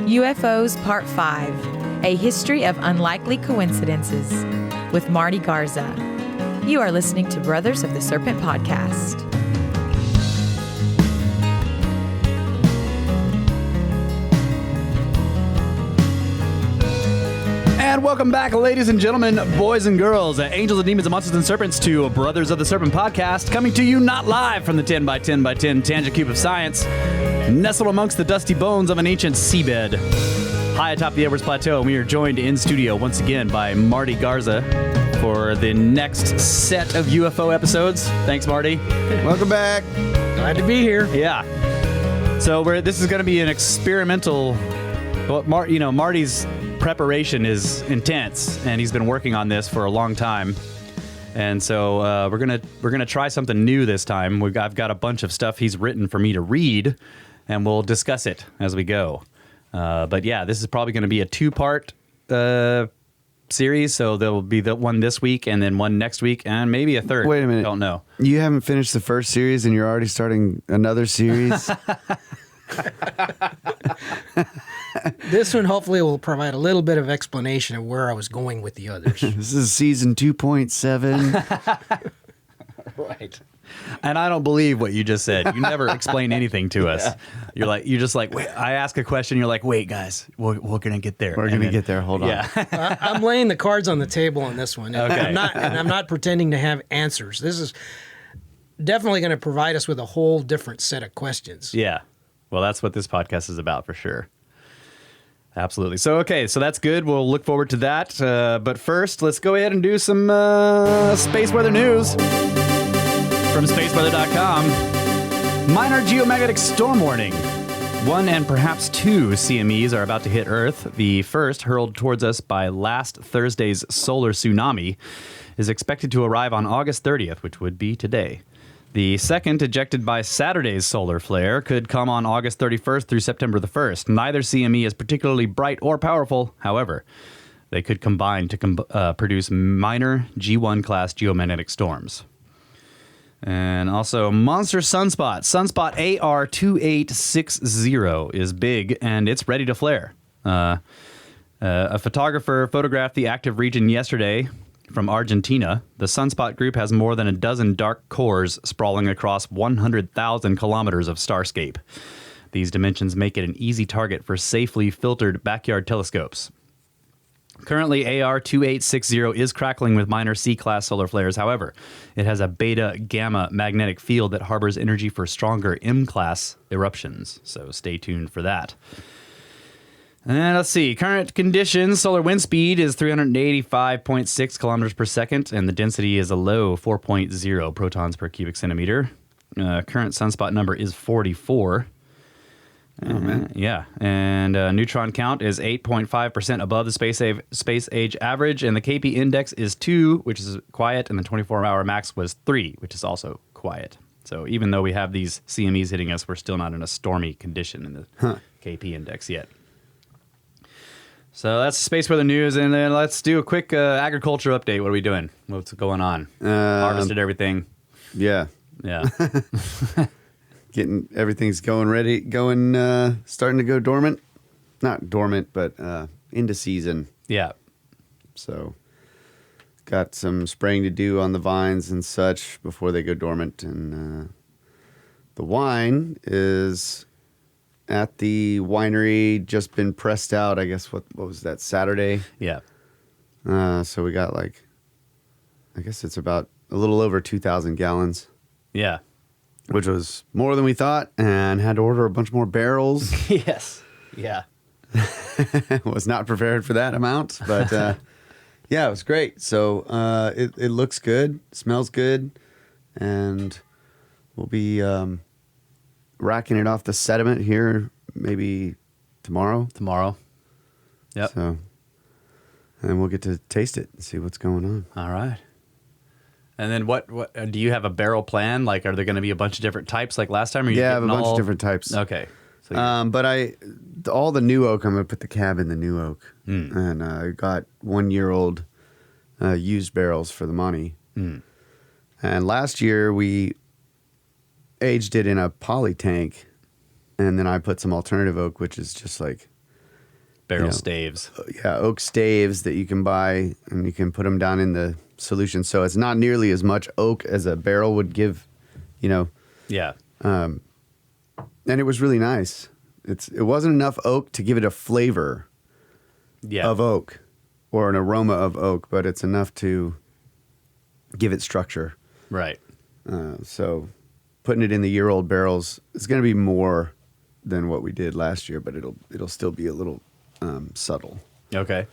UFOs Part 5, A History of Unlikely Coincidences, with Marty Garza. You are listening to Brothers of the Serpent podcast. And welcome back, ladies and gentlemen, boys and girls, angels and demons and monsters and serpents, to Brothers of the Serpent podcast, coming to you not live from the 10 by 10 by 10 tangent cube of science, nestled amongst the dusty bones of an ancient seabed, high atop the Edwards Plateau. And we are joined in studio once again by Marty Garza for the next set of UFO episodes. Thanks, Marty. Welcome back. Glad to be here. Yeah. So this is going to be an experimental. Well, Marty's preparation is intense, and he's been working on this for a long time. And so we're gonna try something new this time. I've got a bunch of stuff he's written for me to read, and we'll discuss it as we go. But yeah, this is probably going to be a two-part series. So there'll be the one this week, and then one next week, and maybe a third. Wait a minute. Don't know. You haven't finished the first series, and you're already starting another series? This one hopefully will provide a little bit of explanation of where I was going with the others. This is season 2.7. Right. And I don't believe what you just said. You never explain anything to us. You're just like, wait, I ask a question. You're like, wait, guys, we're going to get there. We're going to get there. Hold on. Yeah. I'm laying the cards on the table on this one. And Okay. I'm not pretending to have answers. This is definitely going to provide us with a whole different set of questions. Yeah. Well, that's what this podcast is about for sure. Absolutely. So that's good. We'll look forward to that. But first, let's go ahead and do some space weather news from spaceweather.com. Minor geomagnetic storm warning. 1 and perhaps 2 CMEs are about to hit Earth. The first, hurled towards us by last Thursday's solar tsunami, is expected to arrive on August 30th, which would be today. The second, ejected by Saturday's solar flare, could come on August 31st through September the 1st. Neither CME is particularly bright or powerful. However, they could combine to produce minor G1 class geomagnetic storms. And also, monster sunspot. Sunspot AR2860 is big, and it's ready to flare. A photographer photographed the active region yesterday from Argentina. The sunspot group has more than a dozen dark cores sprawling across 100,000 kilometers of starscape. These dimensions make it an easy target for safely filtered backyard telescopes. Currently, AR2860 is crackling with minor C-class solar flares. However, it has a beta-gamma magnetic field that harbors energy for stronger M-class eruptions. So stay tuned for that. And let's see. Current conditions, solar wind speed is 385.6 kilometers per second, and the density is a low 4.0 protons per cubic centimeter. Current sunspot number is 44. Oh, man. Yeah. And neutron count is 8.5% above the space age average, and the KP index is 2, which is quiet, and the 24-hour max was 3, which is also quiet. So even though we have these CMEs hitting us, we're still not in a stormy condition in the KP index yet. So that's space weather news, and then let's do a quick agriculture update. What are we doing? What's going on? Harvested everything. Yeah. Yeah. Getting everything's starting to go dormant. Not dormant, but into season. Yeah. So got some spraying to do on the vines and such before they go dormant. And the wine is at the winery, just been pressed out. I guess what was that, Saturday? Yeah. So we got I guess it's about a little over 2,000 gallons. Yeah. Which was more than we thought, and had to order a bunch more barrels. Yes. Yeah. Was not prepared for that amount, but yeah, it was great. So it looks good, smells good, and we'll be racking it off the sediment here maybe tomorrow. Yep. So, and we'll get to taste it and see what's going on. All right. And then what do you have a barrel plan? Like, are there going to be a bunch of different types like last time? Or Yeah, I have a bunch of different types. Okay. So but all the new oak, I'm going to put the cab in the new oak. And I got 1-year-old used barrels for the money. And last year we aged it in a poly tank, and then I put some alternative oak, which is just like barrel staves. Yeah, oak staves that you can buy, and you can put them down in the solution. So it's not nearly as much oak as a barrel would give, Yeah. And it was really nice. It wasn't enough oak to give it a flavor of oak or an aroma of oak, but it's enough to give it structure. Right. So putting it in the year-old barrels is going to be more than what we did last year, but it'll still be a little subtle. Okay.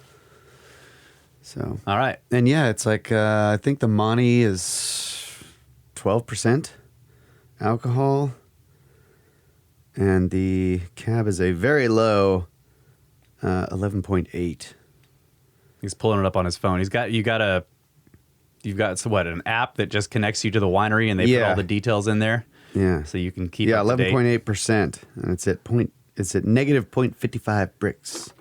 So All right. and yeah, it's like I think the Monty is 12% alcohol, and the Cab is a very low 11.8. He's pulling it up on his phone. You've got an app that just connects you to the winery, and they put all the details in there. Yeah. So you can keep 11.8%, and it's at negative 0.55 bricks.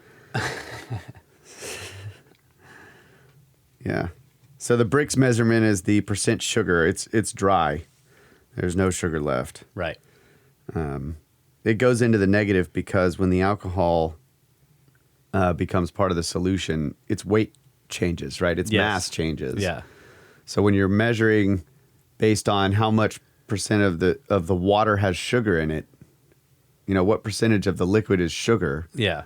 Yeah. So the bricks measurement is the percent sugar. It's dry. There's no sugar left. Right. It goes into the negative because when the alcohol becomes part of the solution, its weight changes, right? Its mass changes. Yeah. So when you're measuring based on how much percent of the water has sugar in it, what percentage of the liquid is sugar? Yeah.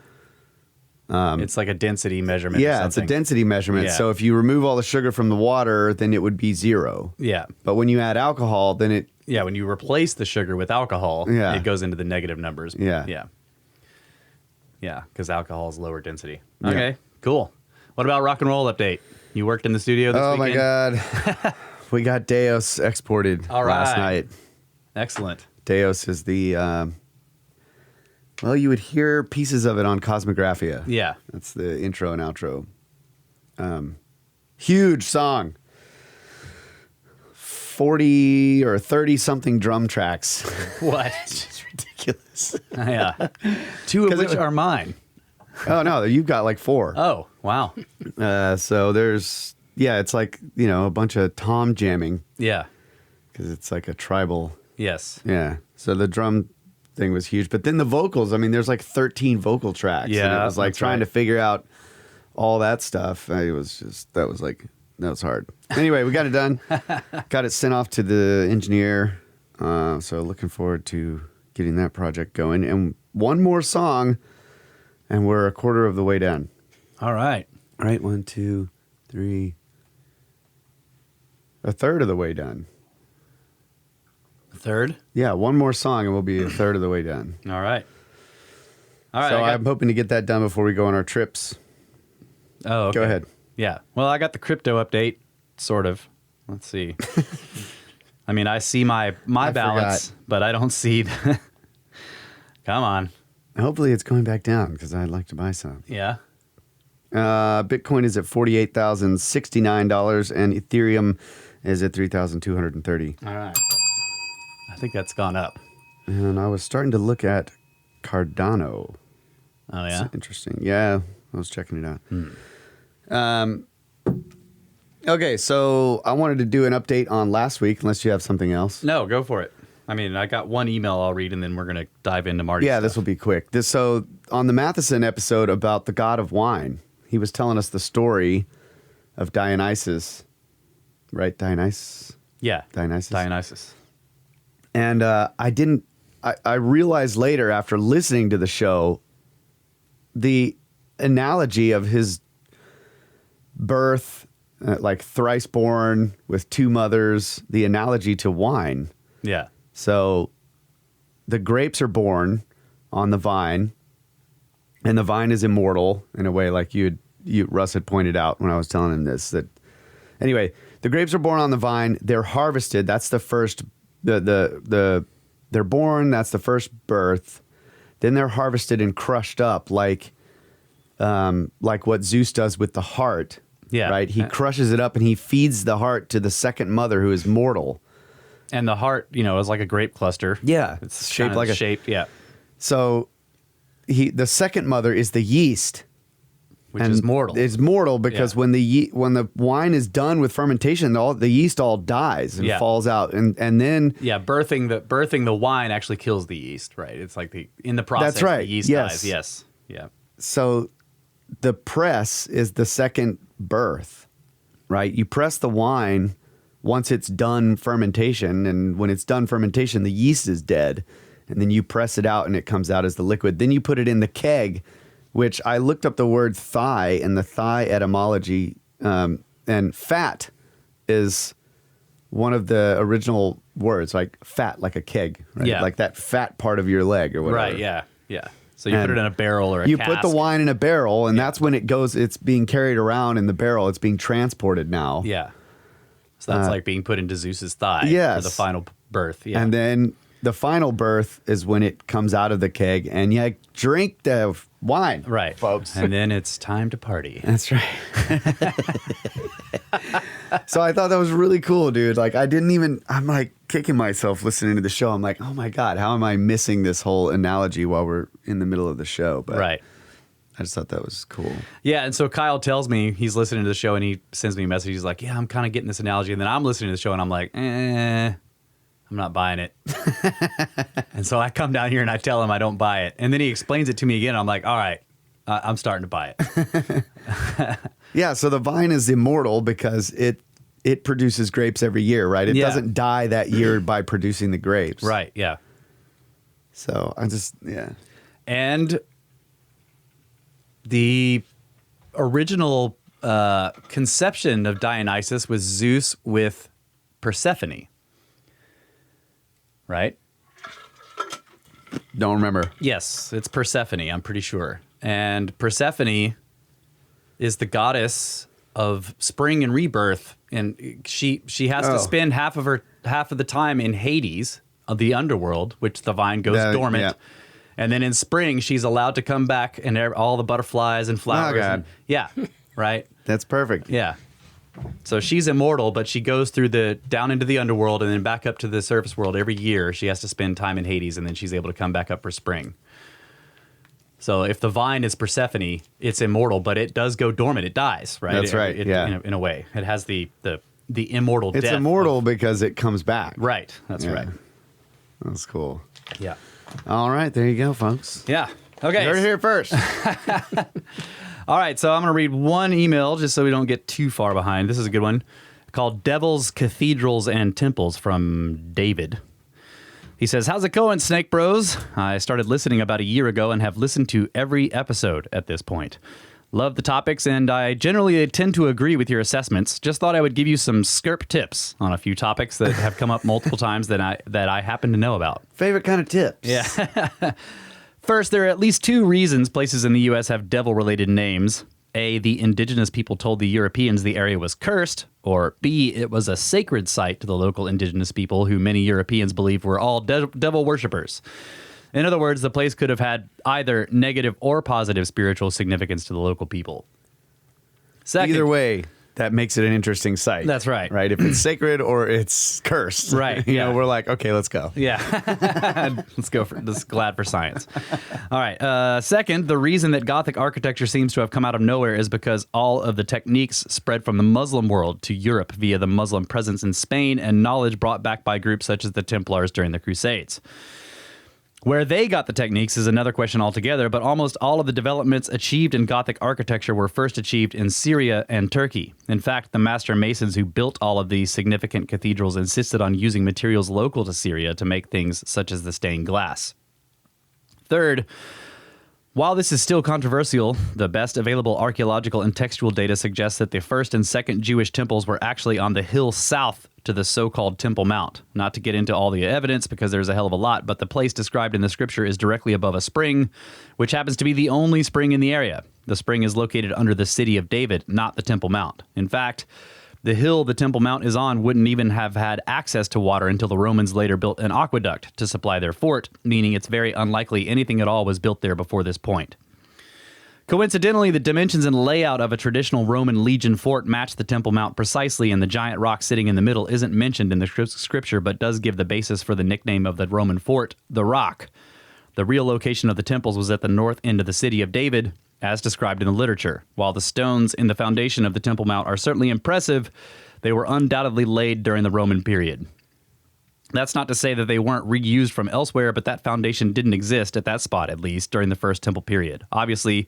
It's like a density measurement. Yeah, it's a density measurement. Yeah. So if you remove all the sugar from the water, then it would be 0. Yeah. But when you add alcohol, then it... Yeah, when you replace the sugar with alcohol, Yeah. it goes into the negative numbers. Yeah. Yeah. Yeah, because alcohol is lower density. Yeah. Okay, cool. What about rock and roll update? You worked in the studio this weekend? my God. We got Deus exported last night. Excellent. Deus is the... well, you would hear pieces of it on Cosmographia. Yeah. That's the intro and outro. Huge song. 40 or 30 something drum tracks. What? It's ridiculous. Yeah. 2 of which are mine. Oh, no, you've got like 4. Oh, wow. So there's, it's like, a bunch of tom jamming Yeah. because it's like a tribal. Yes. Yeah. So the drum thing was huge. But then the vocals, there's like 13 vocal tracks. Yeah, And it was like that's trying right. to figure out all that stuff. That was hard. Anyway, we got it done. Got it sent off to the engineer. So looking forward to getting that project going. And one more song, and we're a quarter of the way done. All right. All right, 1, 2, 3. A third of the way done. Third? Yeah, one more song, and we'll be a third of the way done. All right. All right. So I'm hoping to get that done before we go on our trips. Oh, okay. Go ahead. Yeah. Well, I got the crypto update, sort of. Let's see. I see my balance, but I don't see the... Come on. Hopefully it's going back down because I'd like to buy some. Yeah. Bitcoin is at $48,069 and Ethereum is at $3,230. All right. I think that's gone up. And I was starting to look at Cardano. Oh, yeah? It's interesting. Yeah, I was checking it out. Okay, so I wanted to do an update on last week, unless you have something else. No, go for it. I got one email I'll read, and then we're going to dive into Marty's Yeah, stuff. this will be quick. So on the Matheson episode about the god of wine, he was telling us the story of Dionysus, right? Dionysus? Yeah. Dionysus. Dionysus. And I realized later after listening to the show, the analogy of his birth, like thrice born with 2 mothers, the analogy to wine. Yeah. So the grapes are born on the vine, and the vine is immortal in a way like Russ had pointed out when I was telling him this. That anyway, the grapes are born on the vine. They're harvested. That's the first. They're born. That's the first birth. Then they're harvested and crushed up like what Zeus does with the heart. Yeah. Right. He crushes it up and he feeds the heart to the second mother who is mortal. And the heart, is like a grape cluster. Yeah, It's shaped like a shape. Yeah. So the second mother is the yeast, Which is mortal. It's mortal because Yeah. when the wine is done with fermentation, the yeast all dies and Yeah. falls out, and then Yeah, birthing the wine actually kills the yeast, right? It's like in the process That's right. the yeast Yes. dies. Yes. Yeah. so the press is the second birth, right? You press the wine once it's done fermentation, and when it's done fermentation, the yeast is dead, and then you press it out and it comes out as the liquid. Then you put it in the keg, which I looked up the word thigh and the thigh etymology, and fat is one of the original words, like fat, like a keg, right? Yeah. Like that fat part of your leg or whatever. Right, yeah. So you put it in a barrel or a You cask. put the wine in a barrel, and that's when it goes, it's being carried around in the barrel. It's being transported now. Yeah. So that's like being put into Zeus's thigh Yes. for the final birth. Yeah. And then the final birth is when it comes out of the keg, and you drink the wine. right, folks. And then it's time to party. That's right. So I thought that was really cool, dude. Like, I'm like kicking myself listening to the show. I'm like, oh my God, how am I missing this whole analogy while we're in the middle of the show? But Right. I just thought that was cool. Yeah, and so Kyle tells me he's listening to the show and he sends me a message. He's like, yeah, I'm kind of getting this analogy. And then I'm listening to the show and I'm like, I'm not buying it. And so I come down here and I tell him I don't buy it. And then he explains it to me again. I'm like, all right, I'm starting to buy it. Yeah, so the vine is immortal because it produces grapes every year, right? It Yeah. doesn't die that year by producing the grapes. Right, yeah. So I just, yeah. And the original conception of Dionysus was Zeus with Persephone. Right? Don't remember. Yes, it's Persephone, I'm pretty sure. And Persephone is the goddess of spring and rebirth, and she has to spend half of the time in Hades, of the underworld, which the vine goes dormant. Yeah. And then in spring, she's allowed to come back, and all the butterflies and flowers. Oh, God. And, yeah, right? That's perfect. Yeah. So she's immortal, but she goes through down into the underworld and then back up to the surface world every year. She has to spend time in Hades, and then she's able to come back up for spring. So if the vine is Persephone, it's immortal, but it does go dormant. It dies, right? That's right, yeah. In a way. It has the immortal death. It's immortal because it comes back. Right. That's Yeah. right. That's cool. Yeah. All right, there you go, folks. Yeah. Okay. You heard it here first. All right, so I'm going to read one email just so we don't get too far behind. This is a good one called Devils, Cathedrals, and Temples from David. He says, how's it going, Snake Bros? I started listening about a year ago and have listened to every episode at this point. Love the topics, and I generally tend to agree with your assessments. Just thought I would give you some skirp tips on a few topics that have come up multiple times that I happen to know about. Favorite kind of tips. Yeah. First, there are at least two reasons places in the U.S. have devil-related names. A, the indigenous people told the Europeans the area was cursed, or B, it was a sacred site to the local indigenous people who many Europeans believed were all devil worshippers. In other words, the place could have had either negative or positive spiritual significance to the local people. Second, Either way, that makes it an interesting site. That's right. Right? If it's sacred or it's cursed. Right, You yeah. know, we're like, okay, let's go. Yeah. Let's go for this. Glad for science. All right. Second, the reason that Gothic architecture seems to have come out of nowhere is because all of the techniques spread from the Muslim world to Europe via the Muslim presence in Spain and knowledge brought back by groups such as the Templars during the Crusades. Where they got the techniques is another question altogether, but almost all of the developments achieved in Gothic architecture were first achieved in Syria and Turkey. In fact, the master masons who built all of these significant cathedrals insisted on using materials local to Syria to make things such as the stained glass. Third, while this is still controversial, the best available archaeological and textual data suggests that the first and second Jewish temples were actually on the hill south to the so-called Temple Mount. Not to get into all the evidence because there's a hell of a lot, but the place described in the scripture is directly above a spring, which happens to be the only spring in the area. The spring is located under the city of David, not the Temple Mount. In fact, the hill the Temple Mount is on wouldn't even have had access to water until the Romans later built an aqueduct to supply their fort, meaning it's very unlikely anything at all was built there before this point. Coincidentally, the dimensions and layout of a traditional Roman legion fort match the Temple Mount precisely, and the giant rock sitting in the middle isn't mentioned in the scripture, but does give the basis for the nickname of the Roman fort, the Rock. The real location of the temples was at the north end of the city of David, as described in the literature. While the stones in the foundation of the Temple Mount are certainly impressive, they were undoubtedly laid during the Roman period. That's not to say that they weren't reused from elsewhere, but that foundation didn't exist at that spot, at least, during the First Temple period. Obviously,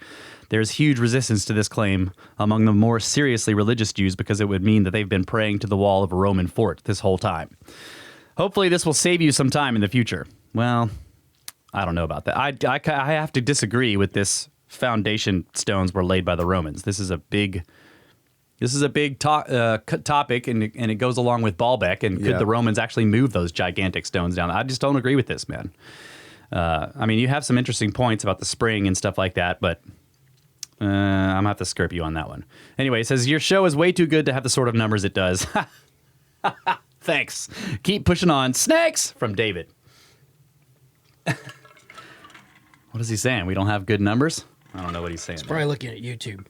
there's huge resistance to this claim among the more seriously religious Jews because it would mean that they've been praying to the wall of a Roman fort this whole time. Hopefully, this will save you some time in the future. Well, I don't know about that. I have to disagree with this foundation stones were laid by the Romans. This is a big topic, and it goes along with Baalbek. And could the Romans actually move those gigantic stones down? I just don't agree with this, man. I mean, you have some interesting points about the spring and stuff like that, but I'm going to have to skirp you on that one. Anyway, it says, your show is way too good to have the sort of numbers it does. Thanks. Keep pushing on. Snakes! From David. What is he saying? We don't have good numbers? I don't know what he's saying. He's probably looking at YouTube.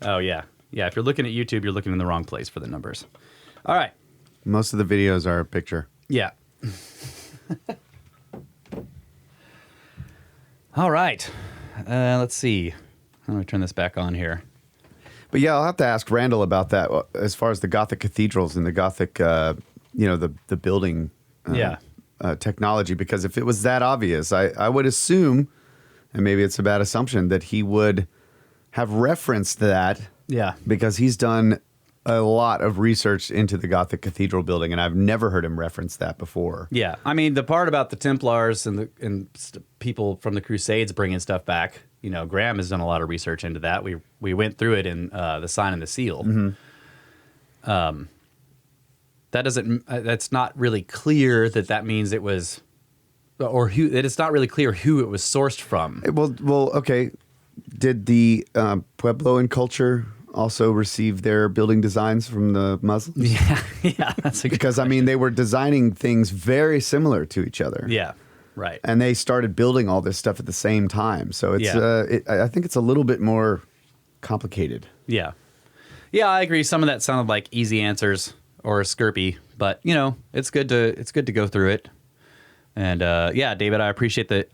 Oh, yeah. Yeah, if you're looking at YouTube, you're looking in the wrong place for the numbers. All right. Most of the videos are a picture. Yeah. All right. Let's see. I'm going to turn this back on here. But yeah, I'll have to ask Randall about that as far as the Gothic cathedrals and the Gothic, the building technology. Because if it was that obvious, I would assume, and maybe it's a bad assumption, that he would have referenced that. Yeah. Because he's done a lot of research into the Gothic cathedral building, and I've never heard him reference that before. Yeah. I mean, the part about the Templars and people from the Crusades bringing stuff back, Graham has done a lot of research into that. We went through it in The Sign and the Seal. Mm-hmm. That's not really clear that means it was, or who, that it's not really clear who it was sourced from. Well, okay. Did the Puebloan culture also receive their building designs from the Muslims? Yeah, that's a good because question. I mean, they were designing things very similar to each other. Yeah, right. And they started building all this stuff at the same time. So it's I think it's a little bit more complicated. Yeah, I agree. Some of that sounded like easy answers or skirpy, but it's good to go through it. And David, I appreciate the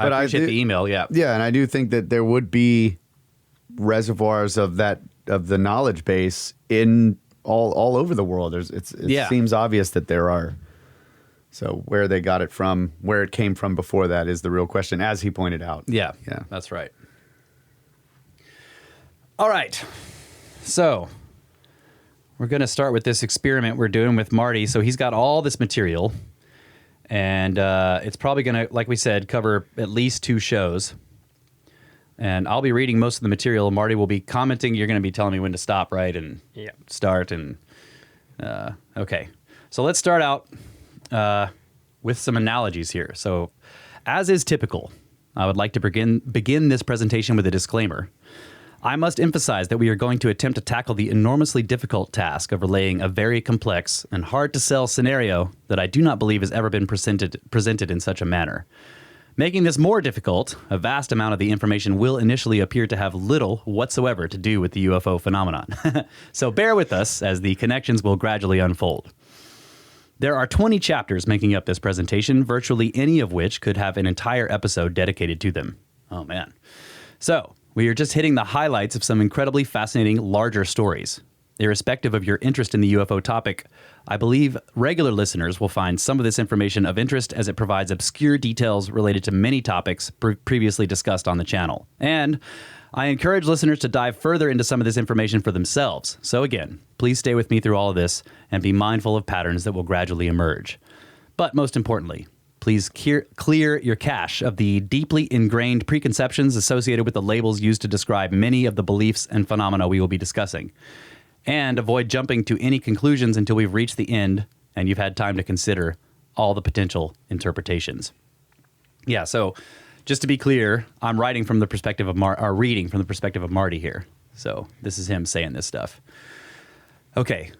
email. Yeah, and I do think that there would be reservoirs of the knowledge base in all over the world. It seems obvious that there are. So where they got it from, where it came from before that, is the real question, as he pointed out. Yeah, that's right. All right, so we're going to start with this experiment we're doing with Marty. So he's got all this material. And it's probably going to, like we said, cover at least 2 shows. And I'll be reading most of the material. Marty will be commenting. You're going to be telling me when to stop, right? And start. And okay. So let's start out with some analogies here. So as is typical, I would like to begin this presentation with a disclaimer. I must emphasize that we are going to attempt to tackle the enormously difficult task of relaying a very complex and hard-to-sell scenario that I do not believe has ever been presented in such a manner. Making this more difficult, a vast amount of the information will initially appear to have little whatsoever to do with the UFO phenomenon. So bear with us as the connections will gradually unfold. There are 20 chapters making up this presentation, virtually any of which could have an entire episode dedicated to them. Oh, man. So we are just hitting the highlights of some incredibly fascinating larger stories. Irrespective of your interest in the UFO topic, I believe regular listeners will find some of this information of interest as it provides obscure details related to many topics previously discussed on the channel. And I encourage listeners to dive further into some of this information for themselves. So again, please stay with me through all of this and be mindful of patterns that will gradually emerge. But most importantly, please clear your cache of the deeply ingrained preconceptions associated with the labels used to describe many of the beliefs and phenomena we will be discussing. And avoid jumping to any conclusions until we've reached the end and you've had time to consider all the potential interpretations. Yeah, so just to be clear, I'm writing from the perspective of reading from the perspective of Marty here. So this is him saying this stuff. Okay,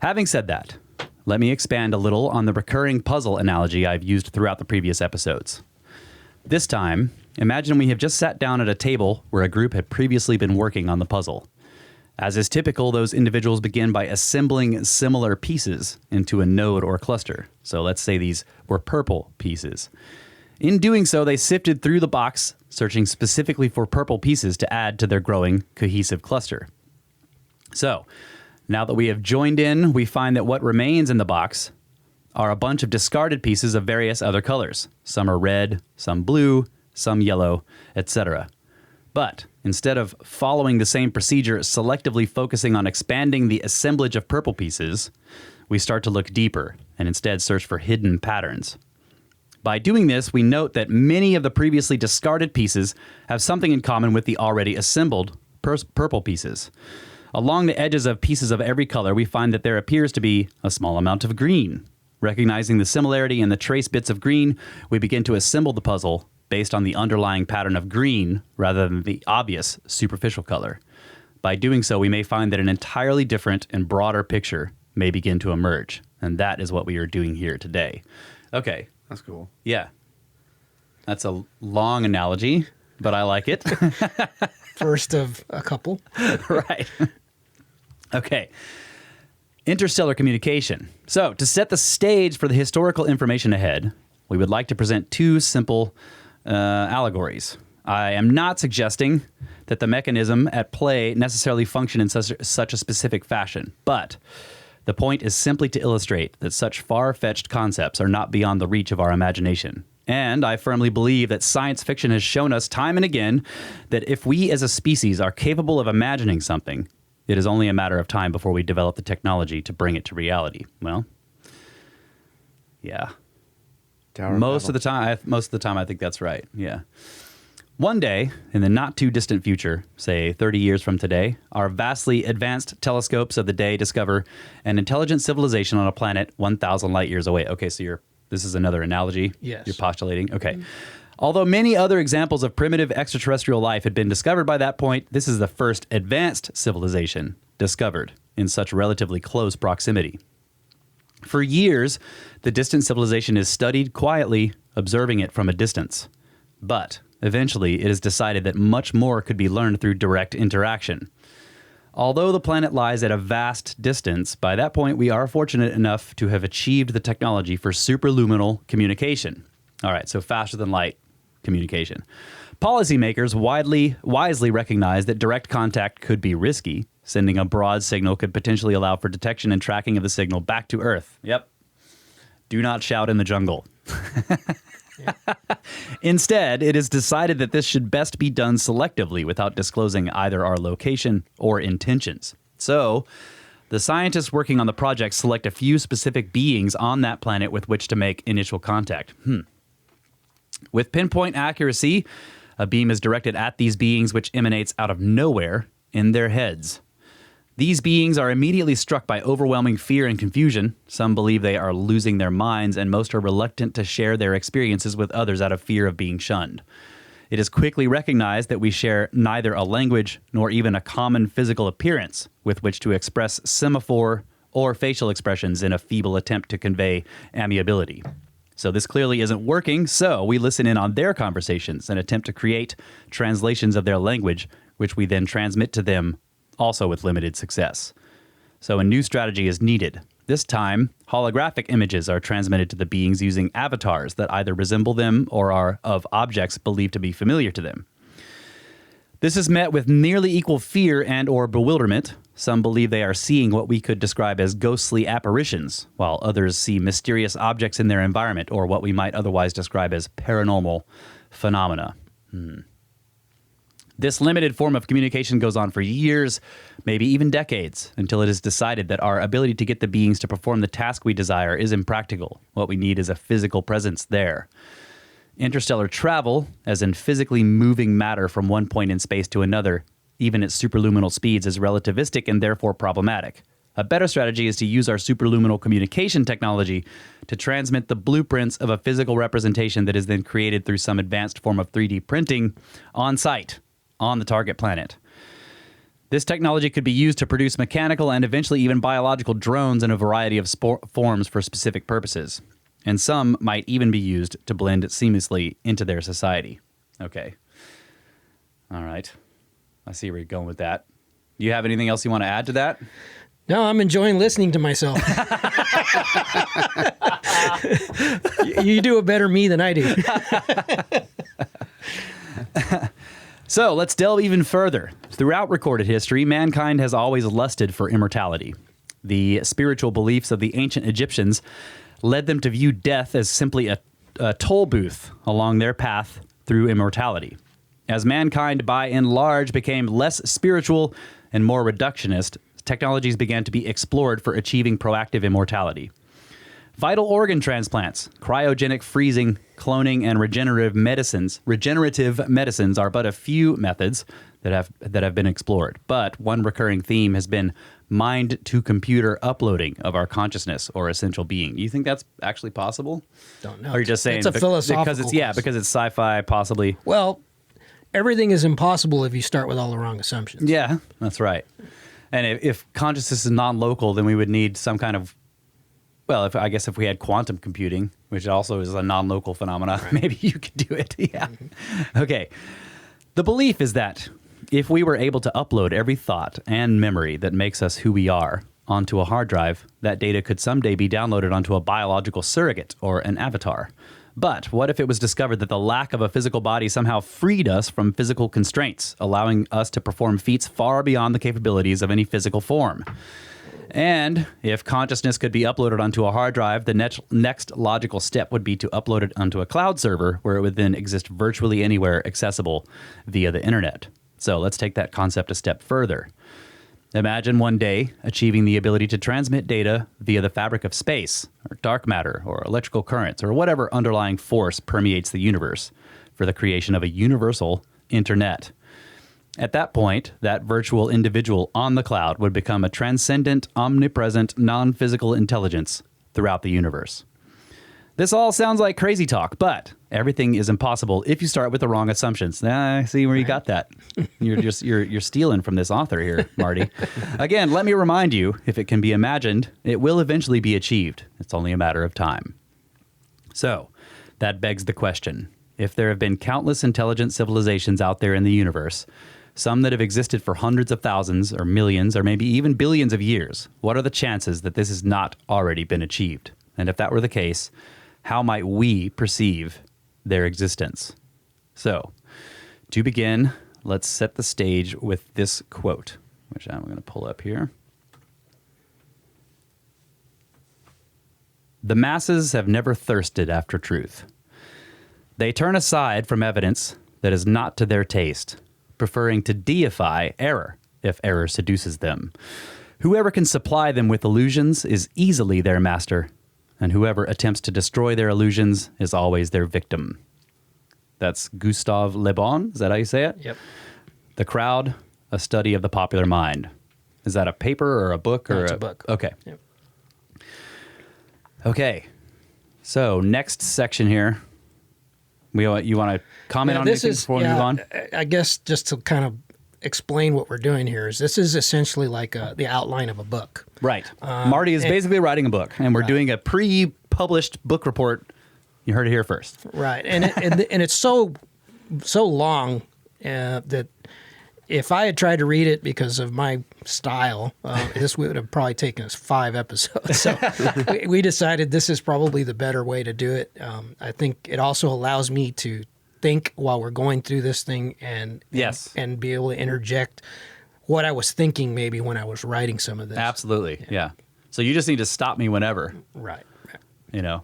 having said that, let me expand a little on the recurring puzzle analogy I've used throughout the previous episodes. This time, imagine we have just sat down at a table where a group had previously been working on the puzzle. As is typical, those individuals begin by assembling similar pieces into a node or cluster. So let's say these were purple pieces. In doing so, they sifted through the box, searching specifically for purple pieces to add to their growing cohesive cluster. So now that we have joined in, we find that what remains in the box are a bunch of discarded pieces of various other colors. Some are red, some blue, some yellow, etc. But instead of following the same procedure, selectively focusing on expanding the assemblage of purple pieces, we start to look deeper and instead search for hidden patterns. By doing this, we note that many of the previously discarded pieces have something in common with the already assembled purple pieces. Along the edges of pieces of every color, we find that there appears to be a small amount of green. Recognizing the similarity in the trace bits of green, we begin to assemble the puzzle based on the underlying pattern of green rather than the obvious superficial color. By doing so, we may find that an entirely different and broader picture may begin to emerge. And that is what we are doing here today. Okay. That's cool. Yeah. That's a long analogy, but I like it. First of a couple. Right. Okay. Interstellar communication. So, to set the stage for the historical information ahead, we would like to present two simple allegories. I am not suggesting that the mechanism at play necessarily function in such a specific fashion, but the point is simply to illustrate that such far-fetched concepts are not beyond the reach of our imagination. And I firmly believe that science fiction has shown us time and again that if we as a species are capable of imagining something, it is only a matter of time before we develop the technology to bring it to reality. Well, yeah. Most of the time, I think that's right. Yeah. One day, in the not-too-distant future, say 30 years from today, our vastly advanced telescopes of the day discover an intelligent civilization on a planet 1,000 light years away. Okay, so this is another analogy Yes. you're postulating. Okay. Although many other examples of primitive extraterrestrial life had been discovered by that point, this is the first advanced civilization discovered in such relatively close proximity. For years, the distant civilization is studied quietly, observing it from a distance. But eventually, it is decided that much more could be learned through direct interaction. Although the planet lies at a vast distance, by that point we are fortunate enough to have achieved the technology for superluminal communication. All right, so faster than light communication. Policymakers wisely recognize that direct contact could be risky. Sending a broad signal could potentially allow for detection and tracking of the signal back to Earth. Yep. Do not shout in the jungle. Instead, it is decided that this should best be done selectively without disclosing either our location or intentions. So, the scientists working on the project select a few specific beings on that planet with which to make initial contact. With pinpoint accuracy, a beam is directed at these beings, which emanates out of nowhere in their heads. These beings are immediately struck by overwhelming fear and confusion. Some believe they are losing their minds, and most are reluctant to share their experiences with others out of fear of being shunned. It is quickly recognized that we share neither a language nor even a common physical appearance with which to express semaphore or facial expressions in a feeble attempt to convey amiability. So this clearly isn't working, so we listen in on their conversations and attempt to create translations of their language, which we then transmit to them, also with limited success. So a new strategy is needed. This time, holographic images are transmitted to the beings using avatars that either resemble them or are of objects believed to be familiar to them. This is met with nearly equal fear and or bewilderment. Some believe they are seeing what we could describe as ghostly apparitions, while others see mysterious objects in their environment or what we might otherwise describe as paranormal phenomena. This limited form of communication goes on for years, maybe even decades, until it is decided that our ability to get the beings to perform the task we desire is impractical. What we need is a physical presence there. Interstellar travel, as in physically moving matter from one point in space to another, even at superluminal speeds, is relativistic and therefore problematic. A better strategy is to use our superluminal communication technology to transmit the blueprints of a physical representation that is then created through some advanced form of 3D printing on site, on the target planet. This technology could be used to produce mechanical and eventually even biological drones in a variety of forms for specific purposes. And some might even be used to blend seamlessly into their society. Okay. All right. I see where you're going with that. You have anything else you want to add to that? No, I'm enjoying listening to myself. You do a better me than I do. So let's delve even further. Throughout recorded history, mankind has always lusted for immortality. The spiritual beliefs of the ancient Egyptians led them to view death as simply a toll booth along their path through immortality. As mankind, by and large, became less spiritual and more reductionist, technologies began to be explored for achieving proactive immortality. Vital organ transplants, cryogenic freezing, cloning, and regenerative medicines are but a few methods that have been explored. But one recurring theme has been mind-to-computer uploading of our consciousness or essential being. Do you think that's actually possible? Don't know. Or are you just saying it's a philosophical because it's sci-fi, possibly? Well, everything is impossible if you start with all the wrong assumptions. Yeah, that's right. And if consciousness is non-local, then we would need some kind of, well, if we had quantum computing, which also is a non-local phenomena, right. Maybe you could do it. Yeah. Mm-hmm. Okay. The belief is that if we were able to upload every thought and memory that makes us who we are onto a hard drive, that data could someday be downloaded onto a biological surrogate or an avatar. But what if it was discovered that the lack of a physical body somehow freed us from physical constraints, allowing us to perform feats far beyond the capabilities of any physical form? And if consciousness could be uploaded onto a hard drive, the next logical step would be to upload it onto a cloud server where it would then exist virtually anywhere accessible via the internet. So let's take that concept a step further. Imagine one day achieving the ability to transmit data via the fabric of space, or dark matter, or electrical currents, or whatever underlying force permeates the universe for the creation of a universal internet. At that point, that virtual individual on the cloud would become a transcendent, omnipresent, non-physical intelligence throughout the universe. This all sounds like crazy talk, but everything is impossible if you start with the wrong assumptions. I see where you got that. You're stealing from this author here, Marty. Again, let me remind you, if it can be imagined, it will eventually be achieved. It's only a matter of time. So, that begs the question. If there have been countless intelligent civilizations out there in the universe, some that have existed for hundreds of thousands or millions or maybe even billions of years, what are the chances that this has not already been achieved? And if that were the case, how might we perceive their existence? So, to begin, let's set the stage with this quote, which I'm going to pull up here. The masses have never thirsted after truth. They turn aside from evidence that is not to their taste, preferring to deify error if error seduces them. Whoever can supply them with illusions is easily their master, and whoever attempts to destroy their illusions is always their victim. That's Gustave Le Bon. Is that how you say it? Yep. The Crowd, a Study of the Popular Mind. Is that a paper or a book? No, it's a book. Okay. Yep. Okay. So next section here. You want to comment on anything before we move on? I guess just to kind of explain what we're doing here is this is essentially like the outline of a book. Right. Marty is basically writing a book, and we're doing a pre-published book report. You heard it here first. Right. And it's so long that if I had tried to read it because of my style, this would have probably taken us 5 episodes. So we decided this is probably the better way to do it. I think it also allows me to think while we're going through this thing and be able to interject what I was thinking maybe when I was writing some of this. Absolutely. Yeah. So you just need to stop me whenever. Right. You know,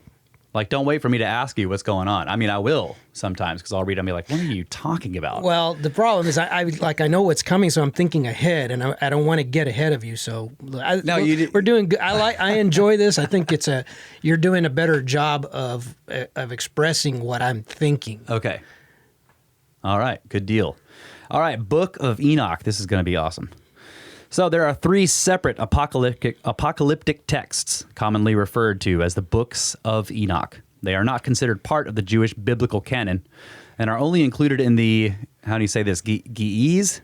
like don't wait for me to ask you what's going on. I mean, I will sometimes because I'll read and be like, what are you talking about? Well, the problem is I know what's coming, so I'm thinking ahead, and I don't want to get ahead of you. So we're doing good. I enjoy this. I think you're doing a better job of expressing what I'm thinking. Okay. All right. Good deal. All right. Book of Enoch. This is going to be awesome. So there are 3 separate apocalyptic texts commonly referred to as the Books of Enoch. They are not considered part of the Jewish biblical canon and are only included in the, how do you say this, Ge'ez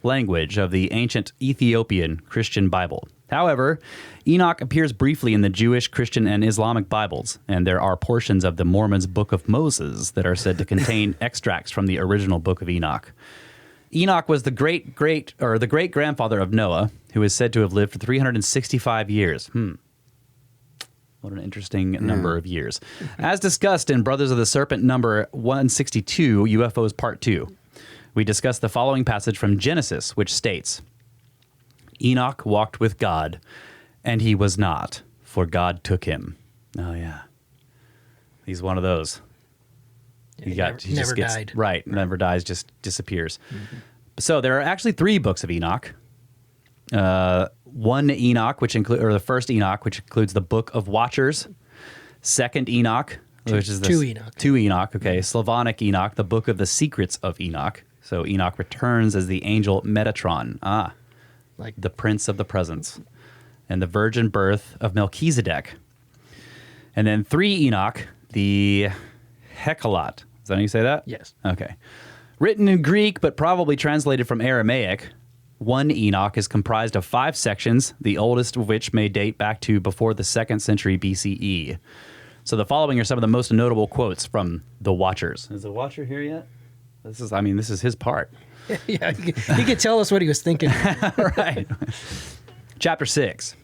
language of the ancient Ethiopian Christian Bible. However, Enoch appears briefly in the Jewish, Christian, and Islamic Bibles, and there are portions of the Mormons' Book of Moses that are said to contain extracts from the original Book of Enoch. Enoch was the great-grandfather of Noah, who is said to have lived for 365 years. What an interesting number of years. As discussed in Brothers of the Serpent number 162, UFOs Part 2, we discussed the following passage from Genesis, which states, Enoch walked with God, And he was not, for God took him. Oh, yeah. He's one of those. He never died. Right, never dies, just disappears. Mm-hmm. So there are actually 3 books of Enoch. One Enoch, the first Enoch, which includes the Book of Watchers. Second Enoch, which is two Enoch. 2 Enoch, okay. Slavonic Enoch, the Book of the Secrets of Enoch. So Enoch returns as the angel Metatron. Like the Prince of the Presence. And the virgin birth of Melchizedek. And then 3 Enoch, the Hecalot. Is that how you say that? Yes. Okay. Written in Greek, but probably translated from Aramaic. 1 Enoch is comprised of 5 sections, the oldest of which may date back to before the 2nd century BCE. So the following are some of the most notable quotes from the Watchers. Is the Watcher here yet? This is his part. Yeah, he could tell us what he was thinking. Right. Chapter 6.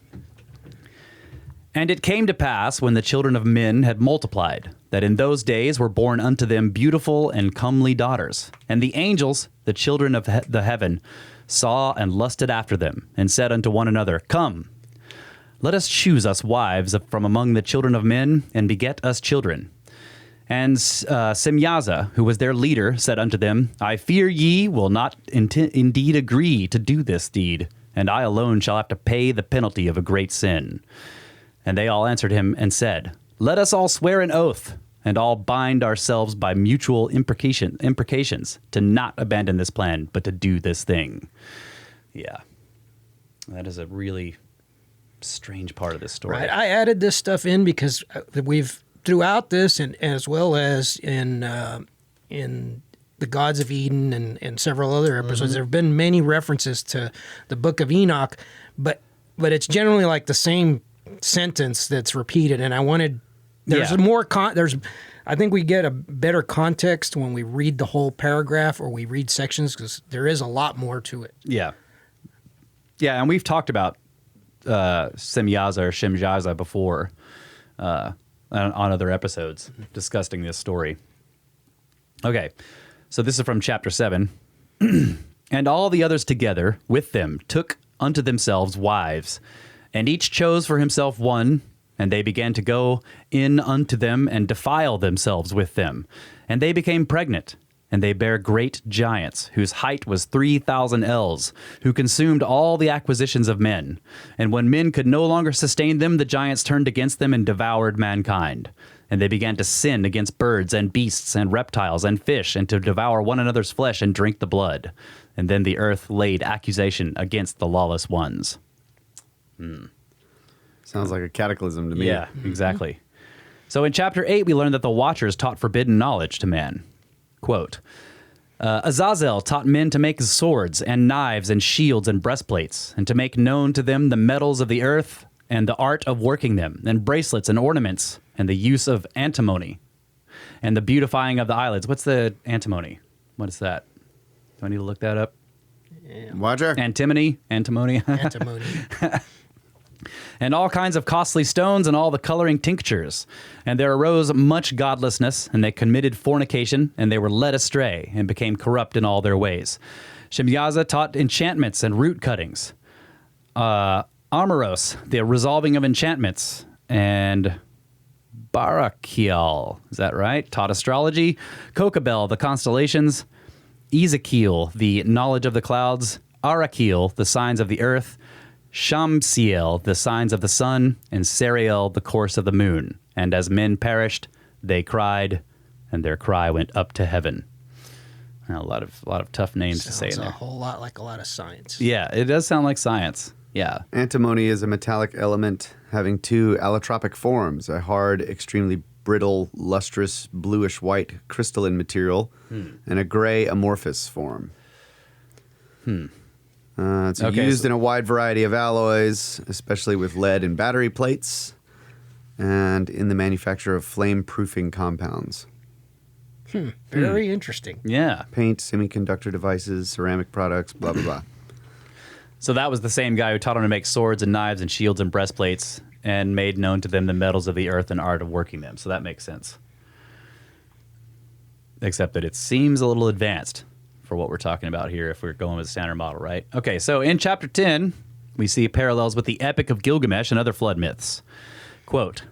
And it came to pass, when the children of men had multiplied, that in those days were born unto them beautiful and comely daughters. And the angels, the children of the heaven, saw and lusted after them, and said unto one another, Come, let us choose us wives from among the children of men, and beget us children. And Semyaza, who was their leader, said unto them, I fear ye will not indeed agree to do this deed, and I alone shall have to pay the penalty of a great sin. And they all answered him and said, Let us all swear an oath, and all bind ourselves by mutual imprecations to not abandon this plan, but to do this thing. Yeah. That is a really strange part of this story. Right. I added this stuff in because we've, throughout this, and as well as in the Gods of Eden and several other episodes, there have been many references to the Book of Enoch, but it's generally like the same sentence that's repeated, and I wanted I think we get a better context when we read the whole paragraph or we read sections, because there is a lot more to it. Yeah, and we've talked about Semyaza or Shemjaza before on other episodes discussing this story. Okay, so this is from chapter 7. And all the others together with them took unto themselves wives, and each chose for himself one, and they began to go in unto them and defile themselves with them. And they became pregnant, and they bare great giants, whose height was 3,000 ells, who consumed all the acquisitions of men. And when men could no longer sustain them, the giants turned against them and devoured mankind. And they began to sin against birds and beasts and reptiles and fish, and to devour one another's flesh and drink the blood. And then the earth laid accusation against the lawless ones. Sounds like a cataclysm to me. Yeah, exactly. So in chapter 8, we learned that the Watchers taught forbidden knowledge to man. Quote, Azazel taught men to make swords and knives and shields and breastplates, and to make known to them the metals of the earth and the art of working them, and bracelets and ornaments, and the use of antimony, and the beautifying of the eyelids. What's the antimony? What is that? Do I need to look that up? Yeah. Roger. Antimony? Antimony. And all kinds of costly stones and all the coloring tinctures. And there arose much godlessness, and they committed fornication, and they were led astray, and became corrupt in all their ways. Shemyaza taught enchantments and root cuttings. Amaros, the resolving of enchantments, and Barakiel, is that right? Taught astrology. Kokabel, the constellations. Ezekiel, the knowledge of the clouds. Arakiel, the signs of the earth. Shamsiel, the signs of the sun, and Sariel, the course of the moon. And as men perished, they cried, and their cry went up to heaven. A lot of tough names to say in there. Sounds a whole lot like a lot of science. Yeah, it does sound like science. Yeah. Antimony is a metallic element having 2 allotropic forms, a hard, extremely brittle, lustrous, bluish-white crystalline material, and a gray amorphous form. It's used in a wide variety of alloys, especially with lead and battery plates, and in the manufacture of flame-proofing compounds. Very interesting. Yeah. Paint, semiconductor devices, ceramic products, blah, blah, blah. So that was the same guy who taught them to make swords and knives and shields and breastplates, and made known to them the metals of the earth and art of working them. So that makes sense. Except that it seems a little advanced for what we're talking about here if we're going with the standard model, right? Okay, so in chapter 10, we see parallels with the Epic of Gilgamesh and other flood myths. Quote,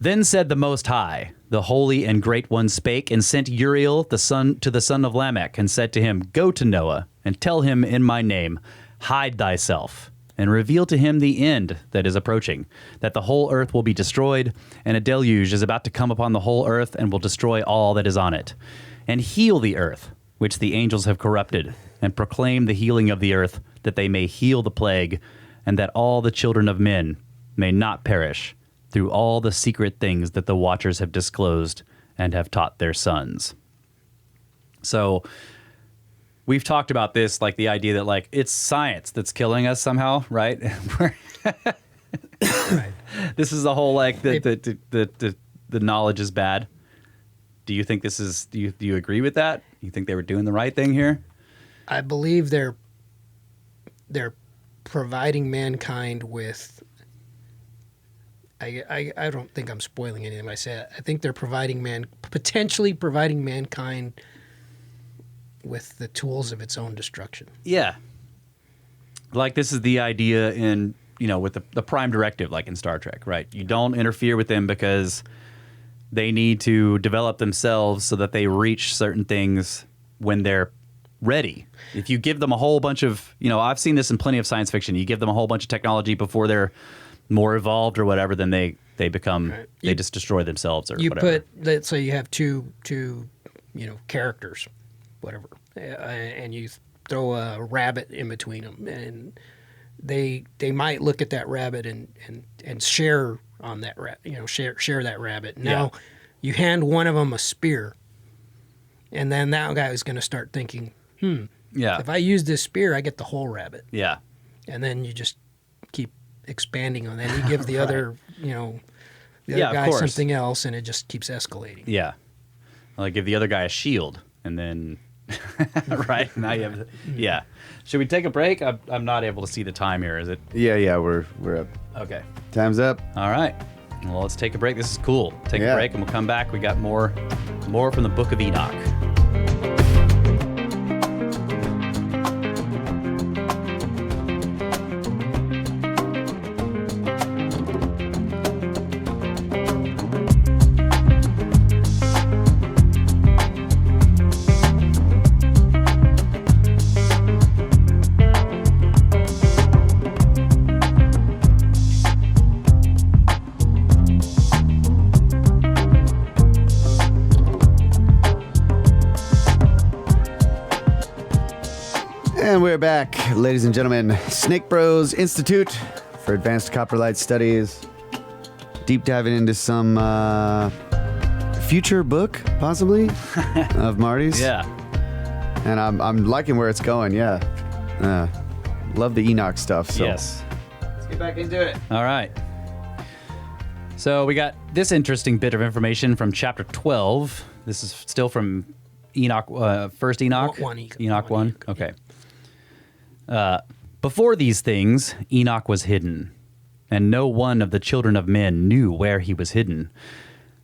"Then said the Most High, the Holy and Great One spake, and sent Uriel the son to the son of Lamech, and said to him, Go to Noah, and tell him in my name, hide thyself, and reveal to him the end that is approaching, that the whole earth will be destroyed, and a deluge is about to come upon the whole earth, and will destroy all that is on it. And heal the earth, which the angels have corrupted, and proclaim the healing of the earth, that they may heal the plague, and that all the children of men may not perish, through all the secret things that the watchers have disclosed and have taught their sons." So we've talked about this, like the idea that like it's science that's killing us somehow, right? Right. This is the whole like the knowledge is bad. Do you think this is? Do you agree with that? You think they were doing the right thing here? I believe they're providing mankind with. I don't think I'm spoiling anything when I say it. I think they're potentially providing mankind with the tools of its own destruction. Yeah. Like this is the idea in, with the prime directive, like in Star Trek, right? You don't interfere with them because they need to develop themselves so that they reach certain things when they're ready. If you give them a whole bunch of, I've seen this in plenty of science fiction. You give them a whole bunch of technology before they're more evolved or whatever, then they become, right. They just destroy themselves or whatever. Let's say you have two characters, whatever, and you throw a rabbit in between them, and they might look at that rabbit and share on that share that rabbit. Now you hand one of them a spear, and then that guy is going to start thinking, if I use this spear, I get the whole rabbit. Yeah. And then you just keep expanding on that. You give the other, the other guy something else, and it just keeps escalating. Yeah. Like give the other guy a shield, and then, right? Now you have, yeah. Should we take a break? I'm not able to see the time here. Is it? Yeah, we're up. Okay. Time's up. All right. Well, let's take a break. This is cool. Take a break, and we'll come back. We got more from the Book of Enoch. And we're back, ladies and gentlemen. Snake Bros Institute for Advanced Coprolite Studies. Deep diving into some future book, possibly, of Marty's. Yeah. And I'm liking where it's going, yeah. Love the Enoch stuff. So. Yes. Let's get back into it. All right. So we got this interesting bit of information from Chapter 12. This is still from Enoch, First Enoch? Enoch 1? Okay. Before these things, Enoch was hidden, and no one of the children of men knew where he was hidden,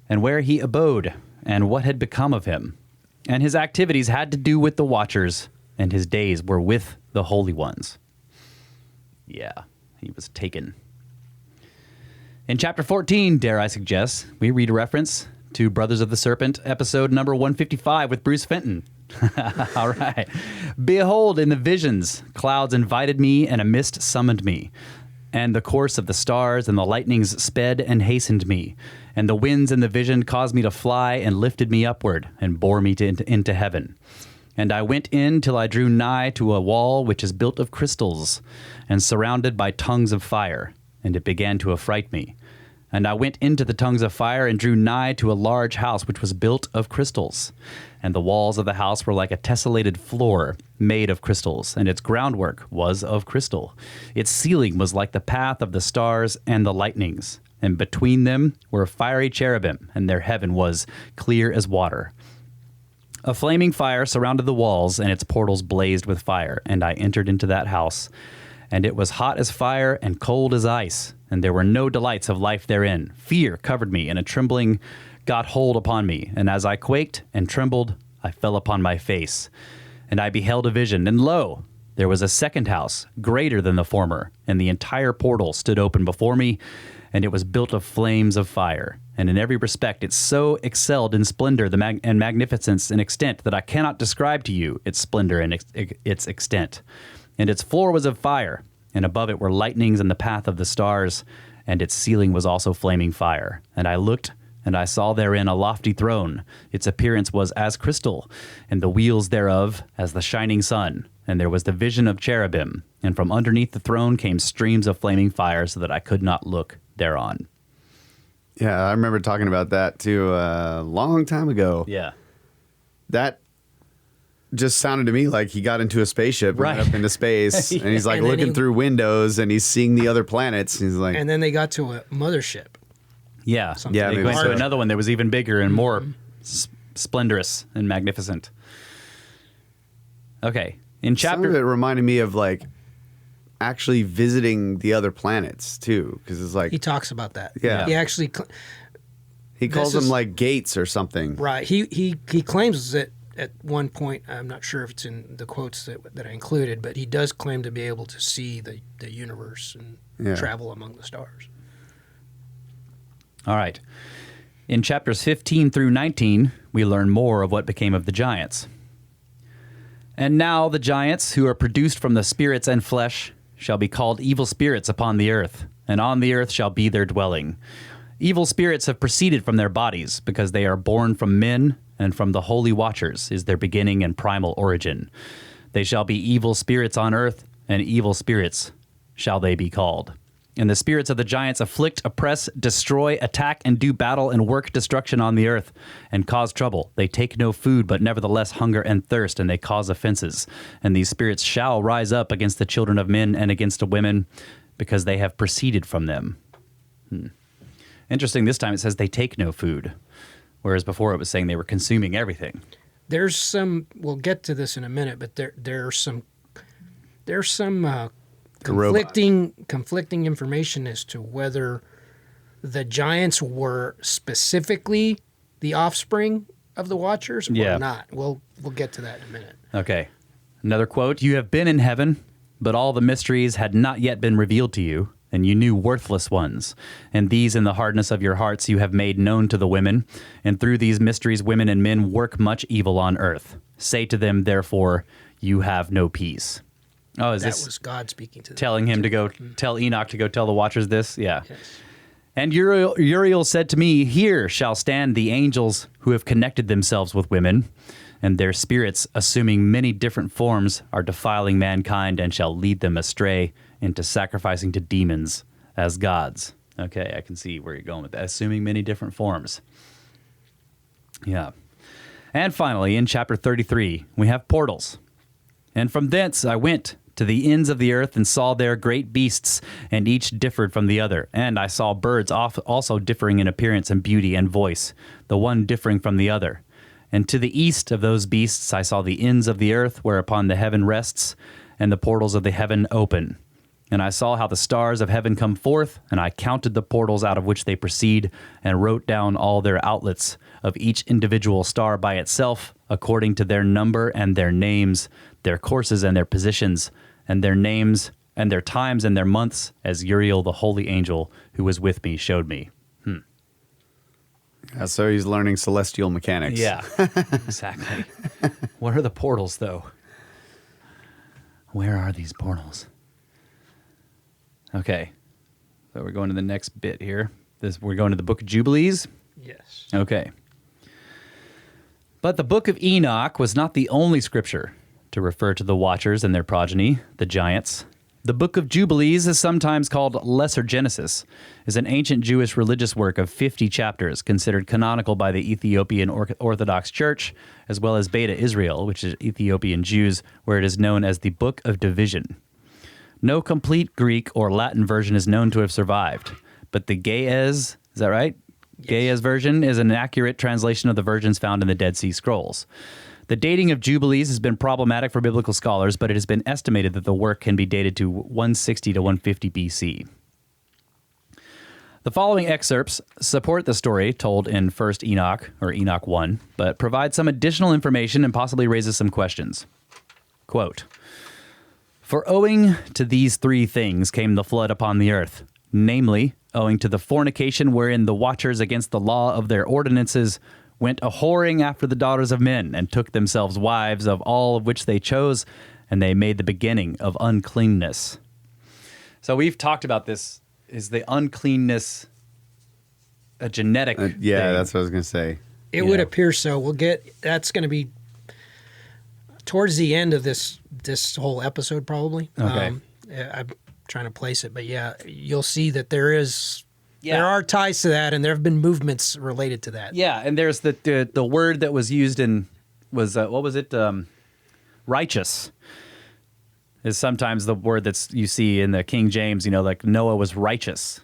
and where he abode, and what had become of him. And his activities had to do with the Watchers, and his days were with the Holy Ones. Yeah, he was taken. In Chapter 14, dare I suggest, we read a reference to Brothers of the Serpent, episode number 155 with Bruce Fenton. All right. Behold, in the visions, clouds invited me, and a mist summoned me. And the course of the stars and the lightnings sped and hastened me. And the winds in the vision caused me to fly and lifted me upward and bore me into heaven. And I went in till I drew nigh to a wall which is built of crystals and surrounded by tongues of fire. And it began to affright me. And I went into the tongues of fire and drew nigh to a large house which was built of crystals. And the walls of the house were like a tessellated floor made of crystals, and its groundwork was of crystal. Its ceiling was like the path of the stars and the lightnings. And between them were fiery cherubim, and their heaven was clear as water. A flaming fire surrounded the walls, and its portals blazed with fire. And I entered into that house, and it was hot as fire and cold as ice. And there were no delights of life therein. Fear covered me, and a trembling got hold upon me. And as I quaked and trembled, I fell upon my face. And I beheld a vision, and lo, There was a second house, greater than the former, and the entire portal stood open before me, and it was built of flames of fire. And in every respect it so excelled in splendor and magnificence and extent that I cannot describe to you its splendor and its extent. And its floor was of fire, and above it were lightnings in the path of the stars, and its ceiling was also flaming fire. And I looked, and I saw therein a lofty throne. Its appearance was as crystal, and the wheels thereof as the shining sun. And there was the vision of cherubim, and from underneath the throne came streams of flaming fire, so that I could not look thereon. Yeah, I remember talking about that too a long time ago. Yeah. That just sounded to me like he got into a spaceship and Right. went up into space, and he's like And then looking he- through windows, and he's seeing the other planets. And he's like, And then they got to a mothership. Yeah. Something. Yeah, They maybe went to so. another one that was even bigger and more splendorous and magnificent. Okay. In some of it chapter... reminded me of like actually visiting the other planets too, because it's like He talks about that. Yeah. He actually, he calls this them is- like gates or something. right. He claims that at one point, I'm not sure if it's in the quotes that I included, but he does claim to be able to see the universe and Yeah. travel among the stars. All right. In chapters 15 through 19, we learn more of what became of the giants. And now the giants, who are produced from the spirits and flesh, shall be called evil spirits upon the earth, and on the earth shall be their dwelling. Evil spirits have proceeded from their bodies, because they are born from men, and from the holy watchers is their beginning and primal origin. They shall be evil spirits on earth, and evil spirits shall they be called. And the spirits of the giants afflict, oppress, destroy, attack, and do battle and work destruction on the earth, and cause trouble. They take no food, but nevertheless hunger and thirst, and they cause offenses. And these spirits shall rise up against the children of men and against the women, because they have proceeded from them. Interesting, this time it says they take no food, whereas before it was saying they were consuming everything. There's some. We'll get to this in a minute, but there's some conflicting information as to whether the giants were specifically the offspring of the Watchers or Yeah. not. We'll get to that in a minute. Okay. Another quote. You have been in heaven, but all the mysteries had not yet been revealed to you, and you knew worthless ones. And these in the hardness of your hearts you have made known to the women. And through these mysteries women and men work much evil on earth. Say to them, therefore, you have no peace. Oh, is That this was God speaking to them. telling him to go tell Enoch to go tell the Watchers this? Yeah. Yes. And Uriel said to me, here shall stand the angels who have connected themselves with women, and their spirits, assuming many different forms, are defiling mankind and shall lead them astray into sacrificing to demons as gods. Okay, I can see where you're going with that. Assuming many different forms. Yeah. And finally, in chapter 33, we have portals. And from thence I went to the ends of the earth and saw there great beasts, and each differed from the other. And I saw birds also differing in appearance and beauty and voice, the one differing from the other. And to the east of those beasts I saw the ends of the earth, whereupon the heaven rests, and the portals of the heaven open. And I saw how the stars of heaven come forth, and I counted the portals out of which they proceed, and wrote down all their outlets of each individual star by itself, according to their number and their names, their courses and their positions, and their names and their times and their months, as Uriel, the holy angel who was with me, showed me. Yeah, so he's learning celestial mechanics. Yeah, exactly. What are the portals, though? Where are these portals? Okay, so we're going to the next bit here. We're going to the Book of Jubilees. Yes. Okay. But the Book of Enoch was not the only scripture to refer to the Watchers and their progeny, the giants. The Book of Jubilees is sometimes called Lesser Genesis, is an ancient Jewish religious work of 50 chapters considered canonical by the Ethiopian Orthodox Church, as well as Beta Israel, which is Ethiopian Jews, where it is known as the Book of Division. No complete Greek or Latin version is known to have survived, but the Ge'ez, is that right? Ge'ez version is an accurate translation of the versions found in the Dead Sea Scrolls. The dating of Jubilees has been problematic for biblical scholars, but it has been estimated that the work can be dated to 160 to 150 BC. The following excerpts support the story told in 1st Enoch, or Enoch 1, but provide some additional information and possibly raises some questions. Quote, For owing to these three things came the flood upon the earth, namely, owing to the fornication wherein the watchers against the law of their ordinances went a-whoring after the daughters of men, and took themselves wives of all of which they chose, and they made the beginning of uncleanness. So we've talked about this. Is the uncleanness a genetic thing? That's what I was going to say. It would appear so. That's going to be towards the end of this whole episode, probably. Okay. I'm trying to place it, but yeah, you'll see that there are ties to that, and there have been movements related to that. Yeah, and there's the word that was used was what was it? Righteous is sometimes the word that's you see in the King James. Like Noah was righteous.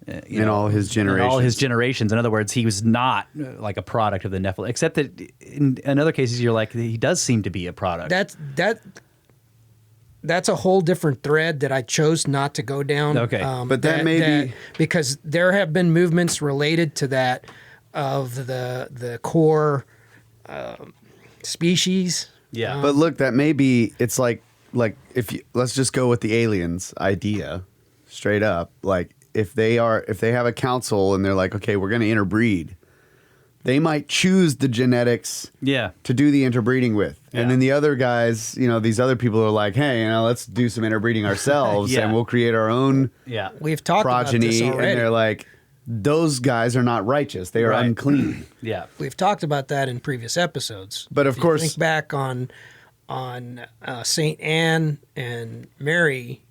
In all his generations. In all his generations. In other words, he was not like a product of the Nephilim, except that in other cases, you're like, he does seem to be a product. That's a whole different thread that I chose not to go down. Okay. But that may be... Because there have been movements related to that of the core species. Yeah. But look, that may be... It's like let's just go with the aliens idea straight up. Like, if they have a council and they're like, okay, we're going to interbreed, they might choose the genetics to do the interbreeding with. Yeah. And then the other guys, these other people are like, hey, let's do some interbreeding ourselves and we'll create our own We've talked progeny. about this already. And they're like, those guys are not righteous. They are unclean. Yeah. We've talked about that in previous episods. But of course, think back on Saint Anne and Mary,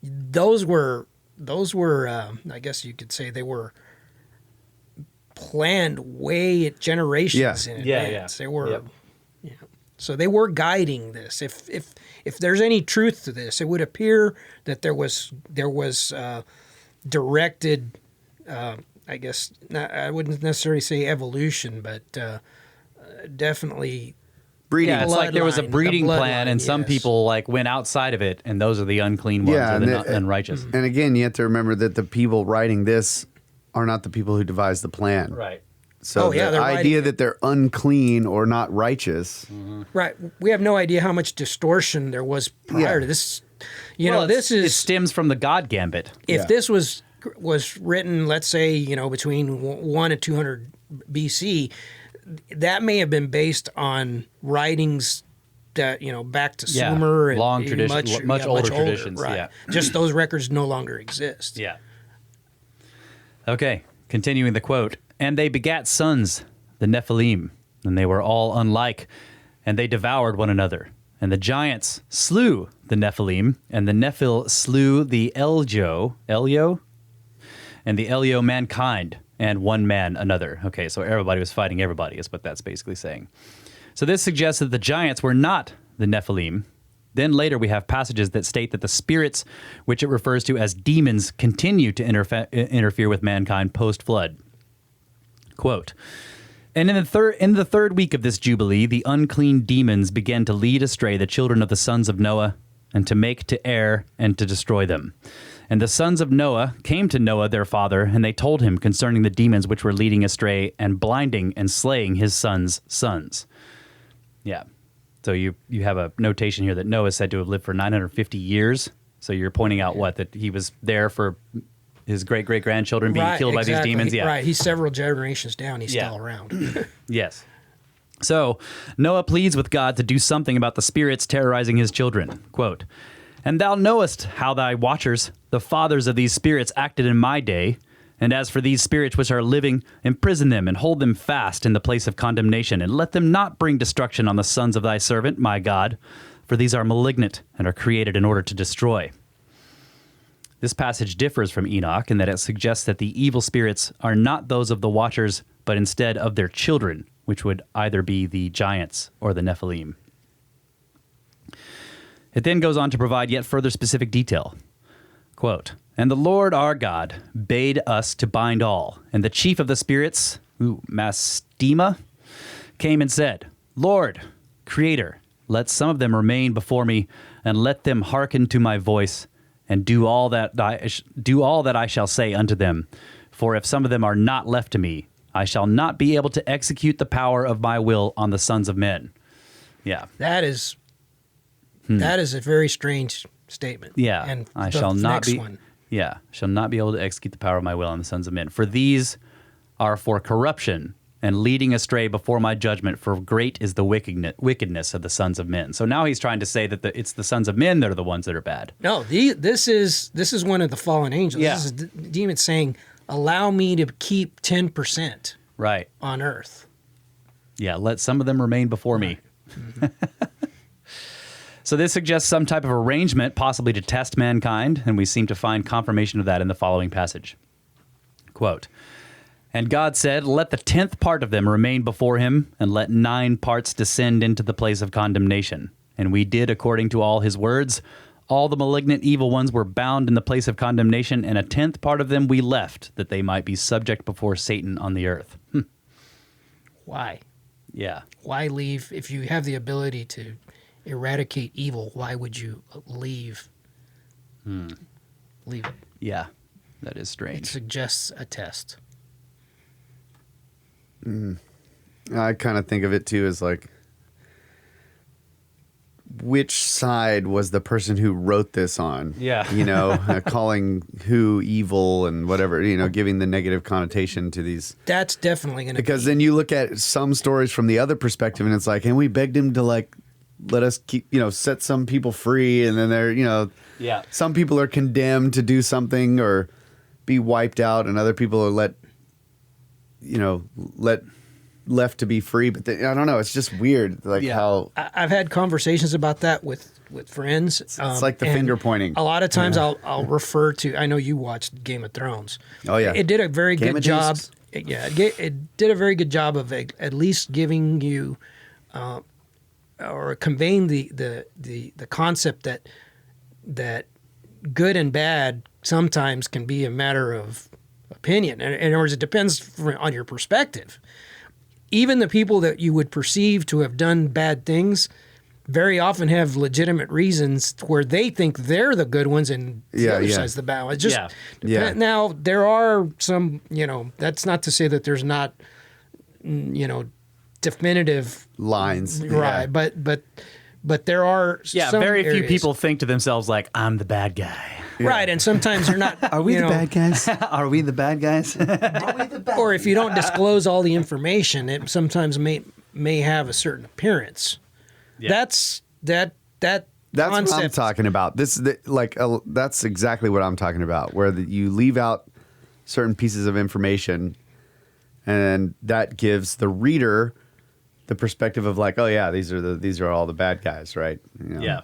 those were I guess you could say they were planned way generations in advance. They were, so they were guiding this. If there's any truth to this, it would appear that there was directed. I guess I wouldn't necessarily say evolution, but definitely. breeding. Yeah, it's like there was a breeding plan, and some people went outside of it, and those are the unclean ones, or the unrighteous. And again, you have to remember that the people writing this are not the people who devised the plan. Right. So the idea that they're unclean or not righteous. Right. We have no idea how much distortion there was prior to this. It stems from the God Gambit. If this was written, let's say, between 1 and 200 BC, that may have been based on writings that, back to Sumer and long tradition, much older traditions. Right. Yeah. Just those records no longer exist. Yeah. Okay, continuing the quote. And they begat sons, the Nephilim, and they were all unlike, and they devoured one another. And the giants slew the Nephilim, and the Nephil slew the Elio, and the Elio mankind, and one man another. Okay, so everybody was fighting everybody, is what that's basically saying. So this suggests that the giants were not the Nephilim. Then later we have passages that state that the spirits, which it refers to as demons, continue to interfere with mankind post-flood. Quote, and in the third week of this Jubilee, the unclean demons began to lead astray the children of the sons of Noah, and to make to err and to destroy them. And the sons of Noah came to Noah their father, and they told him concerning the demons which were leading astray and blinding and slaying his sons' sons. Yeah. So you have a notation here that Noah is said to have lived for 950 years. So you're pointing out that he was there for his great-great-grandchildren being killed by these demons. Yeah. Right. He's several generations down. He's still around. Yes. So Noah pleads with God to do something about the spirits terrorizing his children. Quote, and thou knowest how thy watchers, the fathers of these spirits, acted in my day. And as for these spirits which are living, imprison them and hold them fast in the place of condemnation, and let them not bring destruction on the sons of thy servant, my God, for these are malignant and are created in order to destroy. This passage differs from Enoch in that it suggests that the evil spirits are not those of the watchers, but instead of their children, which would either be the giants or the Nephilim. It then goes on to provide yet further specific detail. Quote, and the Lord our God bade us to bind all, and the chief of the spirits, Mastema, came and said, Lord, Creator, let some of them remain before me, and let them hearken to my voice, and do all that I shall say unto them. For if some of them are not left to me, I shall not be able to execute the power of my will on the sons of men. Yeah. That is That is a very strange statement. Yeah, and I the shall not next be. one. Yeah, shall not be able to execute the power of my will on the sons of men. For these are for corruption and leading astray before my judgment. For great is the wickedness of the sons of men. So now he's trying to say that it's the sons of men that are the ones that are bad. No, this is one of the fallen angels. Yeah. This is the demon saying, "Allow me to keep 10% Right. on Earth." Yeah, let some of them remain before me. So this suggests some type of arrangement, possibly to test mankind, and we seem to find confirmation of that in the following passage. Quote, "And God said, let the 10th part of them remain before him, and let 9 parts descend into the place of condemnation. And we did according to all his words. All the malignant evil ones were bound in the place of condemnation, and a 10th part of them we left, that they might be subject before Satan on the earth." Why? Yeah. Why leave if you have the ability to eradicate evil? Why would you leave? Leave it. Yeah. That is It strange. suggests a test. I kind of think of it too as like, which side was the person who wrote this on? Yeah. You know, calling who evil and whatever, you know, giving the negative connotation to these. That's definitely going to Because then you look at some stories from the other perspective and it's like, and we begged him to like, let us keep, you know, set some people free. And then they're, you know, Yeah. some people are condemned to do something or be wiped out, and other people are left to be free. But I don't know. It's just weird. Like how I've had conversations about that with friends. it's like the and finger pointing. A lot of times I'll refer to, I know you watched Game of Thrones. Oh, yeah. It did a very Game good of job. Jesus. It did a very good job of at least giving you or conveying the concept that good and bad sometimes can be a matter of opinion. In other words, it depends on your perspective. Even the people that you would perceive to have done bad things very often have legitimate reasons where they think they're the good ones and the other side's the bad one. It's just Now, there are some, you know, that's not to say that there's not, you know, definitive lines. right? But there are some very few areas. people think to themselves like, I'm the bad guy. Right, and sometimes you're not. Are we you the know, bad guys? Are we the bad guys? or if you don't disclose all the information, it sometimes may have a certain appearance. Yeah. That's That's what I'm concept. talking about. That's exactly what I'm talking about. Where you leave out certain pieces of information, and that gives the reader the perspective of like, oh yeah, these are all the bad guys, right? You know, Yeah.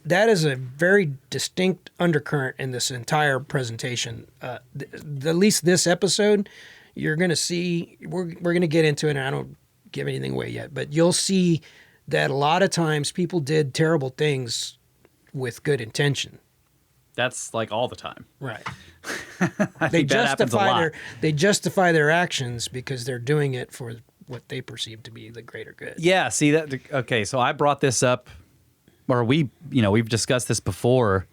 That is a very distinct undercurrent in this entire presentation. At least this episode, you're going to see. We're going to get into it, and I don't give anything away yet, but you'll see that a lot of times people did terrible things with good intention. That's like all the time. Right. I think that happens a lot. They justify their actions because they're doing it for what they perceive to be the greater good. Yeah, see that. Okay, so I brought this up, or we've discussed this before.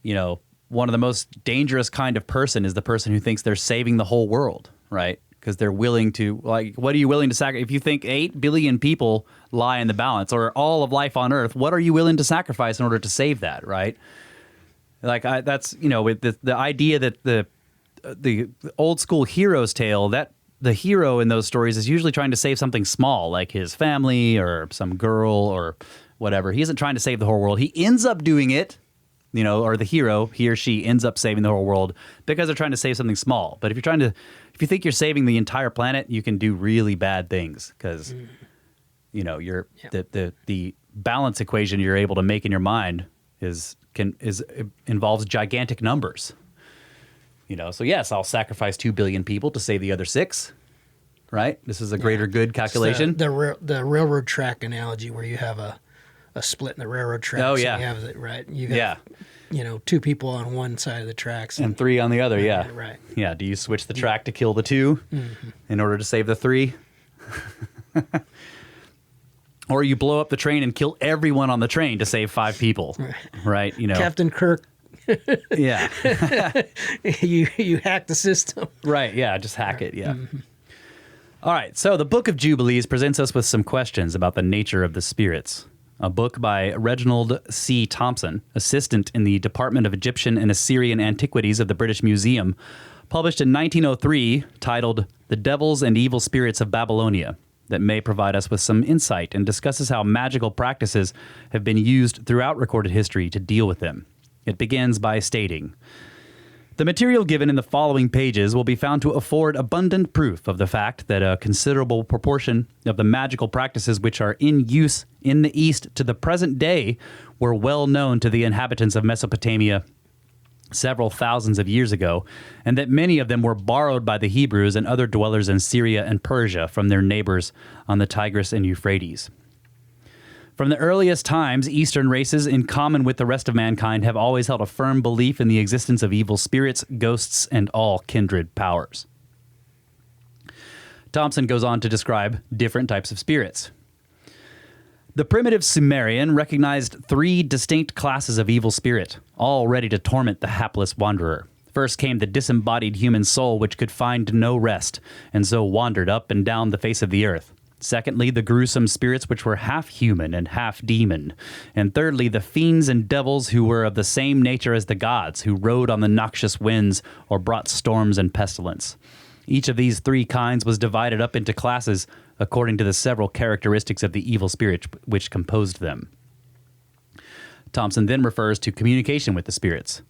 You know, one of the most dangerous kind of person is the person who thinks they're saving the whole world, right? Because they're willing to, like, what are you willing to sacrifice? If you think 8 billion people lie in the balance, or all of life on Earth, what are you willing to sacrifice in order to save that, right? Like, that's, you know, with the idea that the old school hero's tale, that the hero in those stories is usually trying to save something small, like his family or some girl or whatever. He isn't trying to save the whole world. He ends up doing it, you know, or the hero, he or she ends up saving the whole world because they're trying to save something small. But if you think you're saving the entire planet, you can do really bad things because, you know, the balance equation you're able to make in your mind involves gigantic numbers. You know, so yes, I'll sacrifice 2 billion people to save the other 6. Right? This is a greater good calculation. The railroad track analogy where you have a split in the railroad tracks. Oh, yeah. And you have it, right. You have, you know, 2 people on one side of the tracks and 3 on the other. Yeah. Right. Yeah. Do you switch the track to kill the 2 in order to save the 3? Or you blow up the train and kill everyone on the train to save 5 people. Right? You know, Captain Kirk. Yeah. you hack the system. Right, yeah, just hack it, yeah. All right, so the Book of Jubilees presents us with some questions about the nature of the spirits. a book by Reginald C. Thompson, assistant in the Department of Egyptian and Assyrian Antiquities of the British Museum, published in 1903, titled The Devils and Evil Spirits of Babylonia, that may provide us with some insight and discusses how magical practices have been used throughout recorded history to deal with them. It begins by stating, "The material given in the following pages will be found to afford abundant proof of the fact that a considerable proportion of the magical practices which are in use in the East to the present day were well known to the inhabitants of Mesopotamia several thousands of years ago, and that many of them were borrowed by the Hebrews and other dwellers in Syria and Persia from their neighbors on the Tigris and Euphrates. From the earliest times, Eastern races, in common with the rest of mankind, have always held a firm belief in the existence of evil spirits, ghosts, and all kindred powers." Thompson goes on to describe different types of spirits. The primitive Sumerian recognized 3 distinct classes of evil spirit, all ready to torment the hapless wanderer. First came the disembodied human soul, which could find no rest, and so wandered up and down the face of the earth. Secondly, the gruesome spirits which were half human and half demon. And thirdly, the fiends and devils who were of the same nature as the gods, who rode on the noxious winds or brought storms and pestilence. Each of these 3 kinds was divided up into classes according to the several characteristics of the evil spirit which composed them. Thompson then refers to communication with the spirits.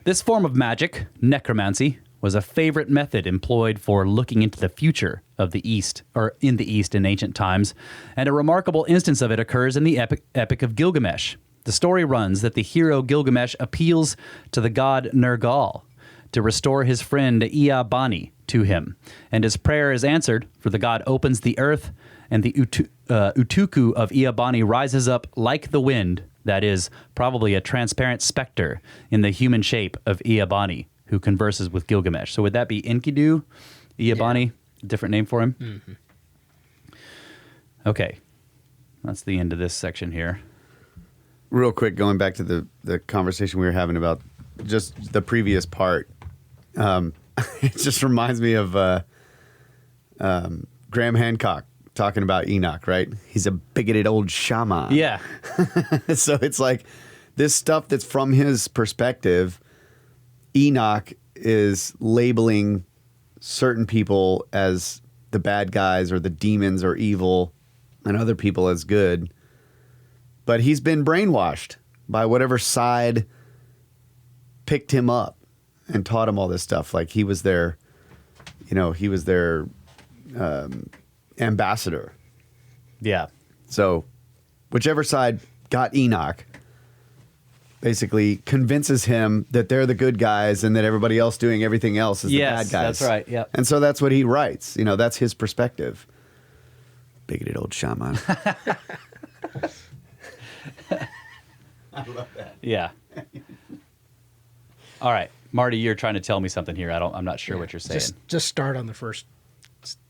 This form of magic, necromancy, was a favorite method employed for looking into the future of the East, or in the East in ancient times, and a remarkable instance of it occurs in the Epic of Gilgamesh. The story runs that the hero Gilgamesh appeals to the god Nergal to restore his friend Ea Bani to him, and his prayer is answered, for the god opens the earth, and the Utuku of Ea Bani rises up like the wind, that is, probably a transparent specter in the human shape of Ea Bani, who converses with Gilgamesh. So would that be Enkidu, Ea Bani, different name for him? Mm-hmm. Okay, that's the end of this section here. Real quick, going back to the conversation we were having about just the previous part, it just reminds me of Graham Hancock talking about Enoch, right? He's a bigoted old shaman. Yeah. So it's like this stuff that's from his perspective, Enoch is labeling certain people as the bad guys or the demons or evil and other people as good. But he's been brainwashed by whatever side picked him up and taught him all this stuff. Like he was their ambassador. Yeah. So whichever side got Enoch basically convinces him that they're the good guys and that everybody else doing everything else is the bad guys. That's right. Yeah. And so that's what he writes. That's his perspective. Bigoted old shaman. I love that. Yeah. All right, Marty, you're trying to tell me something here. I'm not sure what you're saying. Just start on the first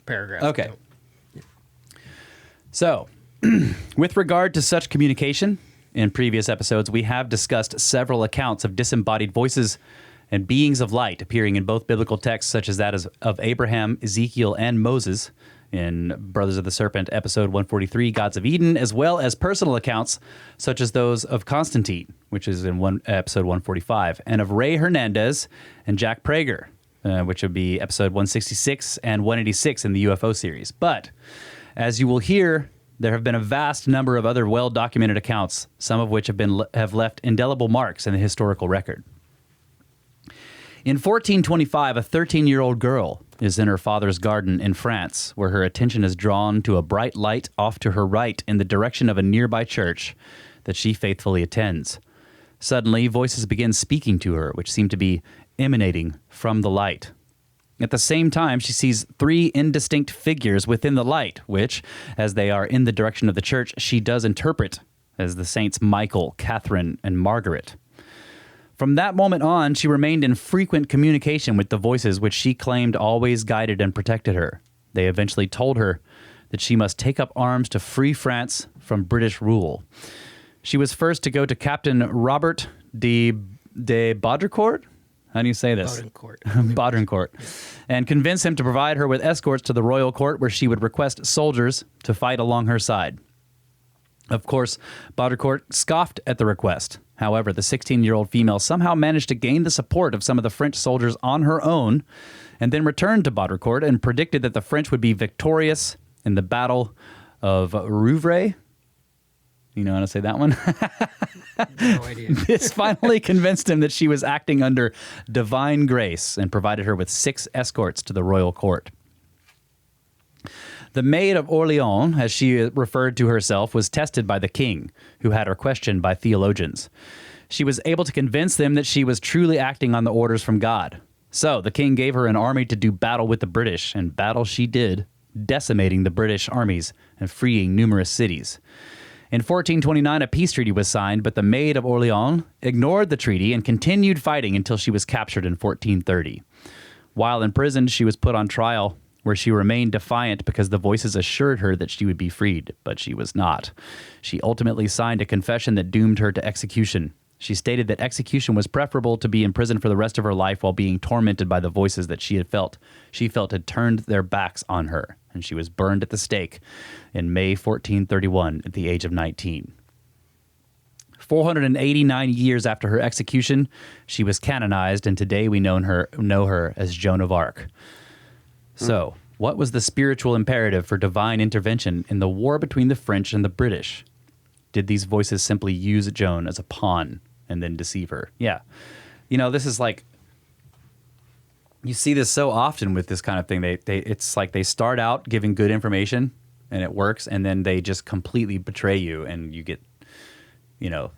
paragraph. Okay. So, with regard to such communication, in previous episodes, we have discussed several accounts of disembodied voices and beings of light appearing in both biblical texts, such as that of Abraham, Ezekiel, and Moses in Brothers of the Serpent, episode 143, Gods of Eden, as well as personal accounts, such as those of Constantine, which is in episode 145, and of Ray Hernandez and Jack Prager, which would be episode 166 and 186 in the UFO series. But, as you will hear, there have been a vast number of other well-documented accounts, some of which have left indelible marks in the historical record. In 1425, a 13-year-old girl is in her father's garden in France, where her attention is drawn to a bright light off to her right in the direction of a nearby church that she faithfully attends. Suddenly, voices begin speaking to her, which seem to be emanating from the light. At the same time, she sees 3 indistinct figures within the light, which, as they are in the direction of the church, she does interpret as the saints Michael, Catherine, and Margaret. From that moment on, she remained in frequent communication with the voices which she claimed always guided and protected her. They eventually told her that she must take up arms to free France from British rule. She was first to go to Captain Robert de Baudricourt. How do you say this? Baudricourt. And convince him to provide her with escorts to the royal court, where she would request soldiers to fight along her side. Of course, Baudricourt scoffed at the request. However, the 16-year-old female somehow managed to gain the support of some of the French soldiers on her own, and then returned to Baudricourt and predicted that the French would be victorious in the Battle of Rouvray. You know how to say that one? No idea. This finally convinced him that she was acting under divine grace and provided her with 6 escorts to the royal court. The Maid of Orleans, as she referred to herself, was tested by the king, who had her questioned by theologians. She was able to convince them that she was truly acting on the orders from God. So the king gave her an army to do battle with the British, and battle she did, decimating the British armies and freeing numerous cities. In 1429, a peace treaty was signed, but the Maid of Orleans ignored the treaty and continued fighting until she was captured in 1430. While imprisoned, she was put on trial, where she remained defiant because the voices assured her that she would be freed, but she was not. She ultimately signed a confession that doomed her to execution. She stated that execution was preferable to be in prison for the rest of her life while being tormented by the voices that she felt had turned their backs on her, and she was burned at the stake in May 1431 at the age of 19. 489 years after her execution, she was canonized, and today we know her as Joan of Arc. So, what was the spiritual imperative for divine intervention in the war between the French and the British? Did these voices simply use Joan as a pawn and then deceive her? Yeah. You know, this is like, you see this so often with this kind of thing. It's like they start out giving good information and it works, and then they just completely betray you, and you get, you know,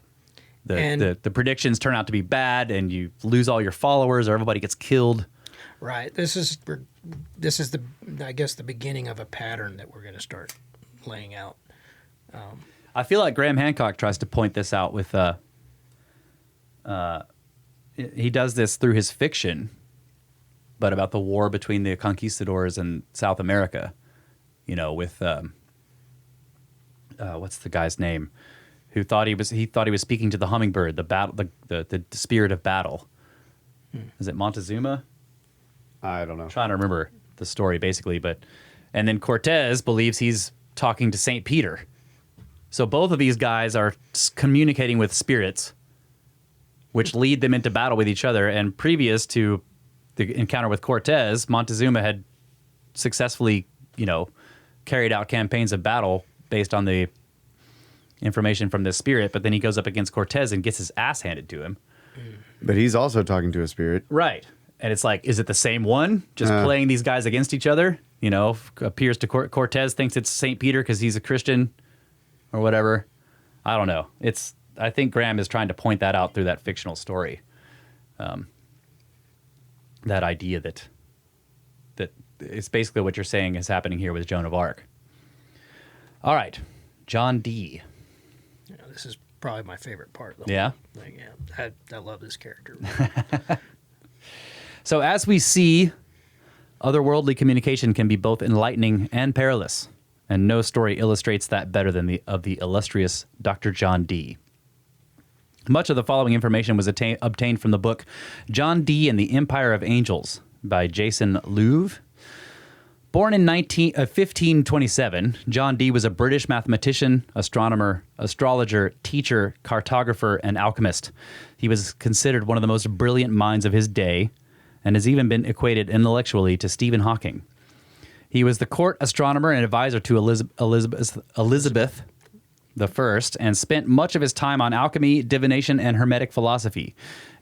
the predictions turn out to be bad, and you lose all your followers, or everybody gets killed. Right. This is the, I guess, the beginning of a pattern that we're going to start laying out. I feel like Graham Hancock tries to point this out with, he does this through his fiction, but about the war between the conquistadors and South America, you know, with, what's the guy's name, who thought he was speaking to the hummingbird, the spirit of battle. Is it Montezuma? I don't know. I'm trying to remember the story basically, and then Cortez believes he's talking to St. Peter. So both of these guys are communicating with spirits, which lead them into battle with each other. And previous to the encounter with Cortez, Montezuma had successfully, you know, carried out campaigns of battle based on the information from this spirit. But then he goes up against Cortez and gets his ass handed to him. But he's also talking to a spirit. Right. And it's like, is it the same one? Just playing these guys against each other? You know, appears to Cortez thinks it's St. Peter because he's a Christian or whatever. I don't know. I think Graham is trying to point that out through that fictional story. That idea that it's basically what you're saying is happening here with Joan of Arc. All right. John Dee. Yeah, this is probably my favorite part. Yeah? Yeah, I love this character. So as we see, otherworldly communication can be both enlightening and perilous, and no story illustrates that better than the illustrious Dr. John Dee. Much of the following information was obtained from the book John Dee and the Empire of Angels by Jason Louv. Born in 1527, John Dee was a British mathematician, astronomer, astrologer, teacher, cartographer, and alchemist. He was considered one of the most brilliant minds of his day, and has even been equated intellectually to Stephen Hawking. He was the court astronomer and advisor to Elizabeth I, and spent much of his time on alchemy, divination, and Hermetic philosophy.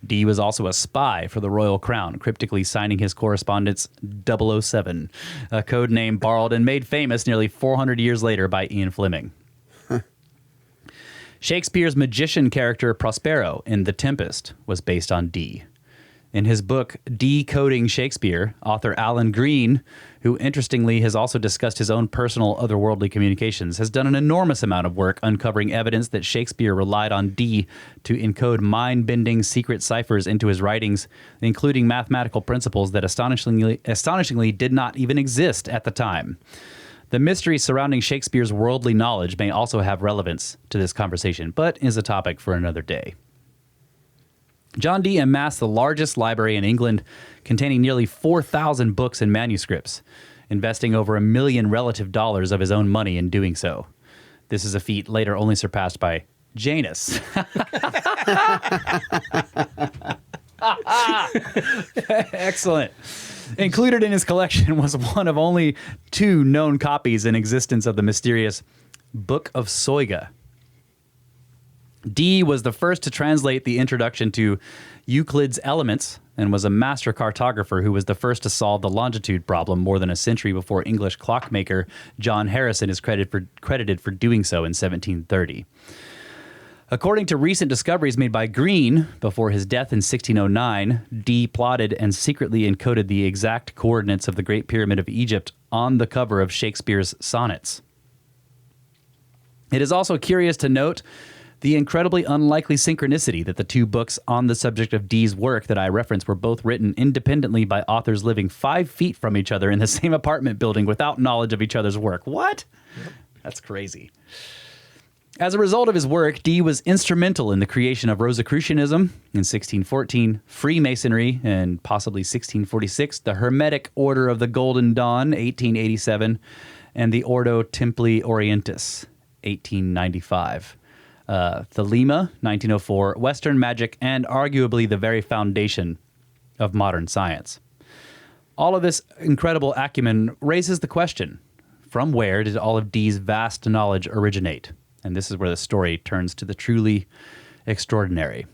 Dee was also a spy for the royal crown, cryptically signing his correspondence 007, a code name borrowed and made famous nearly 400 years later by Ian Fleming. Shakespeare's magician character Prospero in The Tempest was based on Dee. In his book, Decoding Shakespeare, author Alan Green, who interestingly has also discussed his own personal otherworldly communications, has done an enormous amount of work uncovering evidence that Shakespeare relied on Dee to encode mind-bending secret ciphers into his writings, including mathematical principles that astonishingly did not even exist at the time. The mystery surrounding Shakespeare's worldly knowledge may also have relevance to this conversation, but is a topic for another day. John Dee amassed the largest library in England, containing nearly 4,000 books and manuscripts, investing over $1 million relative dollars of his own money in doing so. This is a feat later only surpassed by Janus. Excellent. Included in his collection was one of only 2 known copies in existence of the mysterious Book of Soiga. Dee was the first to translate the introduction to Euclid's Elements and was a master cartographer who was the first to solve the longitude problem more than a century before English clockmaker John Harrison is credited for doing so in 1730. According to recent discoveries made by Green before his death in 1609, Dee plotted and secretly encoded the exact coordinates of the Great Pyramid of Egypt on the cover of Shakespeare's sonnets. It is also curious to note the incredibly unlikely synchronicity that the 2 books on the subject of Dee's work that I referenced were both written independently by authors living 5 feet from each other in the same apartment building without knowledge of each other's work. What? Yep. That's crazy. As a result of his work, Dee was instrumental in the creation of Rosicrucianism in 1614, Freemasonry in possibly 1646, the Hermetic Order of the Golden Dawn, 1887, and the Ordo Templi Orientis, 1895. Thelema, 1904, Western magic, and arguably the very foundation of modern science. All of this incredible acumen raises the question, from where did all of Dee's vast knowledge originate? And this is where the story turns to the truly extraordinary.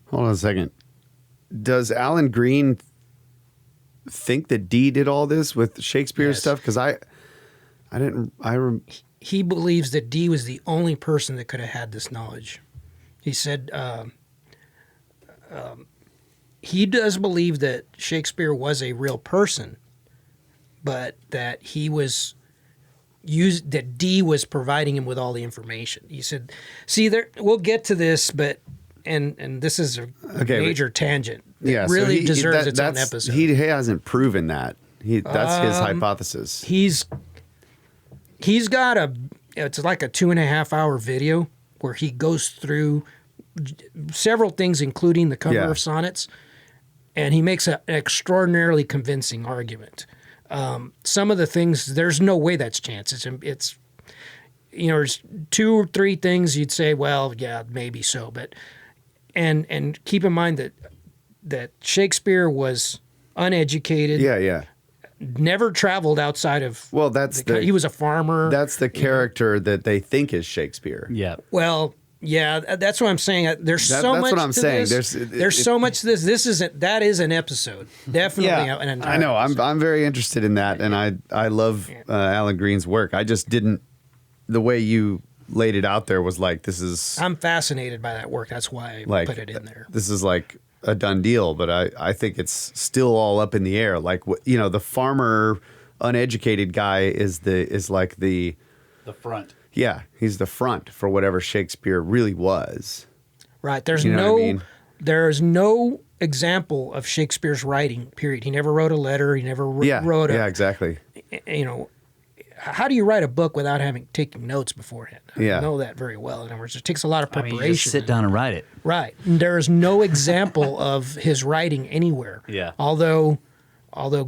Hold on a second. Does Alan Green think that Dee did all this with Shakespeare's stuff? Because he believes that Dee was the only person that could have had this knowledge. He said he does believe that Shakespeare was a real person, but that he was that Dee was providing him with all the information. He said, "See, we'll get to this, but and this is a major tangent. It really deserves its own episode. He hasn't proven that. That's his hypothesis. He's got it's like a 2.5 hour video where he goes through several things, including the cover of sonnets, and he makes an extraordinarily convincing argument. Some of the things, there's no way that's chance. It's there's 2 or 3 things you'd say, well, yeah, maybe so, but and keep in mind that Shakespeare was uneducated. Yeah. Never traveled outside of. Well, he was a farmer. That's the character that they think is Shakespeare. Yeah. Well, yeah, that's what I'm saying. There's so much. That's what I'm saying. There's so much to this. That is an episode. Definitely an entire. I know. Episode. I'm very interested in that, and I love Alan Green's work. I just didn't. The way you laid it out there was like, this is. I'm fascinated by that work. That's why I put it in there. This is like a done deal, but I think it's still all up in the air. Like, the farmer, uneducated guy is like the front. Yeah, he's the front for whatever Shakespeare really was. Right. There's there's no example of Shakespeare's writing, period. He never wrote a letter. He never wrote a... Yeah, exactly. How do you write a book without taking notes beforehand? I know that very well. In other words, it takes a lot of preparation. You just sit down and write it. Right. And there is no example of his writing anywhere. Yeah. Although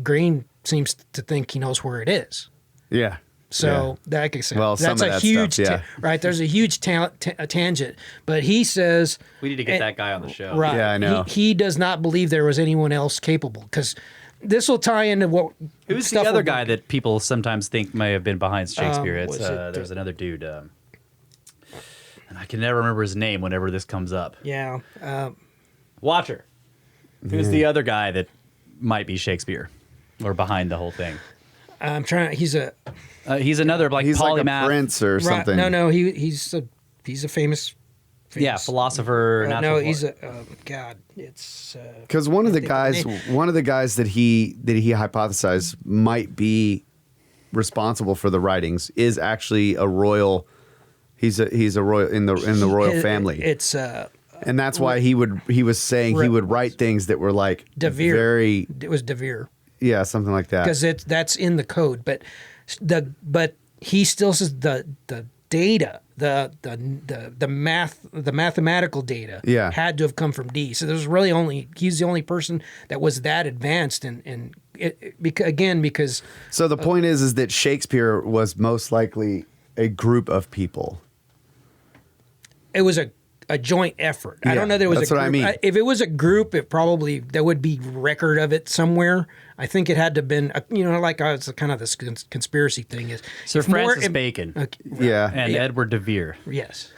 Green seems to think he knows where it is. Yeah. So like I said, that's a huge stuff, right. There's a huge tangent, but he says we need to get that guy on the show. Right. Yeah, I know. He does not believe there was anyone else capable, because this will tie into what. Who's the other guy that people sometimes think may have been behind Shakespeare? There's another dude, and I can never remember his name whenever this comes up. Yeah. Watcher. Who's the other guy that might be Shakespeare or behind the whole thing? I'm trying. He's another he's polymath. like a prince or something. No. He's a famous. Philosopher. No, he's a God. It's because one of the guys that he hypothesized might be responsible for the writings is actually a royal. He's a royal in the royal family. It's and that's why he was saying he would write things that were like De Vere. Very. It was De Vere. Yeah, something like that. Because that's in the code, but he still says the data, the mathematical data, had to have come from Dee. So there's really he's the only person that was that advanced, because. So the point is that Shakespeare was most likely a group of people? It was a joint effort. I don't know that it was that's a group. what I mean. If it was a group, there would be record of it somewhere. I think it had to have been, like I was kind of this conspiracy thing is Sir Francis Bacon. Yeah. And Edward de Vere. Yes.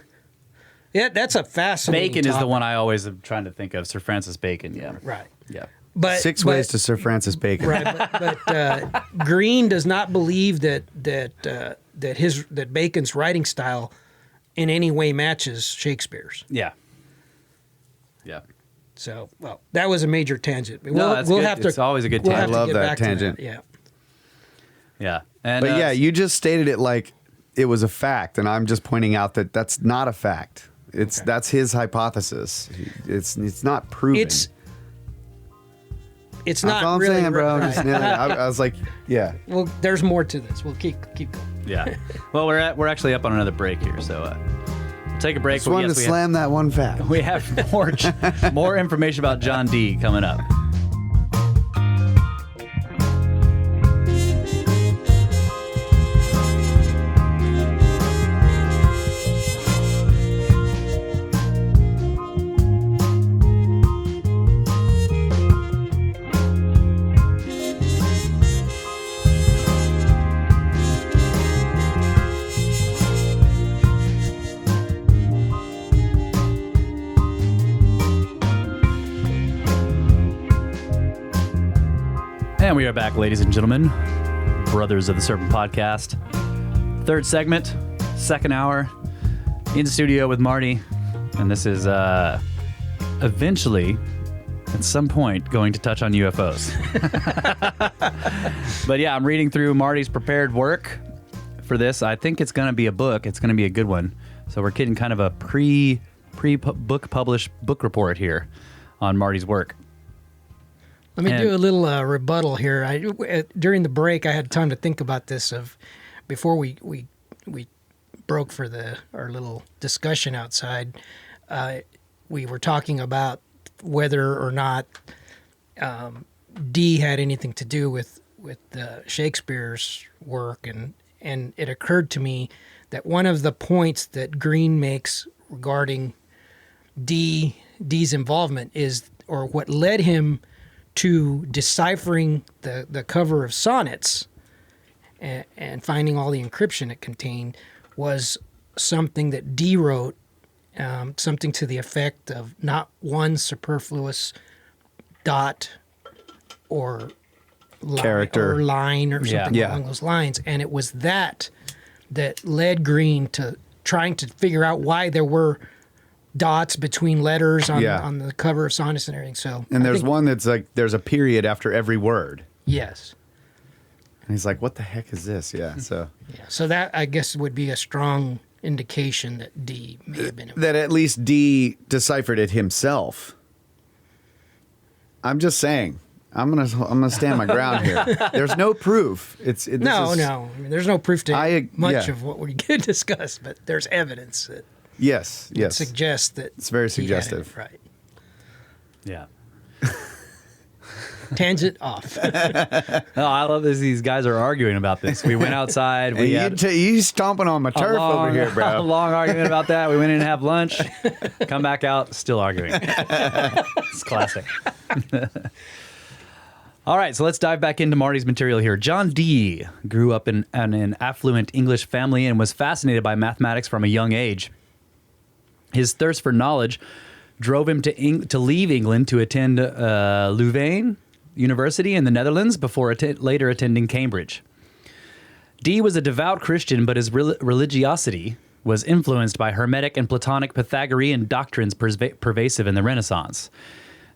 Yeah, that's a fascinating Bacon is the topic. one I always am trying to think of. Sir Francis Bacon. Yeah. Right. Yeah. But 6 ways to Sir Francis Bacon. Right, but Green does not believe that Bacon's writing style in any way matches Shakespeare's. Yeah. Yeah. So, well, that was a major tangent. That's we'll good. have to. It's always a good we'll tangent. have I to love get that back to tangent. Yeah. Yeah. And, But yeah, you just stated it like it was a fact, and I'm just pointing out that that's not a fact. That's his hypothesis. It's not proven. It's That's not all I'm really saying, bro. right. Just nailed it. I was like, yeah. Well, there's more to this. We'll keep going. Yeah. Well, we're actually up on another break here, so we'll take a break. Just wanted to slam that one fact. We have more information about John Dee coming up. And we are back, ladies and gentlemen, Brothers of the Serpent podcast. Third segment, second hour, in studio with Marty. And this is eventually, at some point, going to touch on UFOs. But yeah, I'm reading through Marty's prepared work for this. I think it's going to be a book. It's going to be a good one. So we're getting kind of a pre-book published book report here on Marty's work. Let me do a little rebuttal here. During the break, I had time to think about this. Before we broke for our little discussion outside. We were talking about whether or not Dee had anything to do with Shakespeare's work, and it occurred to me that one of the points that Green makes regarding Dee's involvement is, or what led him to deciphering the cover of Sonnets and finding all the encryption it contained, was something that Dee wrote, something to the effect of not one superfluous dot or Character. or line or something Yeah. along those lines. And it was that led Green to trying to figure out why there were dots between letters on the cover of Sonnets and everything. So, And there's one that's like, there's a period after every word. Yes. And he's like, what the heck is this? Yeah, so. Yeah. So that, I guess, would be a strong indication that Dee may have been involved. That at least Dee deciphered it himself. I'm just saying. I'm gonna stand my ground here. There's no proof. No. I mean, there's no proof to much yeah. of what we could discuss, but there's evidence that Yes. suggests that It's very he had it, suggestive. right. Yeah. Tangent off. Oh, I love this. These guys are arguing about this. We went outside. And We had you stomping on my turf over here, a bro. long argument about that. We went in and have lunch. Come back out, still arguing. It's classic. All right, so let's dive back into Marty's material here. John Dee grew up in an affluent English family and was fascinated by mathematics from a young age. His thirst for knowledge drove him to leave England to attend Leuven University in the Netherlands before later attending Cambridge. Dee was a devout Christian, but his religiosity was influenced by Hermetic and Platonic Pythagorean doctrines pervasive in the Renaissance.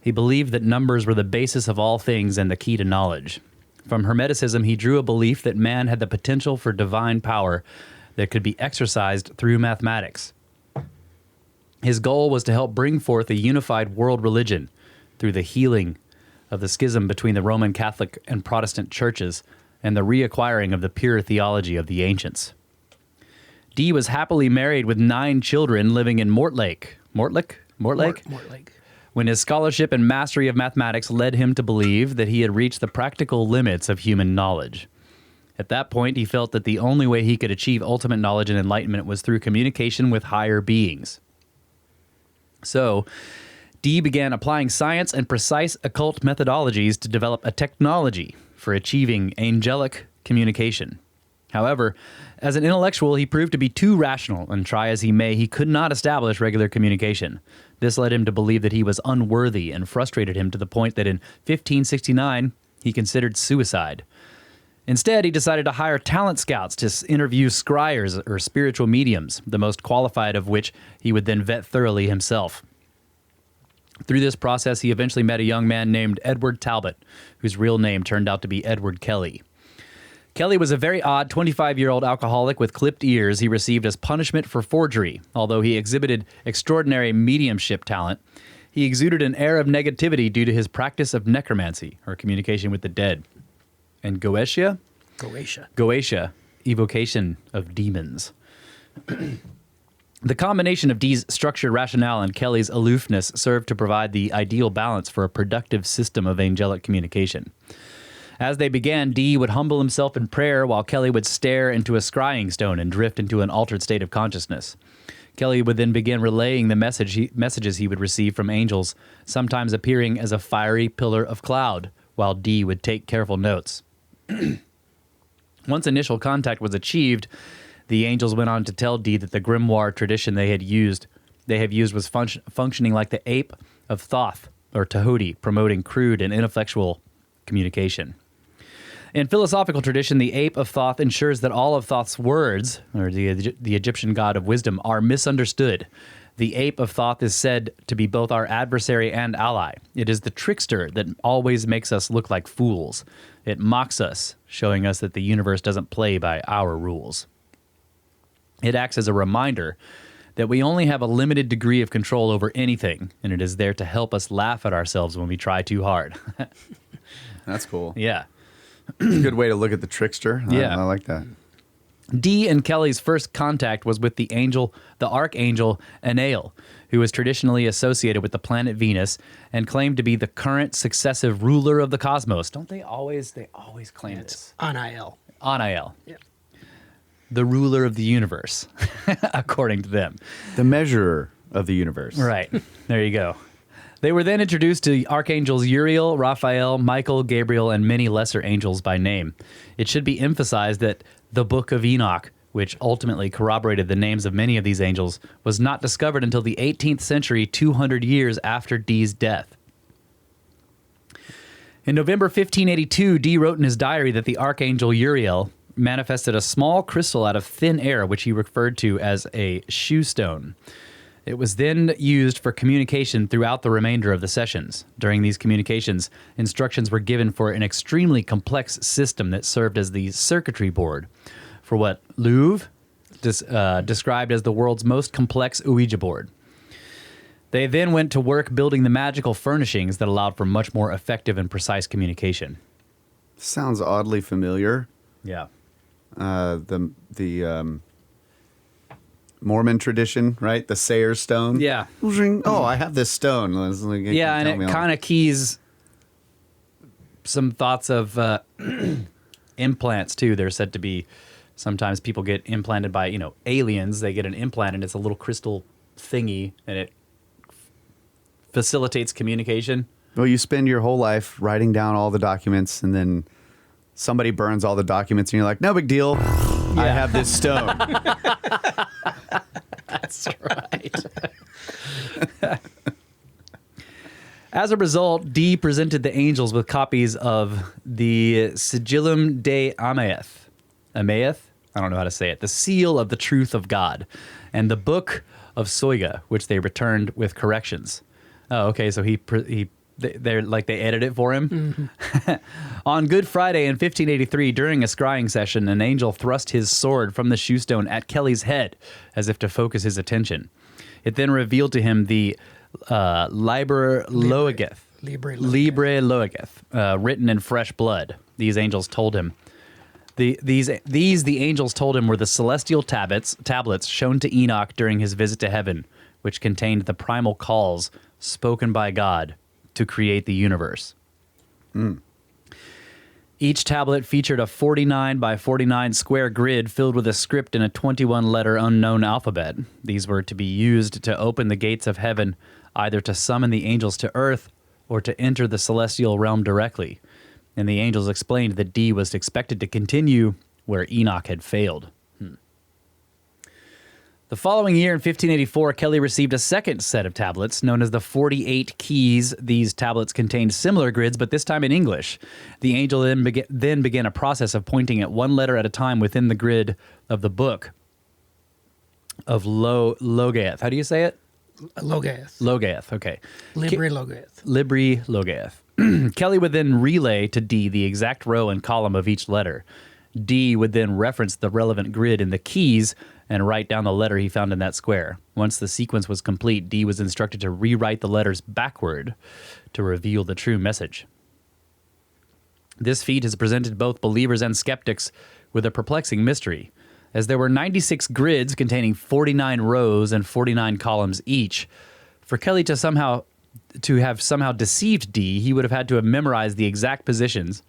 He believed that numbers were the basis of all things and the key to knowledge. From Hermeticism, he drew a belief that man had the potential for divine power that could be exercised through mathematics. His goal was to help bring forth a unified world religion through the healing of the schism between the Roman Catholic and Protestant churches and the reacquiring of the pure theology of the ancients. Dee was happily married with 9 children living in Mortlake, when his scholarship and mastery of mathematics led him to believe that he had reached the practical limits of human knowledge. At that point, he felt that the only way he could achieve ultimate knowledge and enlightenment was through communication with higher beings. So, Dee began applying science and precise occult methodologies to develop a technology for achieving angelic communication. However, as an intellectual, he proved to be too rational, and try as he may, he could not establish regular communication. This led him to believe that he was unworthy and frustrated him to the point that in 1569, he considered suicide. Instead, he decided to hire talent scouts to interview scryers or spiritual mediums, the most qualified of which he would then vet thoroughly himself. Through this process, he eventually met a young man named Edward Talbot, whose real name turned out to be Edward Kelly. Kelly was a very odd 25-year-old alcoholic with clipped ears he received as punishment for forgery. Although he exhibited extraordinary mediumship talent, he exuded an air of negativity due to his practice of necromancy, or communication with the dead, and Goetia, evocation of demons. The combination of Dee's structured rationale and Kelly's aloofness served to provide the ideal balance for a productive system of angelic communication. As they began, Dee would humble himself in prayer while Kelly would stare into a scrying stone and drift into an altered state of consciousness. Kelly would then begin relaying the messages he would receive from angels, sometimes appearing as a fiery pillar of cloud, while Dee would take careful notes. Once initial contact was achieved, the angels went on to tell Dee that the grimoire tradition they have used was functioning like the ape of Thoth, or Tahuti, promoting crude and ineffectual communication. In philosophical tradition, the ape of Thoth ensures that all of Thoth's words, or the Egyptian god of wisdom, are misunderstood. The ape of Thoth is said to be both our adversary and ally. It is the trickster that always makes us look like fools. It mocks us, showing us that the universe doesn't play by our rules. It acts as a reminder that we only have a limited degree of control over anything, and it is there to help us laugh at ourselves when we try too hard. That's cool. Yeah. It's a good way to look at the trickster. Yeah. I like that. Dee and Kelly's first contact was with the archangel Anael, who was traditionally associated with the planet Venus and claimed to be the current successive ruler of the cosmos. Don't they always claim this? Anael. Yeah. The ruler of the universe, according to them. The measurer of the universe. Right. There you go. They were then introduced to archangels Uriel, Raphael, Michael, Gabriel, and many lesser angels by name. It should be emphasized that the Book of Enoch, which ultimately corroborated the names of many of these angels, was not discovered until the 18th century, 200 years after Dee's death. In November 1582, Dee wrote in his diary that the archangel Uriel manifested a small crystal out of thin air, which he referred to as a shoe stone. It was then used for communication throughout the remainder of the sessions. During these communications, instructions were given for an extremely complex system that served as the circuitry board for what Louvre described as the world's most complex Ouija board. They then went to work building the magical furnishings that allowed for much more effective and precise communication. Sounds oddly familiar. Yeah. The Mormon tradition, right? The Sayre stone. Yeah. Oh, I have this stone. Yeah, and it kind of keys some thoughts of implants, too. They're said to be, sometimes people get implanted by, aliens. They get an implant, and it's a little crystal thingy, and it facilitates communication. Well, you spend your whole life writing down all the documents, and then somebody burns all the documents, and you're like, no big deal. I have this stone. That's right. As a result, Dee presented the angels with copies of the Sigillum de Amaeth. Amaeth? I don't know how to say it. The seal of the truth of God. And the Book of Soiga, which they returned with corrections. Oh, okay. So they're like they edited it for him. Mm-hmm. On Good Friday in 1583, during a scrying session, an angel thrust his sword from the shoe stone at Kelly's head as if to focus his attention. It then revealed to him the Liber Loegeth, written in fresh blood. These angels told him. The angels told him were the celestial tablets shown to Enoch during his visit to heaven, which contained the primal calls spoken by God to create the universe. Each tablet featured a 49 by 49 square grid filled with a script in a 21-letter unknown alphabet. These were to be used to open the gates of heaven, either to summon the angels to earth or to enter the celestial realm directly. And the angels explained that Dee was expected to continue where Enoch had failed. The following year, in 1584, Kelly received a second set of tablets known as the 48 Keys. These tablets contained similar grids, but this time in English. The angel then began a process of pointing at one letter at a time within the grid of the Book of Logaeth. How do you say it? Logaeth. Logaeth, okay. Libri Logaeth. Libri Logaeth. Kelly would then relay to Dee the exact row and column of each letter. Dee would then reference the relevant grid in the keys and write down the letter he found in that square. Once the sequence was complete, Dee was instructed to rewrite the letters backward to reveal the true message. This feat has presented both believers and skeptics with a perplexing mystery. As there were 96 grids containing 49 rows and 49 columns each, for Kelly to have somehow deceived Dee, he would have had to have memorized the exact positions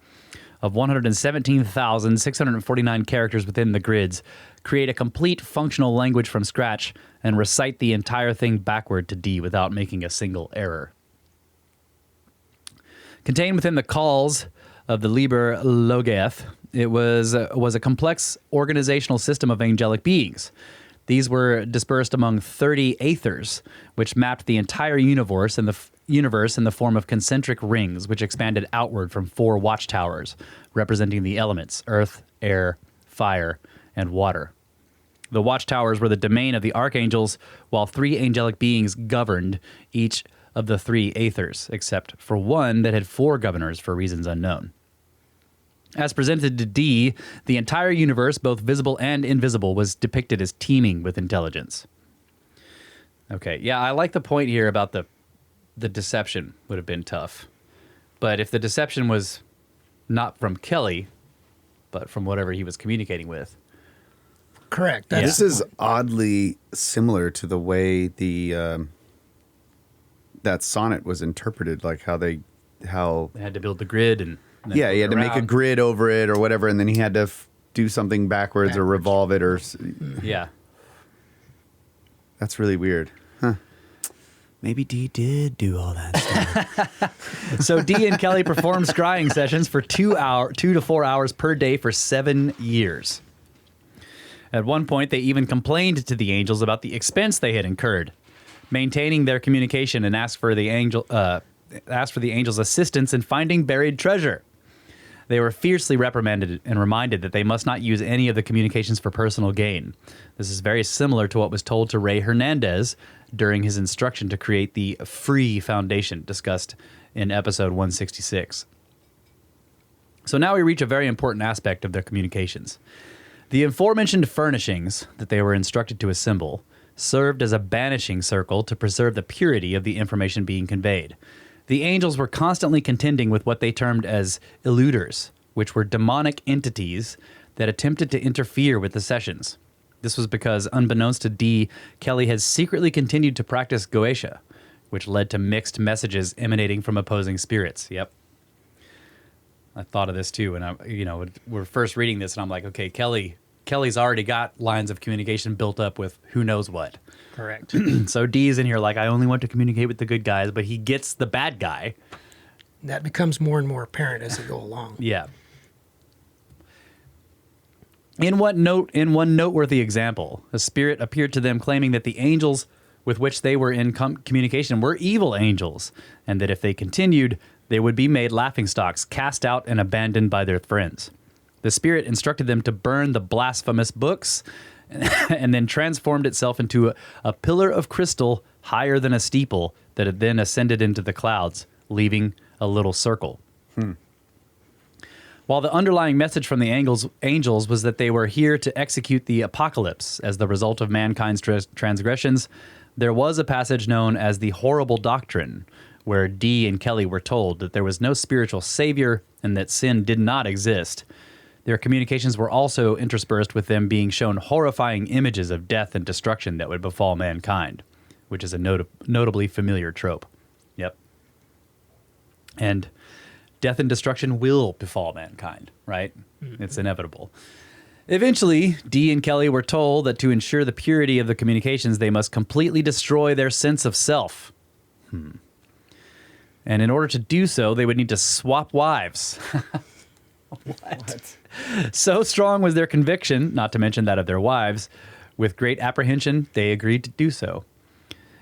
of 117,649 characters within the grids, create a complete functional language from scratch, and recite the entire thing backward to Dee without making a single error. Contained within the calls of the Liber Logaeth, it was a complex organizational system of angelic beings. These were dispersed among 30 aethers, which mapped the entire universe in the form of concentric rings, which expanded outward from 4 watchtowers, representing the elements: earth, air, fire, and water. The watchtowers were the domain of the archangels, while 3 angelic beings governed each of the 3 aethers, except for one that had 4 governors for reasons unknown. As presented to Dee, the entire universe, both visible and invisible, was depicted as teeming with intelligence. Okay, yeah, I like the point here about the deception would have been tough. But if the deception was not from Kelly, but from whatever he was communicating with. Correct. This is oddly similar to the way that sonnet was interpreted, like how they had to build the grid and he had to make a grid over it or whatever, and then he had to do something backwards or revolve it or yeah. That's really weird. Huh. Maybe Dee did do all that stuff. So Dee and Kelly performed scrying sessions for 2 to 4 hours per day for 7 years. At one point, they even complained to the angels about the expense they had incurred, maintaining their communication, and asked for the angel's assistance in finding buried treasure. They were fiercely reprimanded and reminded that they must not use any of the communications for personal gain. This is very similar to what was told to Ray Hernandez during his instruction to create the Free Foundation, discussed in episode 166. So now we reach a very important aspect of their communications. The aforementioned furnishings that they were instructed to assemble served as a banishing circle to preserve the purity of the information being conveyed. The angels were constantly contending with what they termed as illuders, which were demonic entities that attempted to interfere with the sessions. This was because, unbeknownst to Dee, Kelly had secretly continued to practice Goetia, which led to mixed messages emanating from opposing spirits. Yep. I thought of this too, and we're first reading this, and I'm like, okay, Kelly's already got lines of communication built up with who knows what. Correct. So Dee's in here like, I only want to communicate with the good guys, but he gets the bad guy. That becomes more and more apparent as they go along. Yeah. In one noteworthy example, a spirit appeared to them claiming that the angels with which they were in communication were evil angels, and that if they continued, they would be made laughingstocks, cast out and abandoned by their friends. The spirit instructed them to burn the blasphemous books, and then transformed itself into a pillar of crystal higher than a steeple that had then ascended into the clouds, leaving a little circle. While the underlying message from the angels was that they were here to execute the apocalypse as the result of mankind's transgressions, there was a passage known as the Horrible Doctrine, where Dee and Kelly were told that there was no spiritual savior and that sin did not exist. Their communications were also interspersed with them being shown horrifying images of death and destruction that would befall mankind, which is a notably familiar trope. Yep. And death and destruction will befall mankind, right? It's inevitable. Eventually, Dee and Kelly were told that to ensure the purity of the communications, they must completely destroy their sense of self. And in order to do so, they would need to swap wives. What? So strong was their conviction, not to mention that of their wives, with great apprehension, they agreed to do so.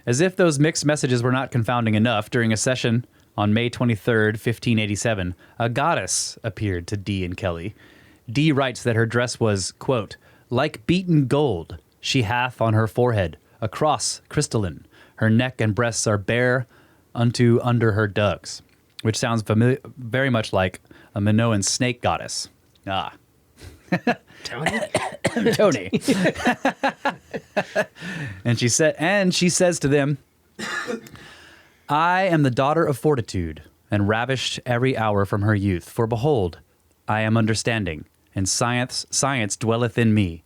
As if those mixed messages were not confounding enough, during a session on May 23rd, 1587, a goddess appeared to Dee and Kelly. Dee writes that her dress was, quote, like beaten gold. She hath on her forehead a cross crystalline. Her neck and breasts are bare unto under her dugs, which sounds very much like a Minoan snake goddess. Ah. Tony? Tony. And she says to them, I am the daughter of fortitude, and ravished every hour from her youth. For behold, I am understanding, and science dwelleth in me,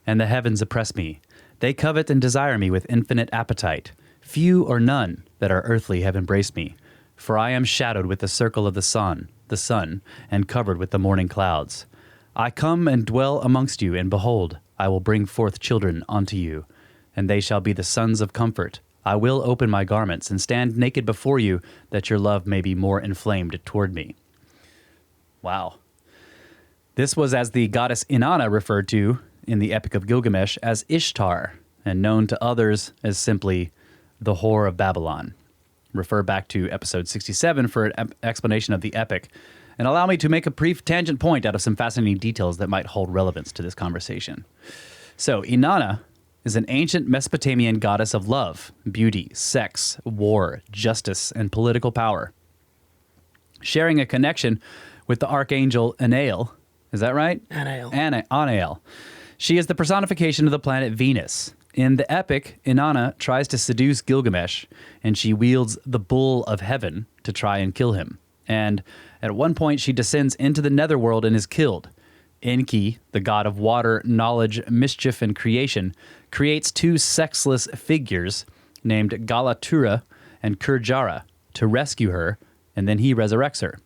and the heavens oppress me. They covet and desire me with infinite appetite. Few or none that are earthly have embraced me, for I am shadowed with the circle of the sun, and covered with the morning clouds. I come and dwell amongst you, and behold, I will bring forth children unto you, and they shall be the sons of comfort. I will open my garments and stand naked before you, that your love may be more inflamed toward me. Wow. This was as the goddess Inanna referred to in the Epic of Gilgamesh as Ishtar, and known to others as simply the Whore of Babylon. Refer back to episode 67 for an explanation of the epic. And allow me to make a brief tangent point out of some fascinating details that might hold relevance to this conversation. So, Inanna is an ancient Mesopotamian goddess of love, beauty, sex, war, justice, and political power. Sharing a connection with the archangel Anael. Is that right? Anael. She is the personification of the planet Venus. In the epic, Inanna tries to seduce Gilgamesh, and she wields the bull of heaven to try and kill him. And at one point, she descends into the netherworld and is killed. Enki, the god of water, knowledge, mischief, and creation, creates two sexless figures named Galatura and Kurjara to rescue her, and then he resurrects her.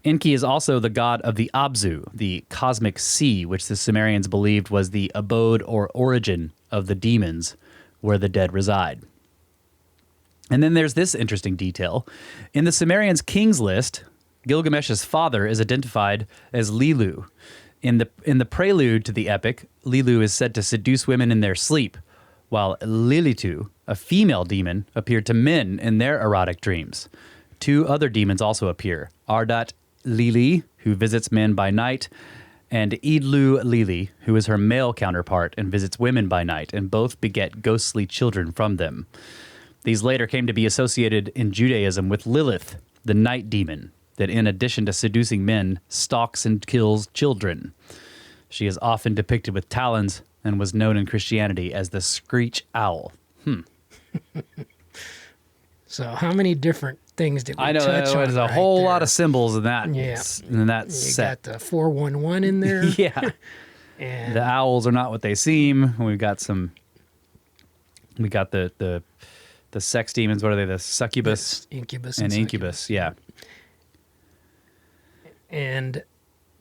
Enki is also the god of the Abzu, the cosmic sea, which the Sumerians believed was the abode or origin of the demons where the dead reside. And then there's this interesting detail. In the Sumerians' king's list, Gilgamesh's father is identified as Lilu. In the prelude to the epic, Lilu is said to seduce women in their sleep, while Lilitu, a female demon, appeared to men in their erotic dreams. Two other demons also appear, Ardat Lili, who visits men by night, and Idlu Lili, who is her male counterpart and visits women by night, and both beget ghostly children from them. These later came to be associated in Judaism with Lilith, the night demon, that in addition to seducing men, stalks and kills children. She is often depicted with talons and was known in Christianity as the screech owl. So how many different things did we I know touch on? there's a right whole there? lot of symbols in that, Yeah. in that You set. got the 411 in there. Yeah. And The owls are not what they seem. We got the sex demons. What are they? The succubus incubus and succubus. incubus. Yeah. And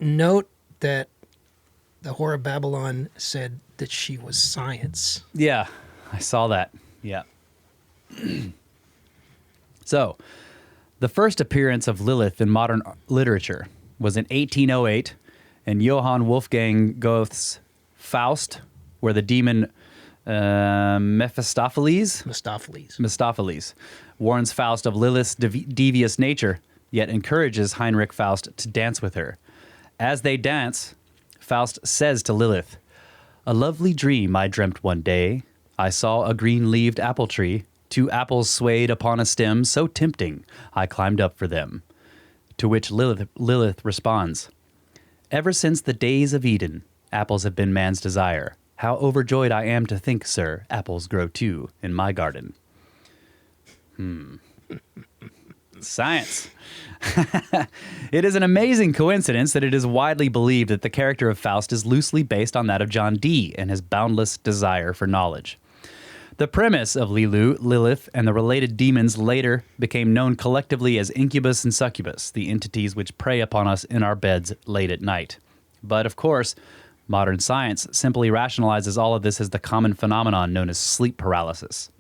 note that the Whore of Babylon said that she was science. Yeah. I saw that. Yeah. So, the first appearance of Lilith in modern literature was in 1808 in Johann Wolfgang Goethe's Faust, where the demon Mephistopheles warns Faust of Lilith's devious nature, yet encourages Heinrich Faust to dance with her. As they dance, Faust says to Lilith, "A lovely dream I dreamt one day. I saw a green-leaved apple tree, 2 apples swayed upon a stem so tempting, I climbed up for them." To which Lilith responds, "Ever since the days of Eden, apples have been man's desire. How overjoyed I am to think, sir, apples grow too in my garden." Science. It is an amazing coincidence that it is widely believed that the character of Faust is loosely based on that of John Dee and his boundless desire for knowledge. The premise of Lilu, Lilith, and the related demons later became known collectively as incubus and succubus, the entities which prey upon us in our beds late at night. But of course, modern science simply rationalizes all of this as the common phenomenon known as sleep paralysis.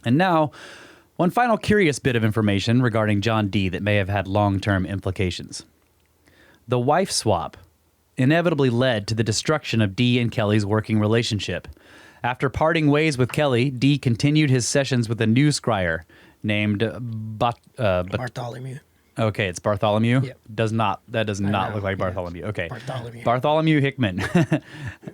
And now, one final curious bit of information regarding John Dee that may have had long-term implications. The wife swap inevitably led to the destruction of Dee and Kelly's working relationship. After parting ways with Kelly, Dee continued his sessions with a new scryer named Bartholomew. Okay, it's Bartholomew? Yep. That does not look like Bartholomew. Okay. Bartholomew Hickman.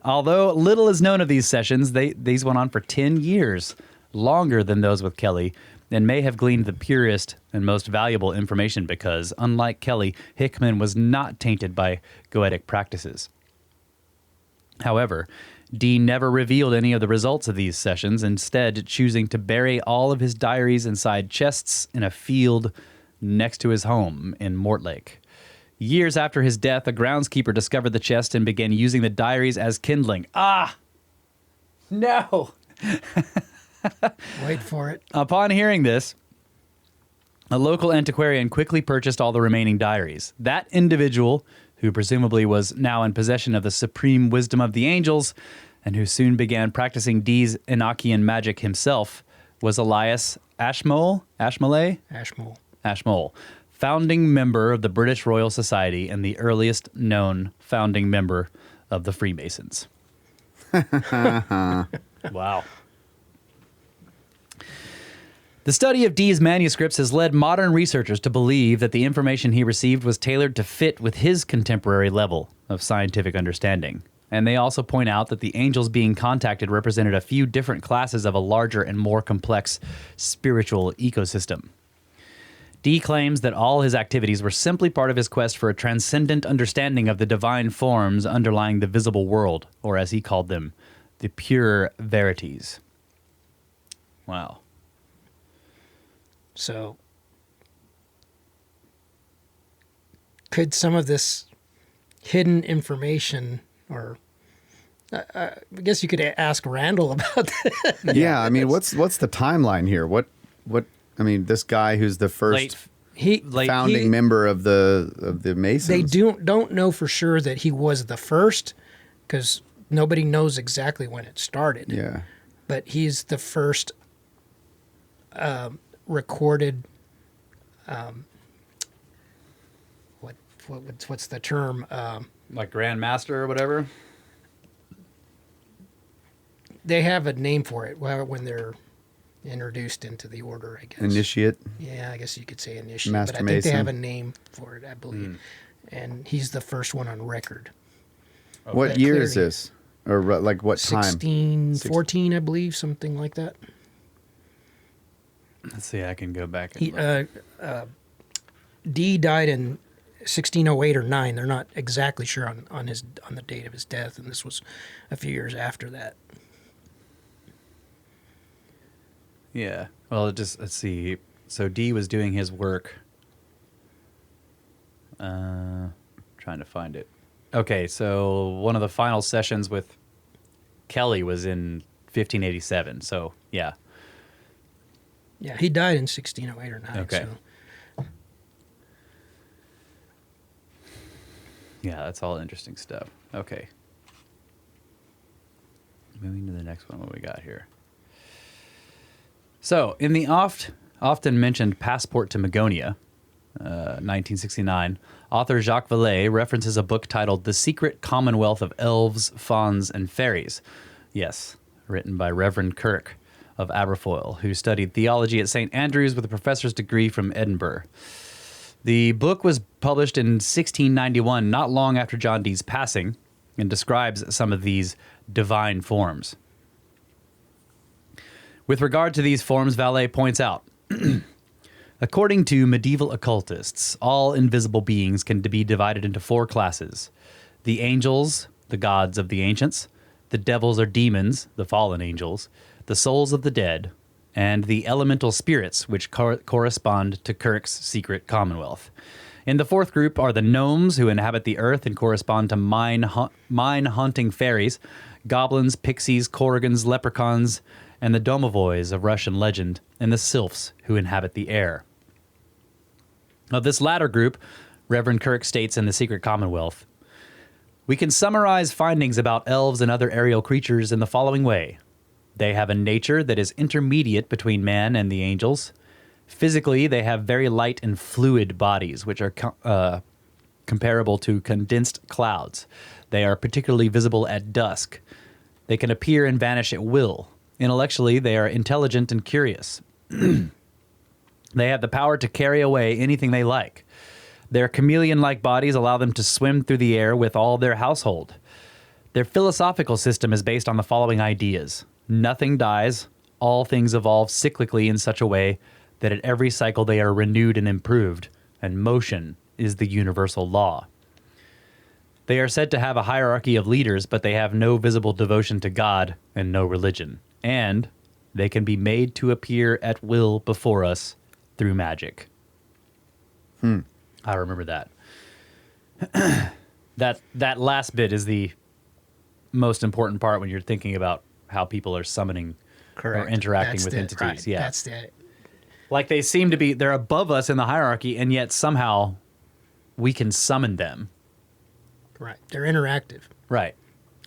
Although little is known of these sessions, these went on for 10 years, longer than those with Kelly, and may have gleaned the purest and most valuable information because, unlike Kelly, Hickman was not tainted by Goetic practices. However, Dee never revealed any of the results of these sessions, instead choosing to bury all of his diaries inside chests in a field next to his home in Mortlake. Years after his death, a groundskeeper discovered the chest and began using the diaries as kindling. Ah! No! Wait for it. Upon hearing this, a local antiquarian quickly purchased all the remaining diaries. That individual, who presumably was now in possession of the supreme wisdom of the angels, and who soon began practicing Dee's Enochian magic himself, was Elias Ashmole, founding member of the British Royal Society and the earliest known founding member of the Freemasons. Wow. The study of Dee's manuscripts has led modern researchers to believe that the information he received was tailored to fit with his contemporary level of scientific understanding. And they also point out that the angels being contacted represented a few different classes of a larger and more complex spiritual ecosystem. Dee claims that all his activities were simply part of his quest for a transcendent understanding of the divine forms underlying the visible world, or as he called them, the pure verities. Wow. So, could some of this hidden information, or I guess you could ask Randall about that. Yeah, I mean, what's the timeline here? What? I mean, this guy who's the first founding member of the Masons. They don't know for sure that he was the first, because nobody knows exactly when it started. Yeah, but he's the first recorded. What's the term? Like Grand Master or whatever? They have a name for it when they're introduced into the order, I guess. Initiate? Yeah, I guess you could say initiate. Master but I think Mason. they have a name for it, I believe. And he's the first one on record. Okay. What year is this? Or like what time? 1614, I believe, something like that. Let's see, I can go back. And Dee died in 1608 or 9. They're not exactly sure on the date of his death, and this was a few years after that. Yeah. Well, let's see. So Dee was doing his work. Trying to find it. Okay, so one of the final sessions with Kelly was in 1587. So, yeah. Yeah, he died in 1608 or 9. Okay. So. Yeah, that's all interesting stuff. Okay. Moving to the next one, what we got here. So, in the often mentioned Passport to Magonia, 1969, author Jacques Vallée references a book titled The Secret Commonwealth of Elves, Fauns, and Fairies. Yes, written by Reverend Kirk of Aberfoyle, who studied theology at St. Andrews with a professor's degree from Edinburgh. The book was published in 1691, not long after John Dee's passing, and describes some of these divine forms. With regard to these forms, Vallée points out, according to medieval occultists, all invisible beings can be divided into 4 classes. The angels, the gods of the ancients, the devils or demons, the fallen angels, the souls of the dead, and the elemental spirits, which correspond to Kirk's secret commonwealth. In the 4th group are the gnomes, who inhabit the earth and correspond to mine-haunting fairies, goblins, pixies, korrigans, leprechauns, and the domovoys of Russian legend, and the sylphs who inhabit the air. Of this latter group, Reverend Kirk states in The Secret Commonwealth, we can summarize findings about elves and other aerial creatures in the following way. They have a nature that is intermediate between man and the angels. Physically, they have very light and fluid bodies, which are comparable to condensed clouds. They are particularly visible at dusk. They can appear and vanish at will. Intellectually, they are intelligent and curious. They have the power to carry away anything they like. Their chameleon-like bodies allow them to swim through the air with all their household. Their philosophical system is based on the following ideas. Nothing dies. All things evolve cyclically in such a way that at every cycle they are renewed and improved, and motion is the universal law. They are said to have a hierarchy of leaders, but they have no visible devotion to God and no religion. And they can be made to appear at will before us through magic. I remember that. that last bit is the most important part when you're thinking about how people are summoning or interacting with entities. Right. Yeah, That's it. like they seem to be, they're above us in the hierarchy, and yet somehow we can summon them. Right. They're interactive, Right.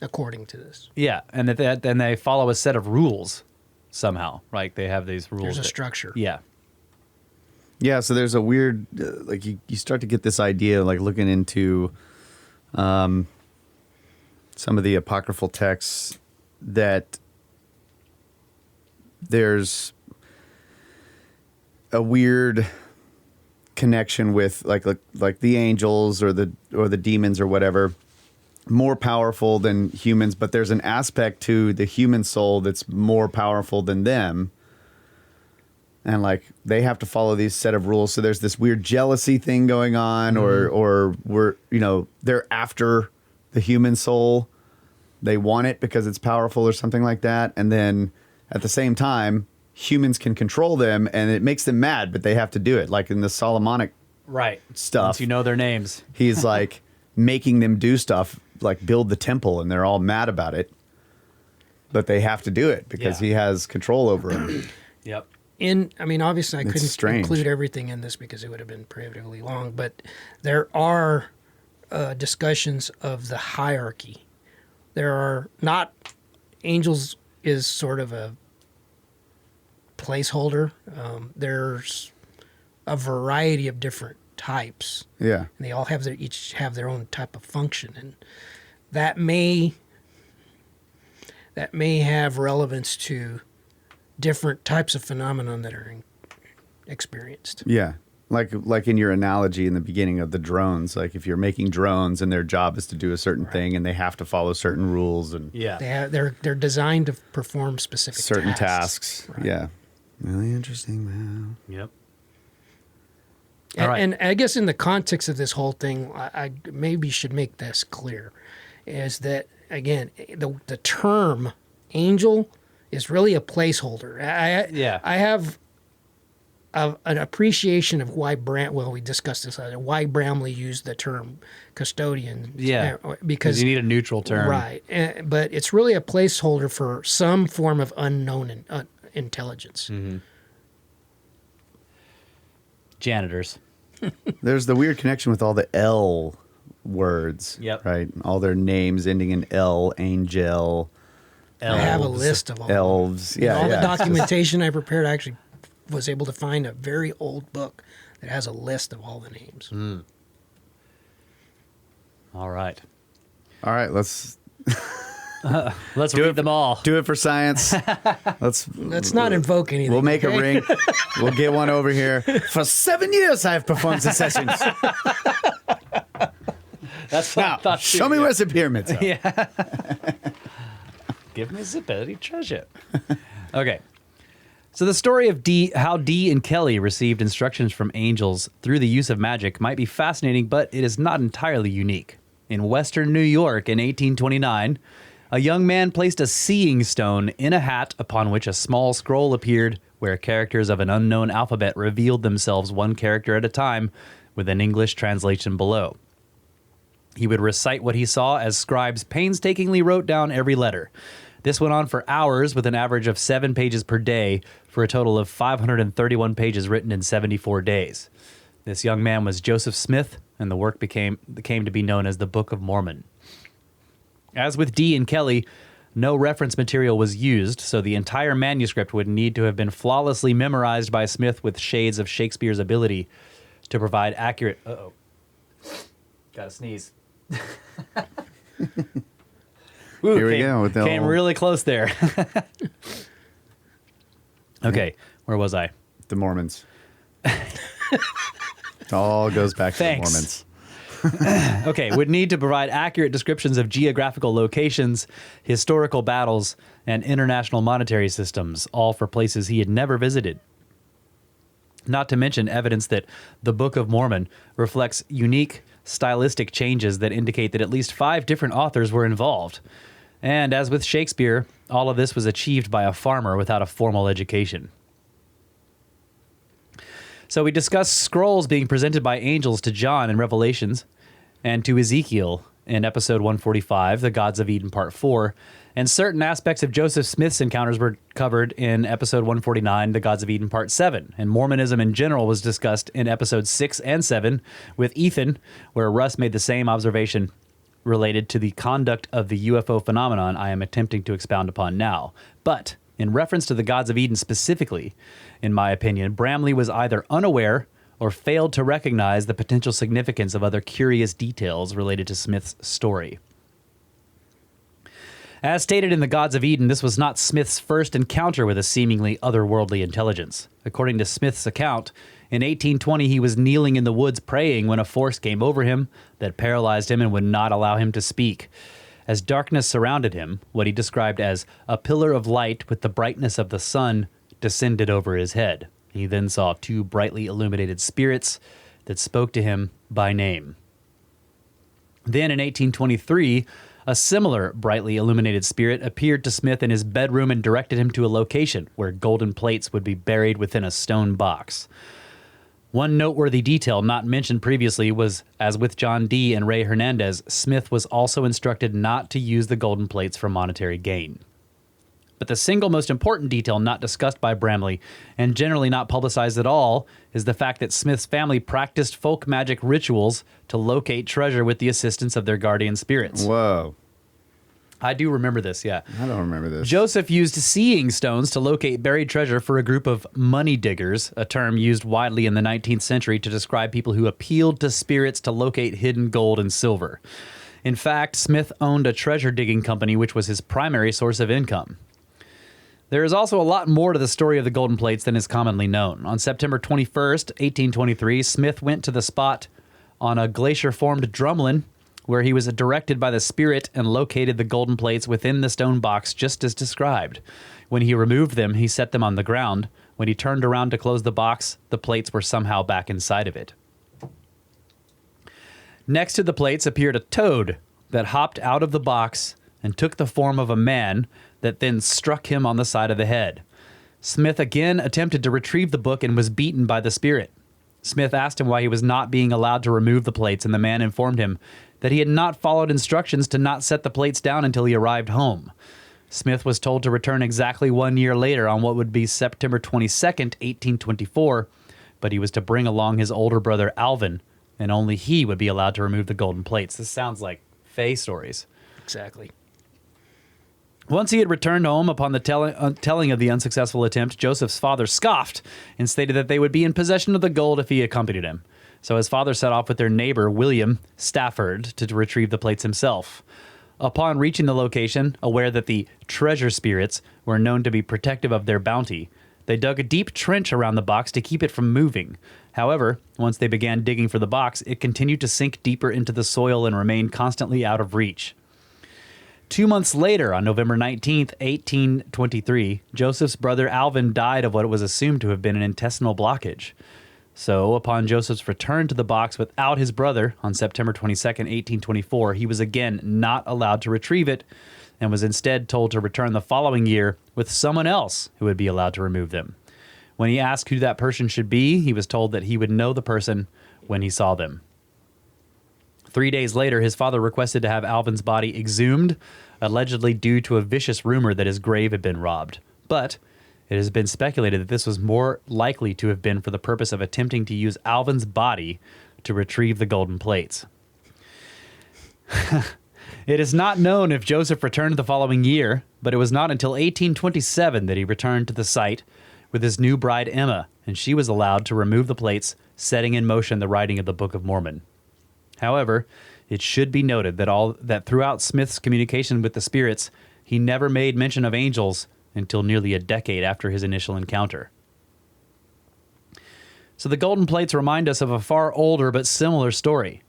according to this. Yeah, and then they follow a set of rules somehow. Like they have these rules. There's a structure. Yeah. Yeah, so there's a weird, like you start to get this idea, like looking into some of the apocryphal texts, that there's a weird connection with like the angels or the demons or whatever, more powerful than humans, but there's an aspect to the human soul that's more powerful than them. And like they have to follow these set of rules. So there's this weird jealousy thing going on, or we're, they're after the human soul. They want it because it's powerful or something like that. And then at the same time, humans can control them and it makes them mad, but they have to do it. Like in the Solomonic stuff. Once you know their names. He's like making them do stuff like build the temple, and they're all mad about it. But they have to do it because he has control over them. Yep. Obviously I couldn't strange. include everything in this because it would have been prohibitively long, but there are discussions of the hierarchy. There are not, angels is sort of a placeholder. There's a variety of different types. Yeah. And they all have each have their own type of function, and that may have relevance to different types of phenomenon that are experienced. Yeah. Like in your analogy in the beginning of the drones, like if you're making drones and their job is to do a certain thing and they have to follow certain rules and They're designed to perform specific certain tasks. Right. Yeah. Really interesting, man. Yep. And, All right. and I guess in the context of this whole thing, I maybe should make this clear, is that, again, the term angel is really a placeholder. I have an appreciation of why we discussed this earlier, why Bramley used the term custodian. Yeah. Because you need a neutral term. Right. But it's really a placeholder for some form of unknown intelligence. Mm-hmm. Janitors. There's the weird connection with all the L words. Yep. Right? All their names ending in L, angel. I have a list of all elves. them. Yeah. All the documentation I prepared, I actually was able to find a very old book that has a list of all the names. All right. All right, let's read them all. do it for science. Let's not invoke anything. We'll make okay? a ring. We'll get one over here. For 7 years, I've performed the sessions. That's what I Now, thought too, show me yeah. where the pyramids are. Yeah. Give me the buried treasure. Okay. So the story of how Dee and Kelly received instructions from angels through the use of magic might be fascinating, but it is not entirely unique. In western New York in 1829, a young man placed a seeing stone in a hat upon which a small scroll appeared where characters of an unknown alphabet revealed themselves one character at a time with an English translation below. He would recite what he saw as scribes painstakingly wrote down every letter. This went on for hours with an average of 7 pages per day for a total of 531 pages written in 74 days. This young man was Joseph Smith, and the work came to be known as the Book of Mormon. As with Dee and Kelly, no reference material was used, so the entire manuscript would need to have been flawlessly memorized by Smith with shades of Shakespeare's ability to provide accurate... Uh-oh. Gotta sneeze. Ooh, Here we go. With the came really close there. Okay, where was I? The Mormons. It all goes back to Thanks. the Mormons. Okay, would need to provide accurate descriptions of geographical locations, historical battles, and international monetary systems, all for places he had never visited. Not to mention evidence that the Book of Mormon reflects unique stylistic changes that indicate that at least 5 different authors were involved. And as with Shakespeare, all of this was achieved by a farmer without a formal education. So we discussed scrolls being presented by angels to John in Revelations and to Ezekiel in episode 145, The Gods of Eden Part 4, and certain aspects of Joseph Smith's encounters were covered in episode 149, The Gods of Eden Part 7, and Mormonism in general was discussed in episodes 6 and 7 with Ethan, where Russ made the same observation related to the conduct of the UFO phenomenon I am attempting to expound upon now. But in reference to the Gods of Eden specifically, in my opinion, Bramley was either unaware or failed to recognize the potential significance of other curious details related to Smith's story. As stated in The Gods of Eden, this was not Smith's first encounter with a seemingly otherworldly intelligence. According to Smith's account, in 1820 he was kneeling in the woods praying when a force came over him that paralyzed him and would not allow him to speak. As darkness surrounded him, what he described as a pillar of light with the brightness of the sun descended over his head. He then saw 2 brightly illuminated spirits that spoke to him by name. Then in 1823, a similar brightly illuminated spirit appeared to Smith in his bedroom and directed him to a location where golden plates would be buried within a stone box. One noteworthy detail not mentioned previously was, as with John Dee and Ray Hernandez, Smith was also instructed not to use the golden plates for monetary gain. But the single most important detail not discussed by Bramley, and generally not publicized at all, is the fact that Smith's family practiced folk magic rituals to locate treasure with the assistance of their guardian spirits. Whoa. I do remember this, yeah. I don't remember this. Joseph used seeing stones to locate buried treasure for a group of money diggers, a term used widely in the 19th century to describe people who appealed to spirits to locate hidden gold and silver. In fact, Smith owned a treasure digging company, which was his primary source of income. There is also a lot more to the story of the golden plates than is commonly known. On September 21st, 1823, Smith went to the spot on a glacier-formed drumlin where he was directed by the spirit and located the golden plates within the stone box just as described. When he removed them, he set them on the ground. When he turned around to close the box, the plates were somehow back inside of it. Next to the plates appeared a toad that hopped out of the box and took the form of a man that then struck him on the side of the head. Smith again attempted to retrieve the book and was beaten by the spirit. Smith asked him why he was not being allowed to remove the plates, and the man informed him that he had not followed instructions to not set the plates down until he arrived home. Smith was told to return exactly 1 year later on what would be September 22nd, 1824, but he was to bring along his older brother Alvin, and only he would be allowed to remove the golden plates. This sounds like Fae stories. Exactly. Once he had returned home upon the telling of the unsuccessful attempt, Joseph's father scoffed and stated that they would be in possession of the gold if he accompanied him. So his father set off with their neighbor, William Stafford, to retrieve the plates himself. Upon reaching the location, aware that the treasure spirits were known to be protective of their bounty, they dug a deep trench around the box to keep it from moving. However, once they began digging for the box, it continued to sink deeper into the soil and remained constantly out of reach. 2 months later, on November 19th, 1823, Joseph's brother Alvin died of what was assumed to have been an intestinal blockage. So, upon Joseph's return to the box without his brother on September 22nd, 1824, he was again not allowed to retrieve it and was instead told to return the following year with someone else who would be allowed to remove them. When he asked who that person should be, he was told that he would know the person when he saw them. 3 days later, his father requested to have Alvin's body exhumed allegedly due to a vicious rumor that his grave had been robbed. But it has been speculated that this was more likely to have been for the purpose of attempting to use Alvin's body to retrieve the golden plates. It is not known if Joseph returned the following year, but it was not until 1827 that he returned to the site with his new bride Emma, and she was allowed to remove the plates, setting in motion the writing of the Book of Mormon. However, it should be noted that throughout Smith's communication with the spirits, he never made mention of angels until nearly a decade after his initial encounter. So the golden plates remind us of a far older but similar story.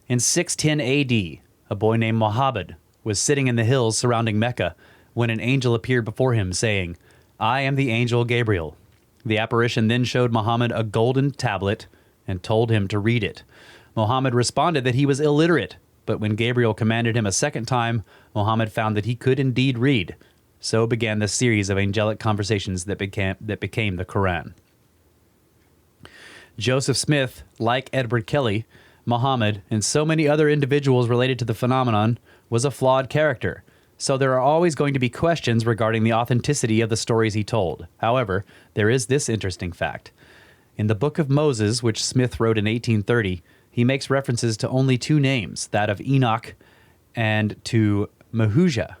In 610 AD, a boy named Hubbard was sitting in the hills surrounding Mecca when an angel appeared before him, saying, "I am the angel Gabriel." The apparition then showed Muhammad a golden tablet and told him to read it. Muhammad responded that he was illiterate, but when Gabriel commanded him a second time, Muhammad found that he could indeed read. So began the series of angelic conversations that became the Quran. Joseph Smith, like Edward Kelly, Muhammad, and so many other individuals related to the phenomenon, was a flawed character. So there are always going to be questions regarding the authenticity of the stories he told. However, there is this interesting fact. In the Book of Moses, which Smith wrote in 1830, he makes references to only two names, that of Enoch and to Mehuja,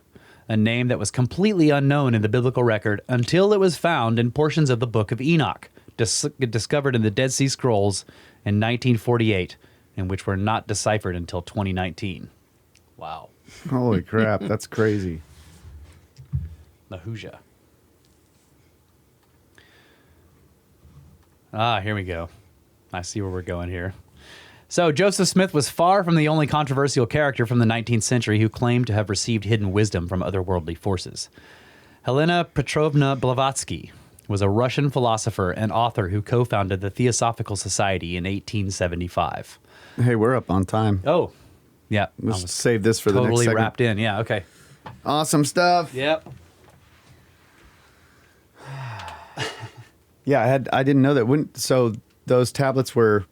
a name that was completely unknown in the biblical record until it was found in portions of the Book of Enoch, discovered in the Dead Sea Scrolls in 1948, and which were not deciphered until 2019. Wow. Holy crap, that's crazy. Mehuja. Here we go. I see where we're going here. So Joseph Smith was far from the only controversial character from the 19th century who claimed to have received hidden wisdom from otherworldly forces. Helena Petrovna Blavatsky was a Russian philosopher and author who co-founded the Theosophical Society in 1875. Hey, we're up on time. Oh, yeah. Let's save this for the next totally segment. wrapped in. Yeah, okay. Awesome stuff. Yep. Yeah, I didn't know that. So those tablets were,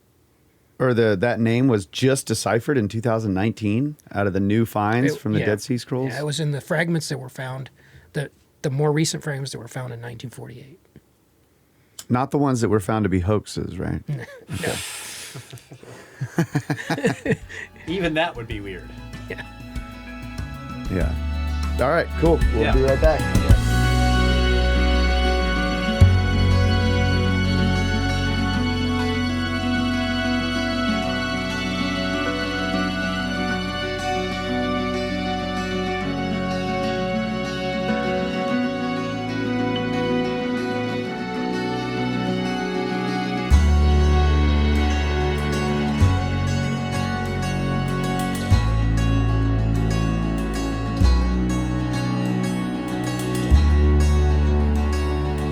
or that name was just deciphered in 2019 out of the new finds from the Dead Sea Scrolls? Yeah, it was in the fragments that were found, the more recent fragments that were found in 1948. Not the ones that were found to be hoaxes, right? No. Even that would be weird. Yeah. Yeah. All right, cool. We'll Yeah. be right back.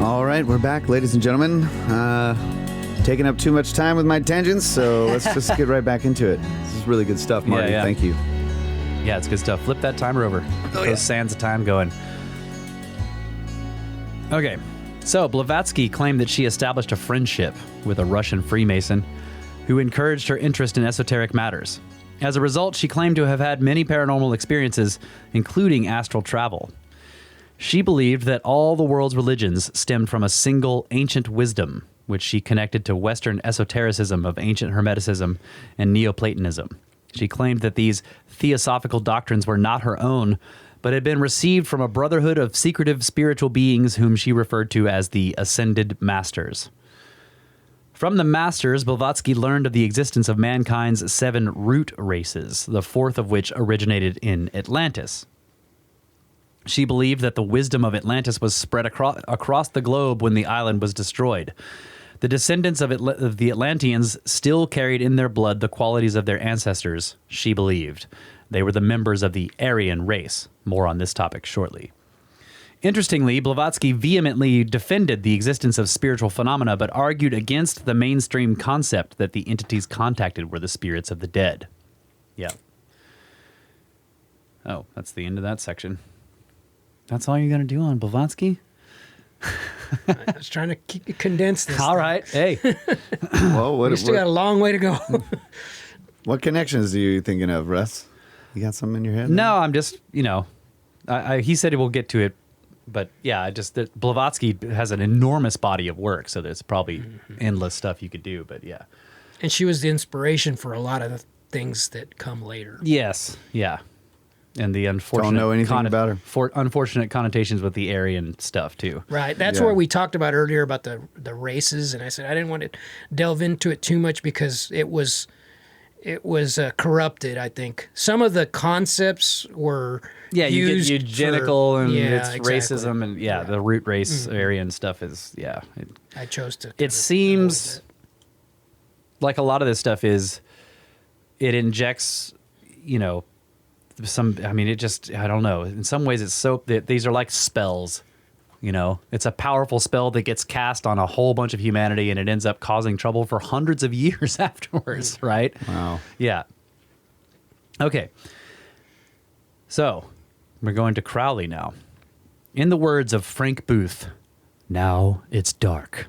All right, we're back, ladies and gentlemen. Taking up too much time with my tangents, so let's just get right back into it. This is really good stuff, Marty. Yeah. Thank you. Yeah, it's good stuff. Flip that timer over. Those sands of time going. Okay, so Blavatsky claimed that she established a friendship with a Russian Freemason who encouraged her interest in esoteric matters. As a result, she claimed to have had many paranormal experiences, including astral travel. She believed that all the world's religions stemmed from a single ancient wisdom, which she connected to Western esotericism of ancient Hermeticism and Neoplatonism. She claimed that these theosophical doctrines were not her own, but had been received from a brotherhood of secretive spiritual beings whom she referred to as the Ascended Masters. From the Masters, Blavatsky learned of the existence of mankind's 7 root races, the 4th of which originated in Atlantis. She believed that the wisdom of Atlantis was spread across the globe when the island was destroyed. The descendants of the Atlanteans still carried in their blood the qualities of their ancestors, she believed. They were the members of the Aryan race. More on this topic shortly. Interestingly, Blavatsky vehemently defended the existence of spiritual phenomena, but argued against the mainstream concept that the entities contacted were the spirits of the dead. Yeah. Oh, that's the end of that section. That's all you're going to do on Blavatsky? I was trying to condense this. All right. Hey. Well, We still got a long way to go. what connections are you thinking of, Russ? You got something in your head? No, I'm just, he said we'll get to it, but yeah, just that Blavatsky has an enormous body of work, so there's probably endless stuff you could do. But yeah, And she was the inspiration for a lot of the things that come later. yes, yeah, and the unfortunate Don't know anything about her. Unfortunate connotations with the Aryan stuff too. Right. That's Yeah. where we talked about earlier about the races, and I said I didn't want to delve into it too much because it was corrupted. I think some of the concepts were Yeah, you get used eugenical for, and yeah, it's exactly. racism and yeah, the root race Aryan stuff is I chose to. It seems like a lot of this stuff is it injects, some. I mean, it just I don't know. In some ways, it's so these are like spells. It's a powerful spell that gets cast on a whole bunch of humanity, and it ends up causing trouble for hundreds of years afterwards. Right? Wow. Yeah. Okay. So we're going to Crowley now. In the words of Frank Booth, "Now it's dark."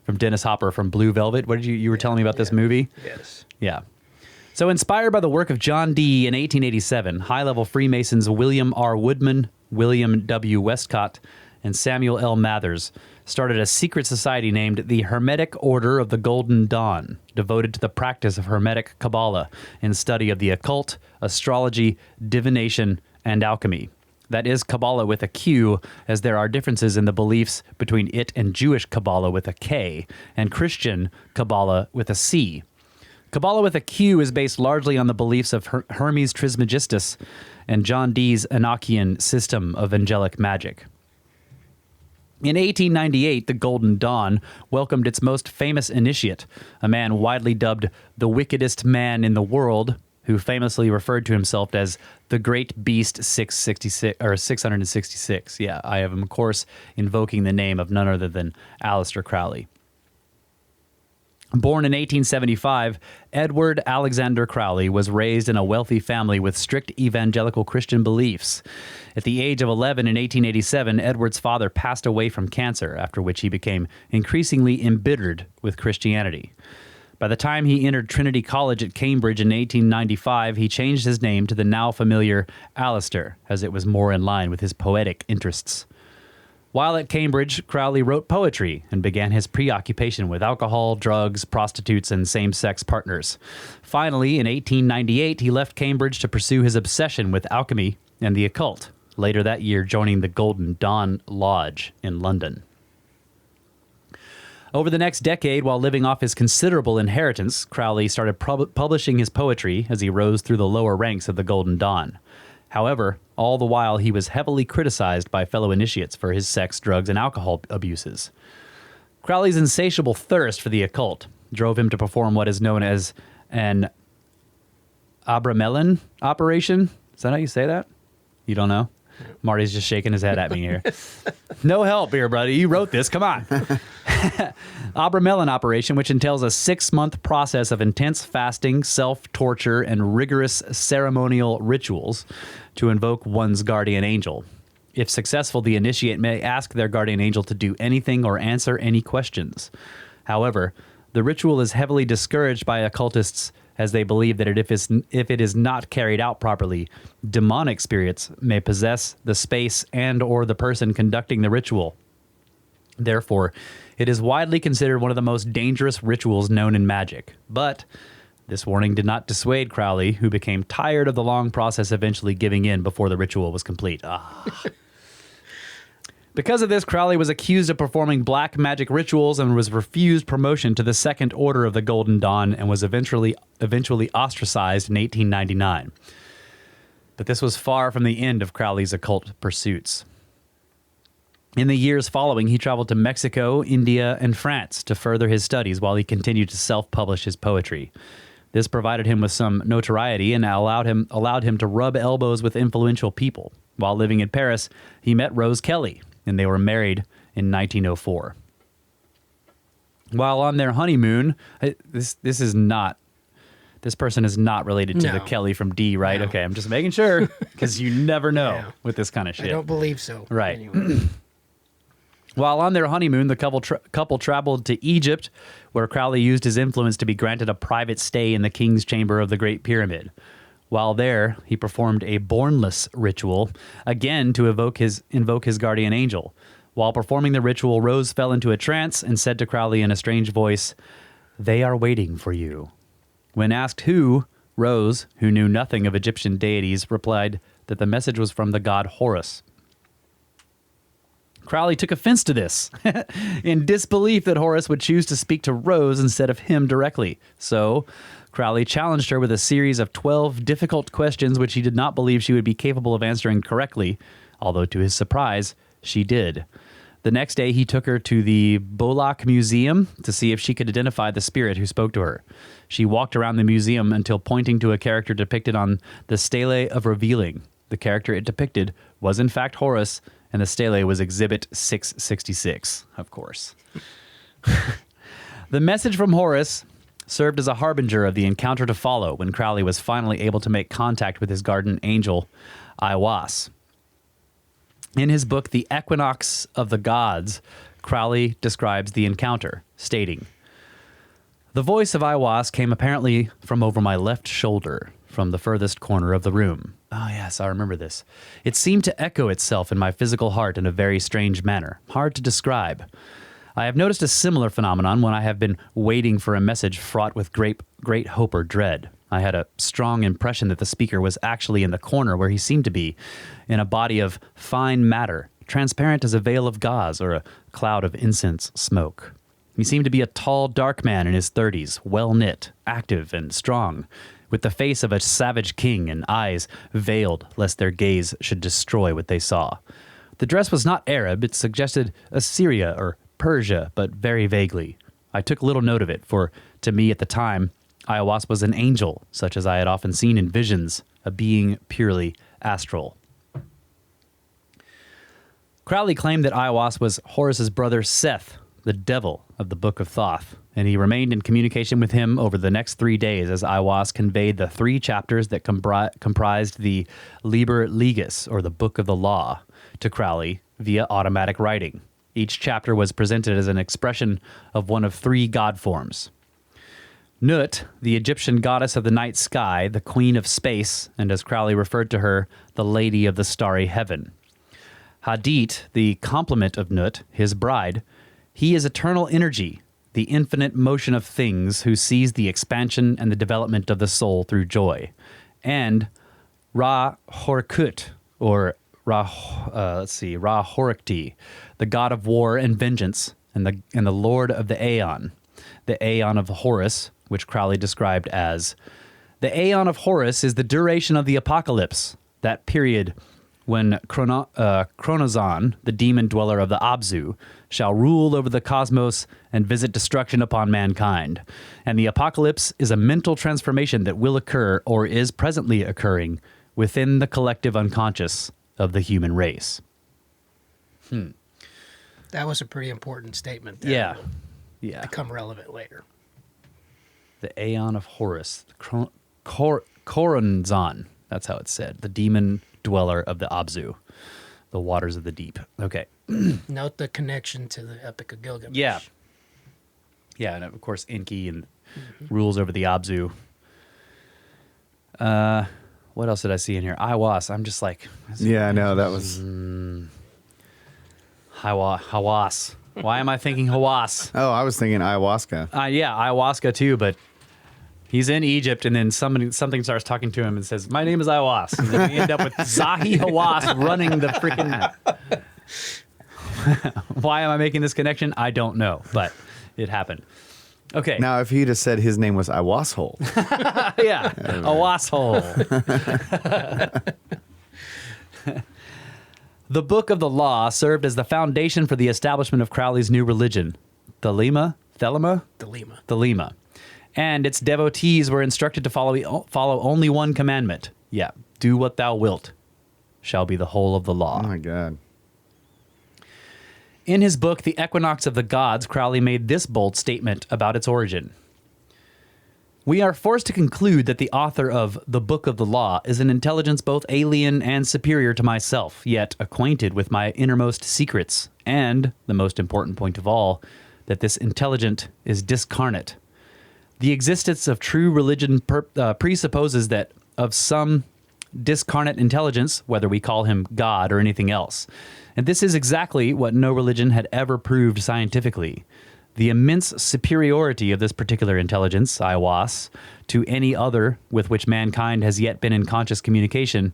From Dennis Hopper from Blue Velvet. What did you were telling me about this movie? Yes. Yeah. So inspired by the work of John Dee in 1887, high-level Freemasons William R. Woodman, William W. Westcott, and Samuel L. Mathers started a secret society named the Hermetic Order of the Golden Dawn, devoted to the practice of Hermetic Kabbalah and study of the occult, astrology, divination, and alchemy. That is Kabbalah with a Q, as there are differences in the beliefs between it and Jewish Kabbalah with a K, and Christian Kabbalah with a C. Kabbalah with a Q is based largely on the beliefs of Hermes Trismegistus and John Dee's Enochian system of angelic magic. In 1898, the Golden Dawn welcomed its most famous initiate, a man widely dubbed the wickedest man in the world, who famously referred to himself as the Great Beast 666. Yeah, I am, of course, invoking the name of none other than Aleister Crowley. Born in 1875, Edward Alexander Crowley was raised in a wealthy family with strict evangelical Christian beliefs. At the age of 11 in 1887, Edward's father passed away from cancer, after which he became increasingly embittered with Christianity. By the time he entered Trinity College at Cambridge in 1895, he changed his name to the now familiar Aleister, as it was more in line with his poetic interests. While at Cambridge, Crowley wrote poetry and began his preoccupation with alcohol, drugs, prostitutes, and same-sex partners. Finally, in 1898, he left Cambridge to pursue his obsession with alchemy and the occult, later that year joining the Golden Dawn Lodge in London. Over the next decade, while living off his considerable inheritance, Crowley started publishing his poetry as he rose through the lower ranks of the Golden Dawn. However, all the while he was heavily criticized by fellow initiates for his sex, drugs, and alcohol abuses. Crowley's insatiable thirst for the occult drove him to perform what is known as an Abramelin operation. Is that how you say that? You don't know? Marty's just shaking his head at me here. No help here, buddy. You wrote this. Come on. Abramelin operation, which entails a 6-month process of intense fasting, self-torture, and rigorous ceremonial rituals to invoke one's guardian angel. If successful, the initiate may ask their guardian angel to do anything or answer any questions. However, the ritual is heavily discouraged by occultists, as they believe that if it is not carried out properly, demonic spirits may possess the space and or the person conducting the ritual. Therefore, it is widely considered one of the most dangerous rituals known in magic. But this warning did not dissuade Crowley, who became tired of the long process, eventually giving in before the ritual was complete. Because of this, Crowley was accused of performing black magic rituals and was refused promotion to the Second Order of the Golden Dawn and was eventually ostracized in 1899. But this was far from the end of Crowley's occult pursuits. In the years following, he traveled to Mexico, India, and France to further his studies while he continued to self-publish his poetry. This provided him with some notoriety and allowed him to rub elbows with influential people. While living in Paris, he met Rose Kelly, and they were married in 1904. While on their honeymoon, this person is not related to the Kelly from D, right? No. Okay, I'm just making sure, because you never know Yeah. with this kind of shit. I don't believe so. Right. Anyway. While on their honeymoon, the couple traveled to Egypt, where Crowley used his influence to be granted a private stay in the king's chamber of the Great Pyramid. While there, he performed a bornless ritual, again to invoke his guardian angel. While performing the ritual, Rose fell into a trance and said to Crowley in a strange voice, "They are waiting for you." When asked who, Rose, who knew nothing of Egyptian deities, replied that the message was from the god Horus. Crowley took offense to this, in disbelief that Horus would choose to speak to Rose instead of him directly. So, Crowley challenged her with a series of 12 difficult questions which he did not believe she would be capable of answering correctly, although to his surprise, she did. The next day, he took her to the Bolak Museum to see if she could identify the spirit who spoke to her. She walked around the museum until pointing to a character depicted on the Stele of Revealing. The character it depicted was in fact Horus, and the stele was Exhibit 666, of course. The message from Horus served as a harbinger of the encounter to follow when Crowley was finally able to make contact with his guardian angel, Aiwass. In his book, The Equinox of the Gods, Crowley describes the encounter, stating, "The voice of Aiwass came apparently from over my left shoulder, from the furthest corner of the room." Oh, yes, I remember this. "It seemed to echo itself in my physical heart in a very strange manner, hard to describe. I have noticed a similar phenomenon when I have been waiting for a message fraught with great hope or dread. I had a strong impression that the speaker was actually in the corner where he seemed to be, in a body of fine matter, transparent as a veil of gauze or a cloud of incense smoke. He seemed to be a tall, dark man in his 30s, well-knit, active, and strong, with the face of a savage king and eyes veiled lest their gaze should destroy what they saw. The dress was not Arab, it suggested Assyria or Persia, but very vaguely. I took little note of it, for to me at the time, Aiwass was an angel, such as I had often seen in visions, a being purely astral." Crowley claimed that Aiwass was Horus's brother Seth, the devil of the Book of Thoth, and he remained in communication with him over the next 3 days as Aiwass conveyed the 3 chapters that comprised the Liber Legis, or the Book of the Law, to Crowley via automatic writing. Each chapter was presented as an expression of one of 3 god forms. Nut, the Egyptian goddess of the night sky, the queen of space, and as Crowley referred to her, the lady of the starry heaven. Hadit, the complement of Nut, his bride, he is eternal energy, the infinite motion of things who sees the expansion and the development of the soul through joy. And Ra Horkut, or Ra Horikti, the god of war and vengeance, and the lord of the Aeon of Horus, which Crowley described as, "The Aeon of Horus is the duration of the apocalypse, that period when Chronozon, the demon dweller of the Abzu, shall rule over the cosmos and visit destruction upon mankind. And the apocalypse is a mental transformation that will occur, or is presently occurring, within the collective unconscious of the human race." That was a pretty important statement that Yeah. will Yeah. become relevant later. The Aeon of Horus, Choronzon, that's how it's said, the demon dweller of the Abzu, the waters of the deep. Okay. Note the connection to the Epic of Gilgamesh. Yeah. Yeah, and of course Enki and rules over the Abzu. What else did I see in here? Aiwass. I'm just like... Yeah, no, that was... Hawass. Why am I thinking Hawass? Oh, I was thinking ayahuasca. Yeah, ayahuasca too, but he's in Egypt, and then something starts talking to him and says, "My name is Aiwass." And then we end up with Zahi Hawass running the freaking... Why am I making this connection? I don't know, but it happened. Okay. Now, if he'd have said his name was Iwasshole. Yeah, a wasshole. The Book of the Law served as the foundation for the establishment of Crowley's new religion, Thelema, and its devotees were instructed to follow only one commandment. Yeah, do what thou wilt, shall be the whole of the law. Oh my God. In his book, The Equinox of the Gods, Crowley made this bold statement about its origin. "We are forced to conclude that the author of the Book of the Law is an intelligence both alien and superior to myself, yet acquainted with my innermost secrets, and, the most important point of all, that this intelligent is discarnate. The existence of true religion presupposes that of some discarnate intelligence, whether we call him God or anything else. And this is exactly what no religion had ever proved scientifically. The immense superiority of this particular intelligence, Aiwass, to any other with which mankind has yet been in conscious communication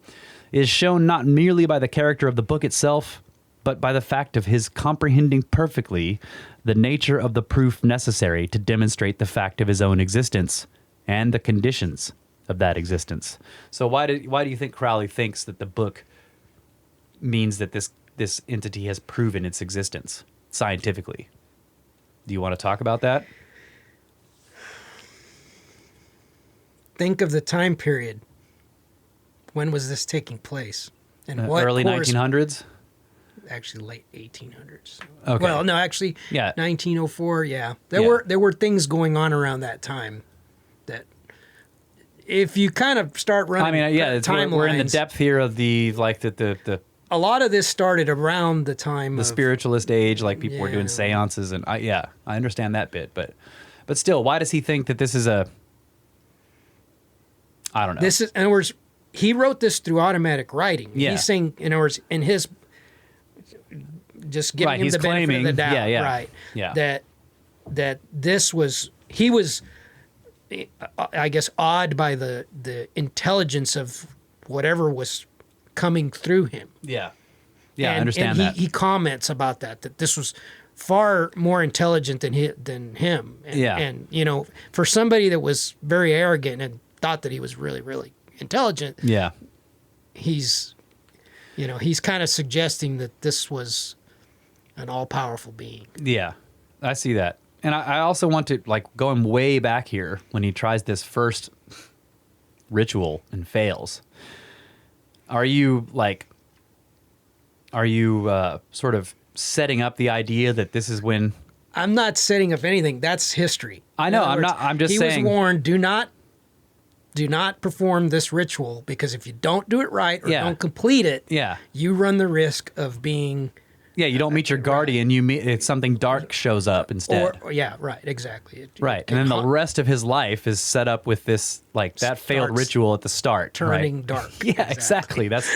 is shown not merely by the character of the book itself, but by the fact of his comprehending perfectly the nature of the proof necessary to demonstrate the fact of his own existence and the conditions of that existence. So why do you think Crowley thinks that the book means that this entity has proven its existence scientifically? Do you want to talk about that? Think of the time period. When was this taking place? And what early 1900s? Actually, late 1800s. Okay. Well, no, actually, Yeah. 1904. Yeah, there were things going on around that time that, if you kind of start running, we're in the depth here of the a lot of this started around the time the of spiritualist age, like people were doing seances, and I understand that bit, but still, why does he think that this is I don't know. This is, in other words, he wrote this through automatic writing. Yeah. He's saying, in other words, in his, just giving him he's the benefit claiming, of the doubt, yeah. that this was, he was, I guess, awed by the intelligence of whatever was coming through him. Yeah, And I understand that. He comments about that this was far more intelligent than him. And, and for somebody that was very arrogant and thought that he was really, really intelligent, he's kind of suggesting that this was an all-powerful being. Yeah, I see that. And I also want to, going way back here, when he tries this first ritual and fails, are you sort of setting up the idea that this is when... I'm not setting up anything. That's history. I know. I'm just saying... He was warned, do not perform this ritual, because if you don't do it right or don't complete it, you run the risk of being... Yeah, you don't meet your guardian. It's something dark shows up instead. Exactly. Right, and then the rest of his life is set up with this, that failed ritual at the start, turning dark. Yeah, exactly. That's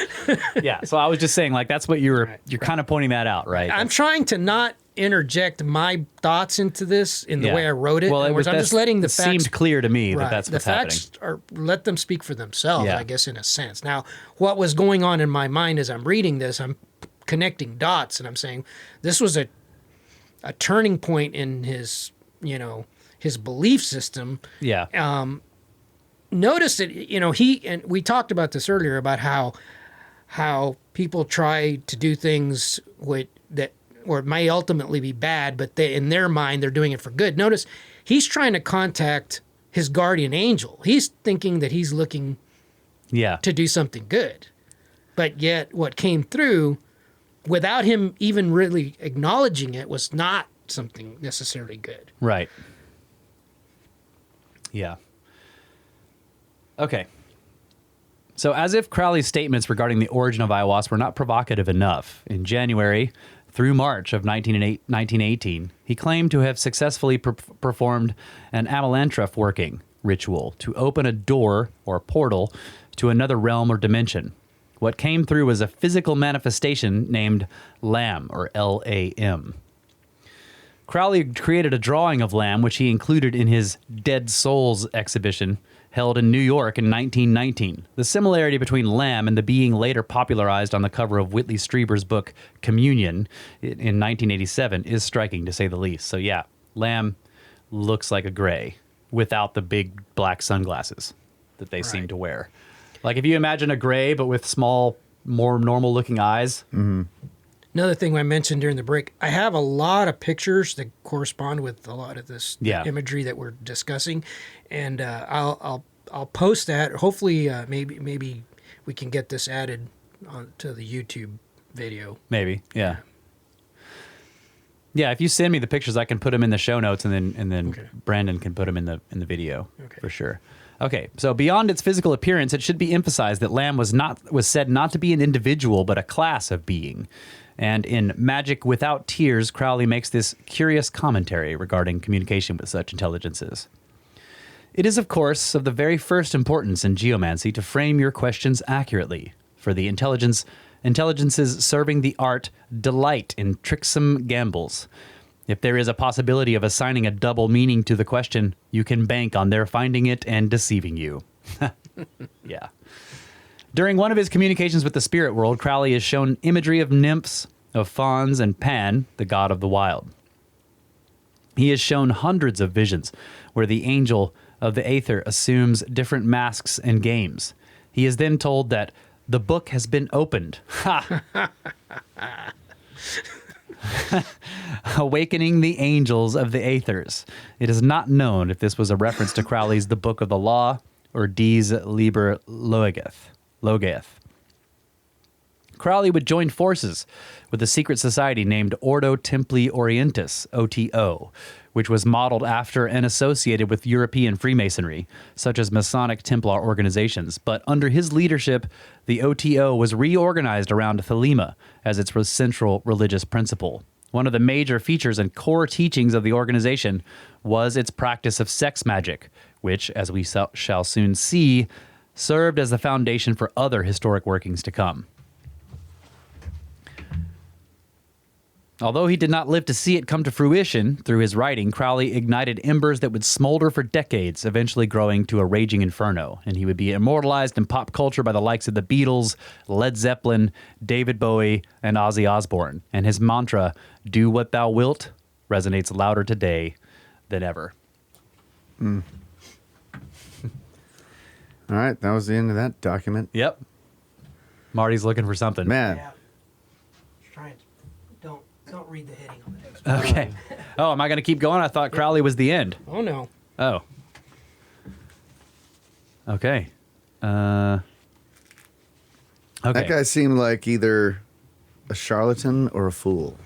So I was just saying, that's what you're kind of pointing that out, right? I'm trying to not interject my thoughts into this in the way I wrote it. Well, I'm just letting the facts. Seemed clear to me that that's what's happening. The facts let them speak for themselves, I guess, in a sense. Now, what was going on in my mind as I'm reading this, I'm connecting dots, and I'm saying this was a turning point in his belief system. Notice that he, and we talked about this earlier, about how people try to do things that may ultimately be bad, but in their mind they're doing it for good. Notice he's trying to contact his guardian angel. He's thinking that he's looking to do something good, but yet what came through, without him even really acknowledging it, was not something necessarily good. Right. Yeah. Okay. So as if Crowley's statements regarding the origin of Aiwass were not provocative enough, in January through March of 1918, he claimed to have successfully performed an Amalantref working ritual to open a door or portal to another realm or dimension. What came through was a physical manifestation named Lam, or Lam. Crowley created a drawing of Lam, which he included in his Dead Souls exhibition held in New York in 1919. The similarity between Lam and the being later popularized on the cover of Whitley Strieber's book Communion in 1987 is striking, to say the least. So yeah, Lam looks like a gray without the big black sunglasses that they seem to wear. If you imagine a gray, but with small, more normal-looking eyes. Mm-hmm. Another thing I mentioned during the break, I have a lot of pictures that correspond with a lot of this imagery that we're discussing, and I'll post that. Hopefully, maybe we can get this added to the YouTube video. Maybe, yeah. Yeah, if you send me the pictures, I can put them in the show notes, and then Brandon can put them in the video for sure. Okay, so beyond its physical appearance, it should be emphasized that Lam was said not to be an individual, but a class of being. And in Magic Without Tears, Crowley makes this curious commentary regarding communication with such intelligences. It is, of course, of the very first importance in geomancy to frame your questions accurately, for the intelligences serving the art delight in tricksome gambles. If there is a possibility of assigning a double meaning to the question, you can bank on their finding it and deceiving you. Yeah. During one of his communications with the spirit world, Crowley is shown imagery of nymphs, of fauns, and Pan, the god of the wild. He is shown hundreds of visions where the angel of the aether assumes different masks and games. He is then told that the book has been opened. Ha! Awakening the angels of the aethers. It is not known if this was a reference to Crowley's The Book of the Law or Dee's Liber Logaeth. Crowley would join forces with a secret society named Ordo Templi Orientis, OTO, which was modeled after and associated with European Freemasonry, such as Masonic Templar organizations. But under his leadership, the OTO was reorganized around Thelema as its central religious principle. One of the major features and core teachings of the organization was its practice of sex magic, which, as we shall soon see, served as the foundation for other historic workings to come. Although he did not live to see it come to fruition through his writing, Crowley ignited embers that would smolder for decades, eventually growing to a raging inferno, and he would be immortalized in pop culture by the likes of the Beatles, Led Zeppelin, David Bowie, and Ozzy Osbourne. And his mantra, "Do what thou wilt," resonates louder today than ever. All right, that was the end of that document. Yep. Marty's looking for something. Man, Yeah. Trying. Don't read the heading on the next. Okay. Oh, am I going to keep going? I thought Crowley was the end. Oh no. Oh. Okay. Okay. that guy seemed like either a charlatan or a fool.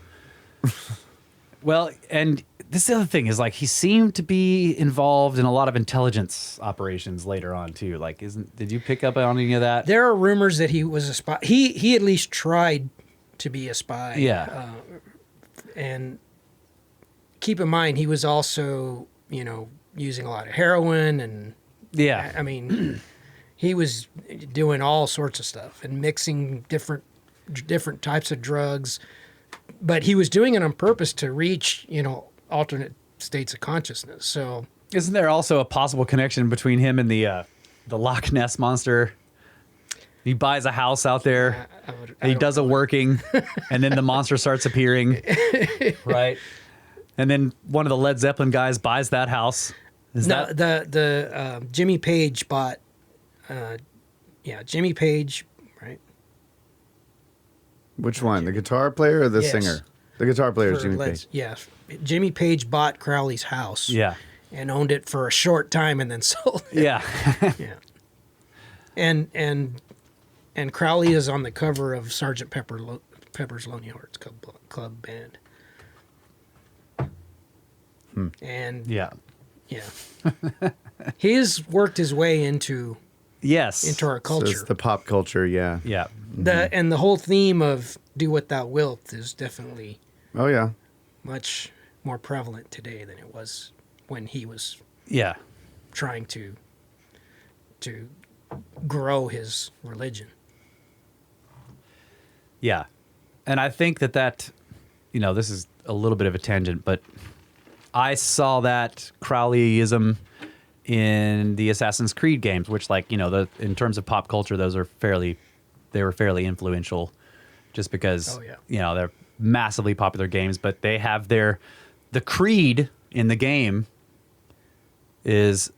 Well, and this is the other thing is like he seemed to be involved in a lot of intelligence operations later on too. Like, did you pick up on any of that? There are rumors that he was a spy. He at least tried to be a spy. Yeah. And keep in mind, he was also, using a lot of heroin and, Yeah. I mean, he was doing all sorts of stuff and mixing different types of drugs, but he was doing it on purpose to reach, alternate states of consciousness. So Isn't there also a possible connection between him and the Loch Ness monster? He buys a house out there. He does a working, and then the monster starts appearing, right? And then one of the Led Zeppelin guys buys that house. The Jimmy Page bought, Jimmy Page, right? Which one? The guitar player or the Yes. singer? The guitar player is Jimmy Page. Yes, Jimmy Page bought Crowley's house. Yeah. And owned it for a short time and then sold it. Yeah. Yeah. And Crowley is on the cover of Sgt. Pepper's Lonely Hearts Club Band. And Yeah. he's worked his way into Yes. our So culture. it's the pop culture, yeah. Yeah. And the whole theme of "do what thou wilt" is definitely Oh, yeah. much more prevalent today than it was when he was Yeah. trying to grow his religion. Yeah. And I think that, this is a little bit of a tangent, but I saw that Crowleyism in the Assassin's Creed games, which in terms of pop culture, they were fairly influential just because, they're massively popular games, but they have the creed in the game is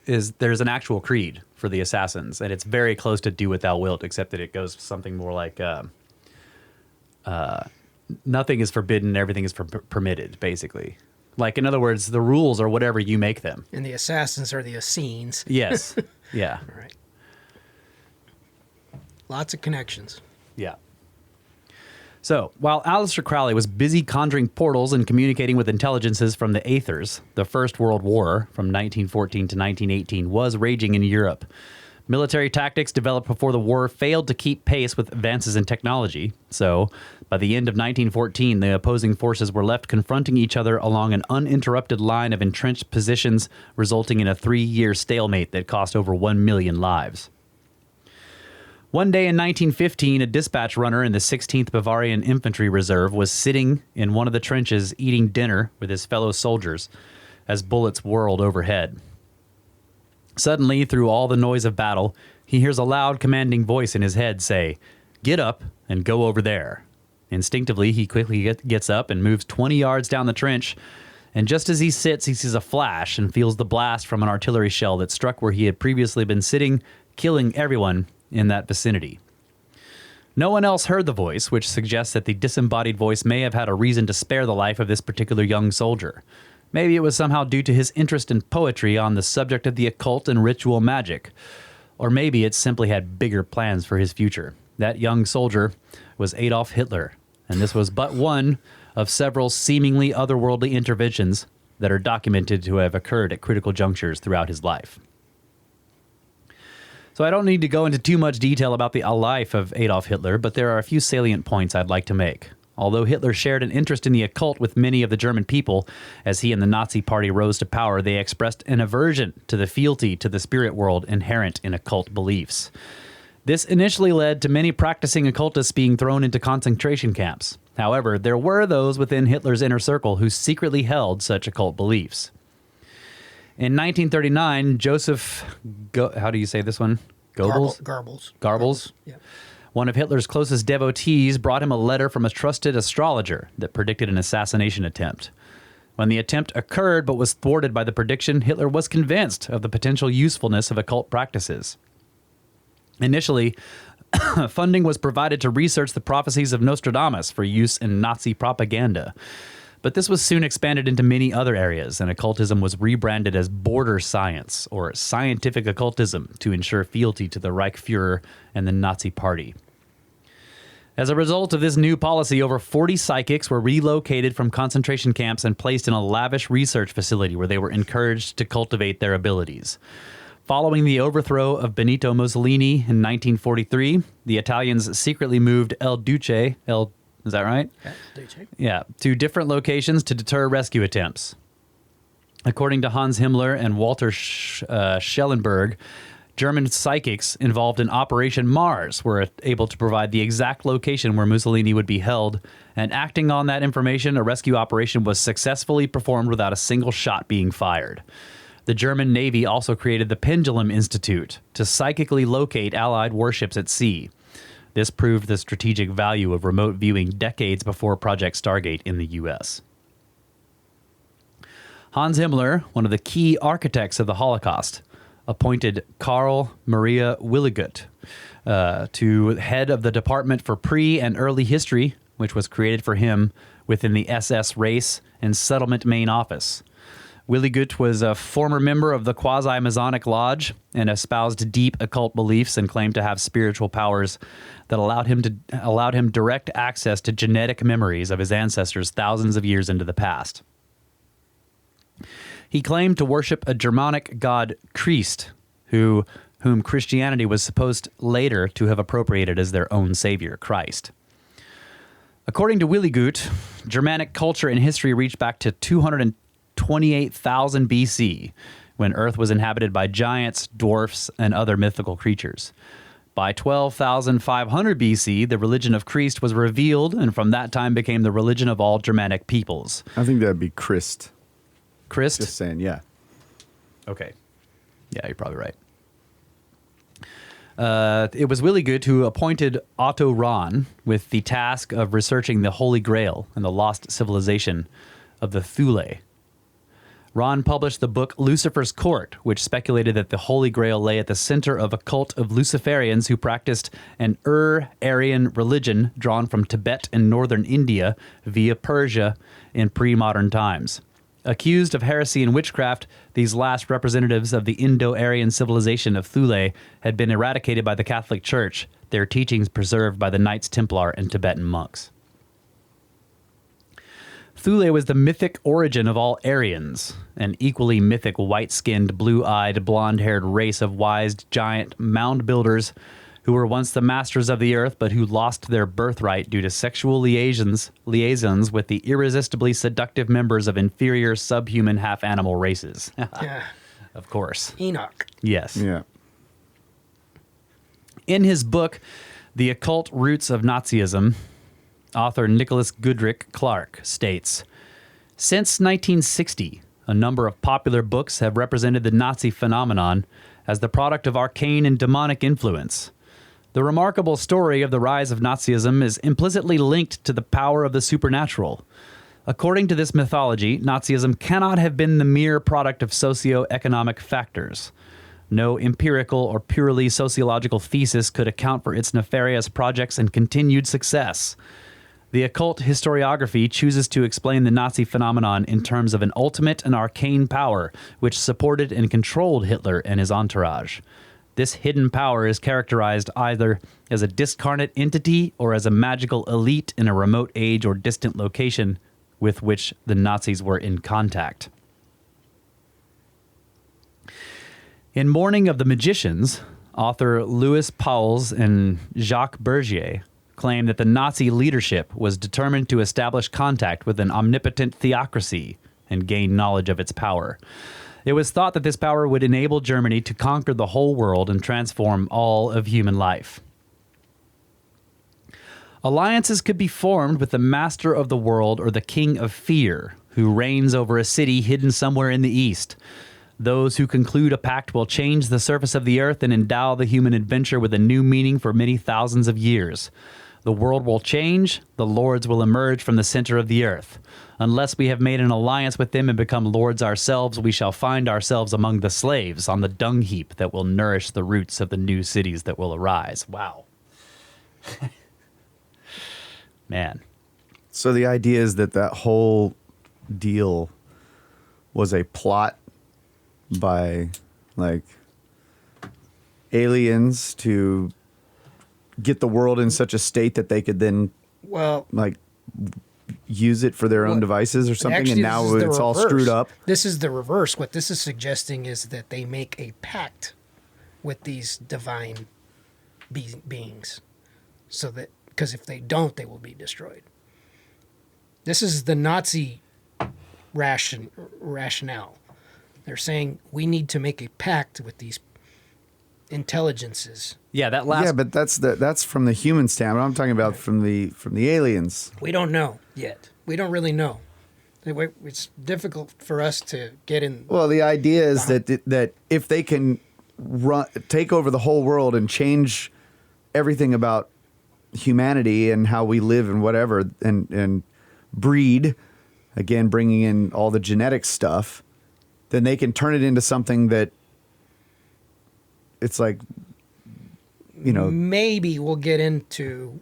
there's an actual creed for the assassins, and it's very close to "do what thou wilt," except that it goes something more like nothing is forbidden, everything is permitted, basically. Like, in other words, the rules are whatever you make them. And the assassins are the Essenes. Yes. Yeah. All right. Lots of connections. Yeah. So, while Aleister Crowley was busy conjuring portals and communicating with intelligences from the Aethers, the First World War from 1914 to 1918 was raging in Europe. Military tactics developed before the war failed to keep pace with advances in technology. So, by the end of 1914, the opposing forces were left confronting each other along an uninterrupted line of entrenched positions, resulting in a 3-year stalemate that cost over 1 million lives. One day in 1915, a dispatch runner in the 16th Bavarian Infantry Reserve was sitting in one of the trenches eating dinner with his fellow soldiers as bullets whirled overhead. Suddenly, through all the noise of battle, he hears a loud, commanding voice in his head say, "Get up and go over there." Instinctively, he quickly gets up and moves 20 yards down the trench, and just as he sits, he sees a flash and feels the blast from an artillery shell that struck where he had previously been sitting, killing everyone in that vicinity. No one else heard the voice, which suggests that the disembodied voice may have had a reason to spare the life of this particular young soldier. Maybe it was somehow due to his interest in poetry on the subject of the occult and ritual magic. Or maybe it simply had bigger plans for his future. That young soldier was Adolf Hitler, and this was but one of several seemingly otherworldly interventions that are documented to have occurred at critical junctures throughout his life. So I don't need to go into too much detail about the life of Adolf Hitler, but there are a few salient points I'd like to make. Although Hitler shared an interest in the occult with many of the German people, as he and the Nazi Party rose to power, they expressed an aversion to the fealty to the spirit world inherent in occult beliefs. This initially led to many practicing occultists being thrown into concentration camps. However, there were those within Hitler's inner circle who secretly held such occult beliefs. In 1939, Joseph, how do you say this one? Goebbels? Garbles. Yeah. One of Hitler's closest devotees brought him a letter from a trusted astrologer that predicted an assassination attempt. When the attempt occurred but was thwarted by the prediction, Hitler was convinced of the potential usefulness of occult practices. Initially, funding was provided to research the prophecies of Nostradamus for use in Nazi propaganda. But this was soon expanded into many other areas, and occultism was rebranded as border science, or scientific occultism, to ensure fealty to the Reichsfuhrer and the Nazi Party. As a result of this new policy, over 40 psychics were relocated from concentration camps and placed in a lavish research facility where they were encouraged to cultivate their abilities. Following the overthrow of Benito Mussolini in 1943, the Italians secretly moved El Duce, is that right? Yeah, to different locations to deter rescue attempts. According to Hans Himmler and Walter Schellenberg, German psychics involved in Operation Mars were able to provide the exact location where Mussolini would be held, and acting on that information, a rescue operation was successfully performed without a single shot being fired. The German Navy also created the Pendulum Institute to psychically locate Allied warships at sea. This proved the strategic value of remote viewing decades before Project Stargate in the U.S. Hans Himmler, one of the key architects of the Holocaust, appointed Karl Maria Willigut to head of the Department for Pre- and Early History, which was created for him within the SS Race and Settlement Main Office. Willigut was a former member of the Quasi-Masonic Lodge and espoused deep occult beliefs and claimed to have spiritual powers that allowed him direct access to genetic memories of his ancestors thousands of years into the past. He claimed to worship a Germanic god Christ, whom Christianity was supposed later to have appropriated as their own savior, Christ. According to Willigut, Germanic culture and history reached back to 228,000 BC, when Earth was inhabited by giants, dwarfs, and other mythical creatures. By 12,500 BC, the religion of Christ was revealed, and from that time became the religion of all Germanic peoples. I think that'd be Christ. Christ? Just saying, yeah. Okay. Yeah, you're probably right. It was Willigut who appointed Otto Rahn with the task of researching the Holy Grail and the lost civilization of the Thule. Rahn published the book Lucifer's Court, which speculated that the Holy Grail lay at the center of a cult of Luciferians who practiced an Ur-Aryan religion drawn from Tibet and northern India via Persia in pre-modern times. Accused of heresy and witchcraft, these last representatives of the Indo-Aryan civilization of Thule had been eradicated by the Catholic Church, their teachings preserved by the Knights Templar and Tibetan monks. Thule was the mythic origin of all Aryans, an equally mythic white-skinned, blue-eyed, blonde-haired race of wise giant mound builders who were once the masters of the earth but who lost their birthright due to sexual liaisons with the irresistibly seductive members of inferior subhuman half-animal races. Yeah. Of course. Enoch. Yes. Yeah. In his book, The Occult Roots of Nazism, author Nicholas Goodrick Clark states, since 1960, a number of popular books have represented the Nazi phenomenon as the product of arcane and demonic influence. The remarkable story of the rise of Nazism is implicitly linked to the power of the supernatural. According to this mythology, Nazism cannot have been the mere product of socio-economic factors. No empirical or purely sociological thesis could account for its nefarious projects and continued success. The occult historiography chooses to explain the Nazi phenomenon in terms of an ultimate and arcane power which supported and controlled Hitler and his entourage. This hidden power is characterized either as a discarnate entity or as a magical elite in a remote age or distant location with which the Nazis were in contact. In Morning of the Magicians, author Louis Pauwels and Jacques Bergier claim that the Nazi leadership was determined to establish contact with an omnipotent theocracy and gain knowledge of its power. It was thought that this power would enable Germany to conquer the whole world and transform all of human life. Alliances could be formed with the master of the world or the king of fear, who reigns over a city hidden somewhere in the east. Those who conclude a pact will change the surface of the earth and endow the human adventure with a new meaning for many thousands of years. The world will change, the lords will emerge from the center of the earth. Unless we have made an alliance with them and become lords ourselves, we shall find ourselves among the slaves on the dung heap that will nourish the roots of the new cities that will arise. Wow. Man. So the idea is that that whole deal was a plot by, like, aliens to get the world in such a state that they could then, Well, like, use it for their own devices or something, actually, and now this is the it's all reverse. screwed up. This is the reverse. What this is suggesting is that they make a pact with these divine beings, so that, because if they don't, they will be destroyed. This is the Nazi rationale. They're saying we need to make a pact with these intelligences. Yeah, that last... Yeah, but that's from the human standpoint. I'm talking about from the aliens. We don't know yet. We don't really know. It's difficult for us to get in. Well, the idea is that if they can take over the whole world and change everything about humanity and how we live and whatever, and breed, again, bringing in all the genetic stuff, then they can turn it into something that it's like, you know. Maybe we'll get into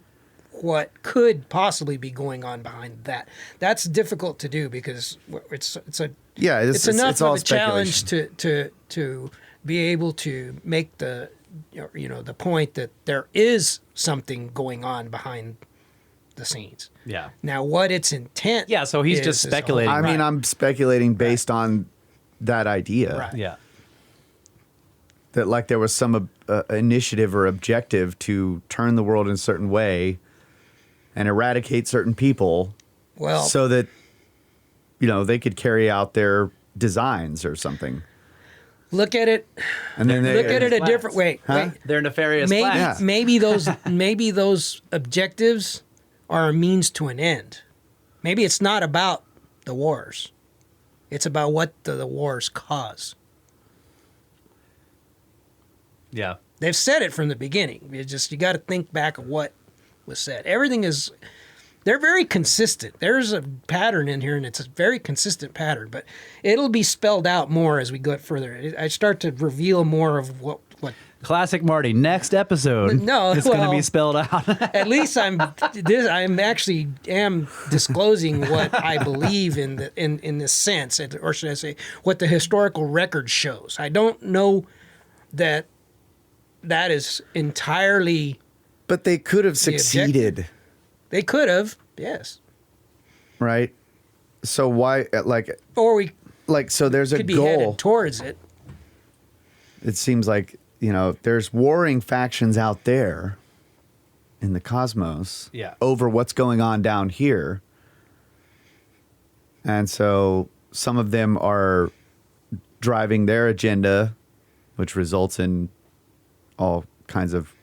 what could possibly be going on behind that. That's difficult to do because it's enough all of a challenge speculation. to be able to make the the point that there is something going on behind the scenes. Yeah. Now, what its intent? Yeah, so he's just speculating. I mean, I'm speculating based on that idea. Right. Yeah. That, like, there was some initiative or objective to turn the world in a certain way and eradicate certain people, Well, so that, they could carry out their designs or something. look at it. And then Look at it a different way. Huh? They're nefarious Maybe plans. Yeah. maybe those objectives are a means to an end. Maybe it's not about the wars. It's about what the wars cause. Yeah. They've said it from the beginning. You got to think back of what was said. They're very consistent. There's a pattern in here, and it's a very consistent pattern, but it'll be spelled out more as we go further. I start to reveal more of what Classic Marty. Next episode. No, it's going to be spelled out. at least I'm actually disclosing what I believe in this sense, or should I say, what the historical record shows. I don't know that is entirely. But they could have objective. succeeded, They could have, yes. right? So why, like, Or we so there's a could be goal. headed towards it. It seems like, there's warring factions out there in the cosmos over what's going on down here. And so some of them are driving their agenda, which results in all kinds of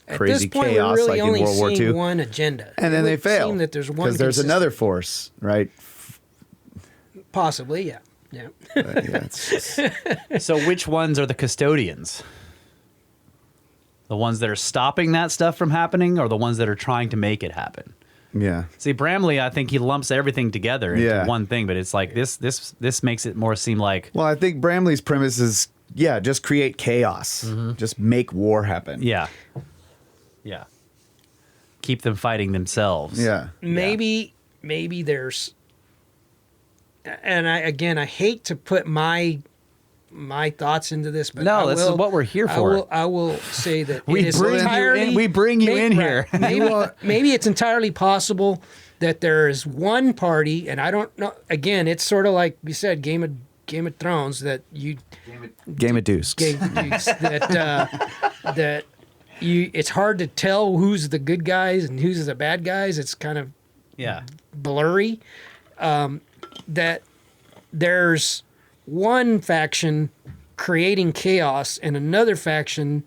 crazy At this point, chaos, we're really like in only World War seeing II. one agenda. And then It they would fail seem that there's one because there's consistent- another force, right? Possibly, yeah. Yeah. But, yeah, it's just- So which ones are the custodians? The ones that are stopping that stuff from happening, or the ones that are trying to make it happen? yeah. See, Bramley, I think he lumps everything together into one thing, but it's like this makes it more seem like Well, I think Bramley's premise is, just create chaos. Just make war happen. yeah, keep them fighting themselves. Yeah. Maybe there's, and I hate to put my thoughts into this, but No, this is what we're here for. I will say that We it is bring you entirely. in- we bring you in here. Maybe it's entirely possible that there is one party, and I don't know. Again, it's sort of like you said, Game of Thrones, that you Game of Deuce. that you. It's hard to tell who's the good guys and who's the bad guys. It's kind of Yeah. blurry. That there's one faction creating chaos and another faction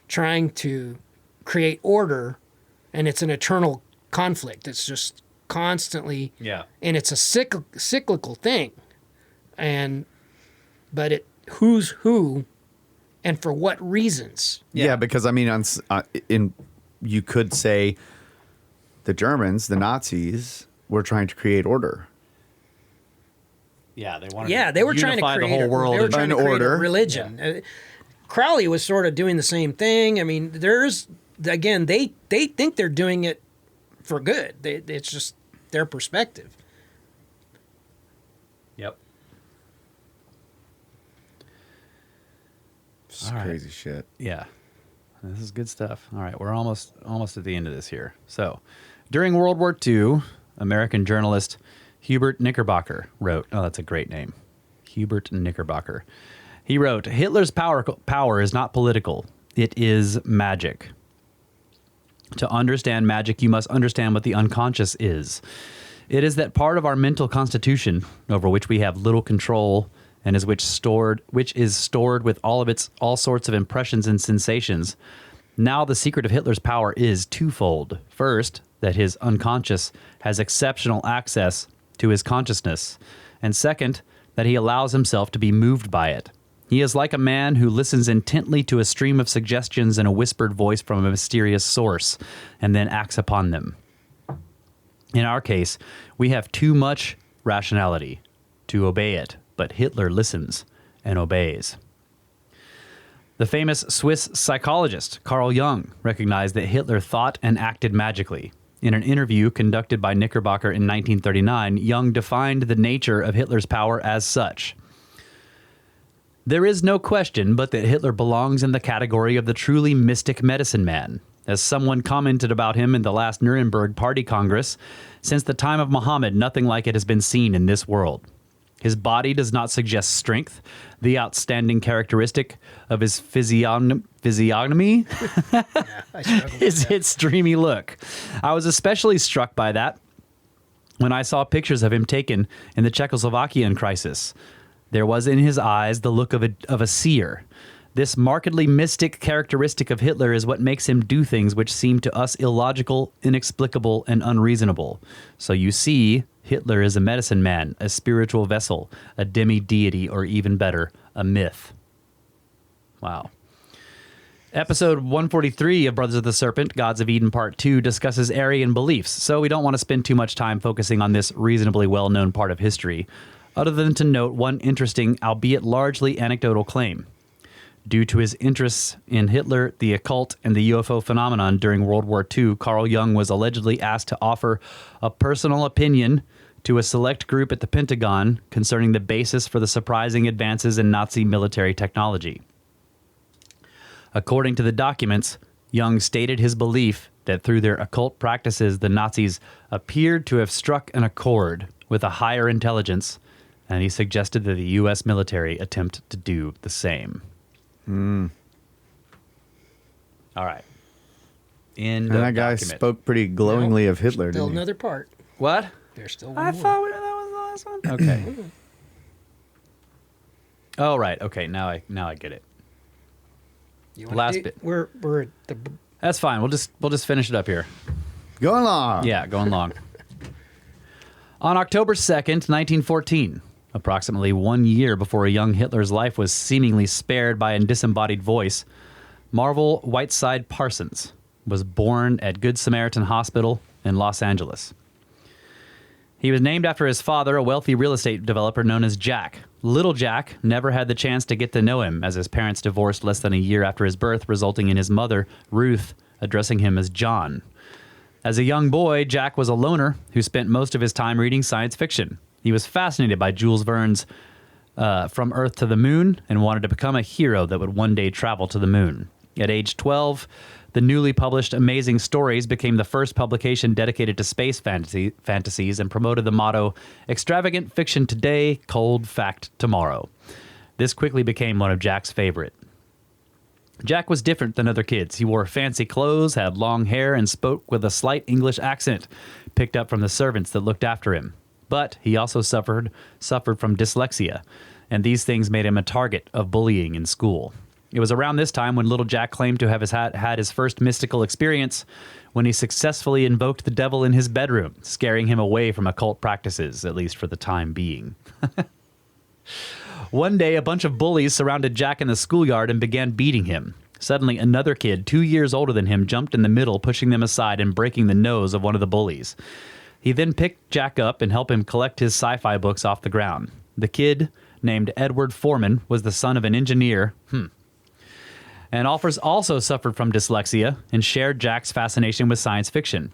trying to create order, and it's an eternal conflict. It's just constantly, and it's a cyclical thing. But who's who, and for what reasons? Yeah, because I mean, you could say the Germans, the Nazis, were trying to create order. Yeah, they wanted. Yeah, they were trying to unify create the whole world. They were trying to create order. a religion. Crowley was sort of doing the same thing. I mean, there's again, they think they're doing it for good. It's just their perspective. Yep. It's All right. crazy shit. Yeah. This is good stuff. All right, we're almost at the end of this here. So, during World War II, American journalist Hubbard Knickerbocker wrote, oh, that's a great name, Hubbard Knickerbocker. He wrote, Hitler's power is not political. It is magic. To understand magic, you must understand what the unconscious is. It is that part of our mental constitution over which we have little control and which is stored with all sorts of impressions and sensations. Now the secret of Hitler's power is twofold. First, that his unconscious has exceptional access to his consciousness, and second, that he allows himself to be moved by it. He is like a man who listens intently to a stream of suggestions in a whispered voice from a mysterious source, and then acts upon them. In our case, we have too much rationality to obey it, but Hitler listens and obeys. The famous Swiss psychologist Carl Jung recognized that Hitler thought and acted magically. In an interview conducted by Knickerbocker in 1939, Jung defined the nature of Hitler's power as such. There is no question but that Hitler belongs in the category of the truly mystic medicine man. As someone commented about him in the last Nuremberg Party Congress, since the time of Muhammad, nothing like it has been seen in this world. His body does not suggest strength, the outstanding characteristic of his physiognomy is its dreamy look. I was especially struck by that when I saw pictures of him taken in the Czechoslovakian crisis. There was in his eyes the look of a seer. This markedly mystic characteristic of Hitler is what makes him do things which seem to us illogical, inexplicable, and unreasonable. So you see, Hitler is a medicine man, a spiritual vessel, a demi-deity, or even better, a myth. Wow. Episode 143 of Brothers of the Serpent, Gods of Eden Part 2, discusses Aryan beliefs, so we don't want to spend too much time focusing on this reasonably well-known part of history, other than to note one interesting, albeit largely anecdotal claim. Due to his interests in Hitler, the occult, and the UFO phenomenon during World War II, Carl Jung was allegedly asked to offer a personal opinion to a select group at the Pentagon concerning the basis for the surprising advances in Nazi military technology. According to the documents, Jung stated his belief that through their occult practices, the Nazis appeared to have struck an accord, with a higher intelligence, and he suggested that the U.S. military attempt to do the same. All right. And that guy spoke pretty glowingly of Hitler, Still didn't he? another part. What? There's still one I more. thought that was the last one. Okay. Oh, right. Okay, now I get it. You wanna Last do- bit. We're at the That's fine. We'll just finish it up here. Go along. Yeah, going long. On October 2nd, 1914, approximately 1 year before a young Hitler's life was seemingly spared by a disembodied voice, Marvel Whiteside Parsons was born at Good Samaritan Hospital in Los Angeles. He was named after his father, a wealthy real estate developer known as Jack. Little Jack never had the chance to get to know him, as his parents divorced less than a year after his birth, resulting in his mother, Ruth, addressing him as John. As a young boy, Jack was a loner who spent most of his time reading science fiction. He was fascinated by Jules Verne's From Earth to the Moon and wanted to become a hero that would one day travel to the moon. At age 12, the newly published Amazing Stories became the first publication dedicated to space fantasies and promoted the motto, "Extravagant fiction today, cold fact tomorrow." This quickly became one of Jack's favorite. Jack was different than other kids. He wore fancy clothes, had long hair, and spoke with a slight English accent, picked up from the servants that looked after him. But he also suffered from dyslexia, and these things made him a target of bullying in school. It was around this time when little Jack claimed to have had his first mystical experience when he successfully invoked the devil in his bedroom, scaring him away from occult practices, at least for the time being. One day, a bunch of bullies surrounded Jack in the schoolyard and began beating him. Suddenly, another kid, 2 years older than him, jumped in the middle, pushing them aside and breaking the nose of one of the bullies. He then picked Jack up and helped him collect his sci-fi books off the ground. The kid, named Edward Foreman, was the son of an engineer. And also suffered from dyslexia and shared Jack's fascination with science fiction.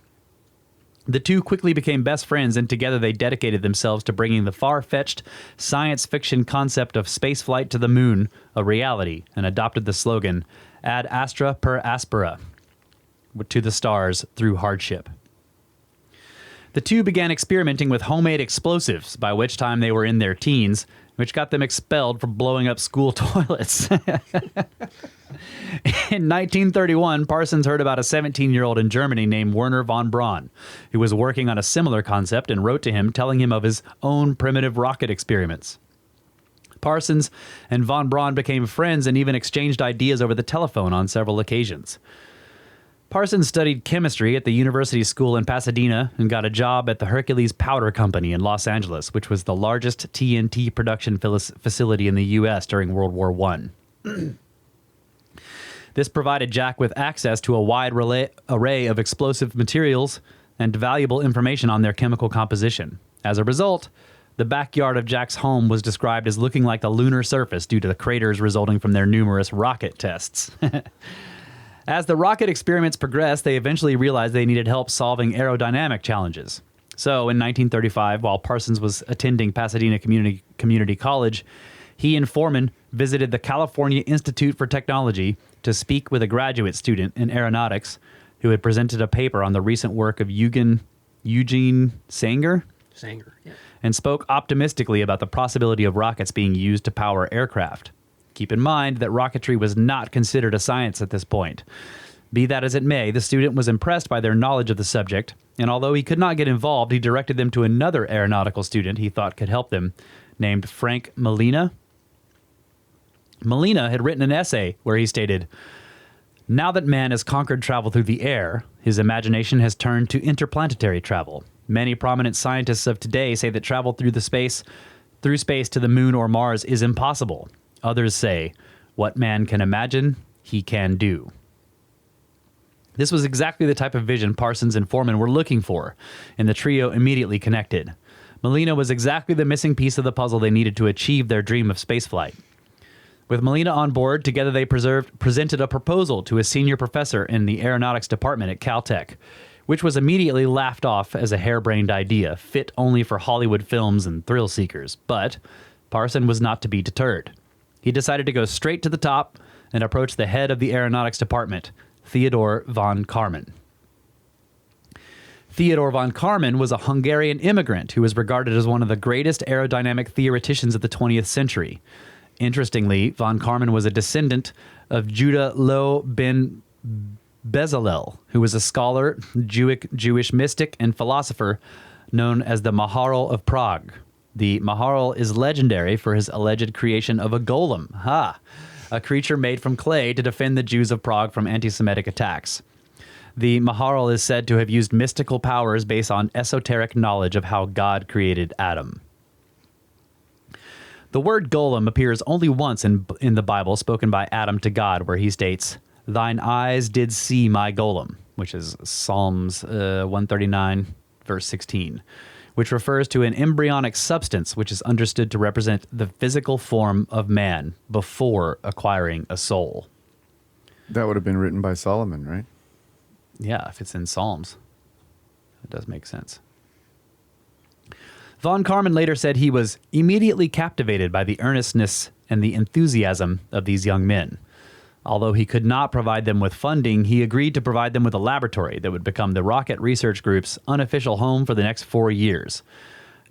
The two quickly became best friends, and together they dedicated themselves to bringing the far-fetched science fiction concept of spaceflight to the moon a reality, and adopted the slogan, "Ad astra per aspera," to the stars through hardship. The two began experimenting with homemade explosives, by which time they were in their teens, which got them expelled for blowing up school toilets. In 1931, Parsons heard about a 17-year-old in Germany named Werner von Braun, who was working on a similar concept, and wrote to him telling him of his own primitive rocket experiments. Parsons and von Braun became friends and even exchanged ideas over the telephone on several occasions. Parsons studied chemistry at the University School in Pasadena and got a job at the Hercules Powder Company in Los Angeles, which was the largest TNT production facility in the U.S. during World War I. This provided Jack with access to a wide array of explosive materials and valuable information on their chemical composition. As a result, the backyard of Jack's home was described as looking like the lunar surface due to the craters resulting from their numerous rocket tests. As the rocket experiments progressed, they eventually realized they needed help solving aerodynamic challenges. So, in 1935, while Parsons was attending Pasadena Community College, he and Foreman visited the California Institute for Technology to speak with a graduate student in aeronautics who had presented a paper on the recent work of Eugene Sanger, yeah. and spoke optimistically about the possibility of rockets being used to power aircraft. Keep in mind that rocketry was not considered a science at this point. Be that as it may, the student was impressed by their knowledge of the subject, and although he could not get involved, he directed them to another aeronautical student he thought could help them, named Frank Molina. Molina had written an essay where he stated, "Now that man has conquered travel through the air, his imagination has turned to interplanetary travel. Many prominent scientists of today say that travel through space to the moon or Mars is impossible. Others say, what man can imagine, he can do." This was exactly the type of vision Parsons and Foreman were looking for, and the trio immediately connected. Molina was exactly the missing piece of the puzzle they needed to achieve their dream of spaceflight. With Molina on board, together they presented a proposal to a senior professor in the aeronautics department at Caltech, which was immediately laughed off as a harebrained idea, fit only for Hollywood films and thrill seekers. But Parsons was not to be deterred. He decided to go straight to the top and approach the head of the aeronautics department, Theodore von Karman. Theodor von Karman was a Hungarian immigrant who was regarded as one of the greatest aerodynamic theoreticians of the 20th century. Interestingly, von Karman was a descendant of Judah Lo ben Bezalel, who was a scholar, Jewish mystic, and philosopher known as the Maharal of Prague. The Maharal is legendary for his alleged creation of a golem, a creature made from clay to defend the Jews of Prague from anti-Semitic attacks. The Maharal is said to have used mystical powers based on esoteric knowledge of how God created Adam. The word golem appears only once in the Bible spoken by Adam to God, where he states, "Thine eyes did see my golem," which is Psalms 139, verse 16, which refers to an embryonic substance which is understood to represent the physical form of man before acquiring a soul. That would have been written by Solomon, right? Yeah, if it's in Psalms, it does make sense. Von Karman later said he was immediately captivated by the earnestness and the enthusiasm of these young men. Although he could not provide them with funding, he agreed to provide them with a laboratory that would become the Rocket Research Group's unofficial home for the next 4 years.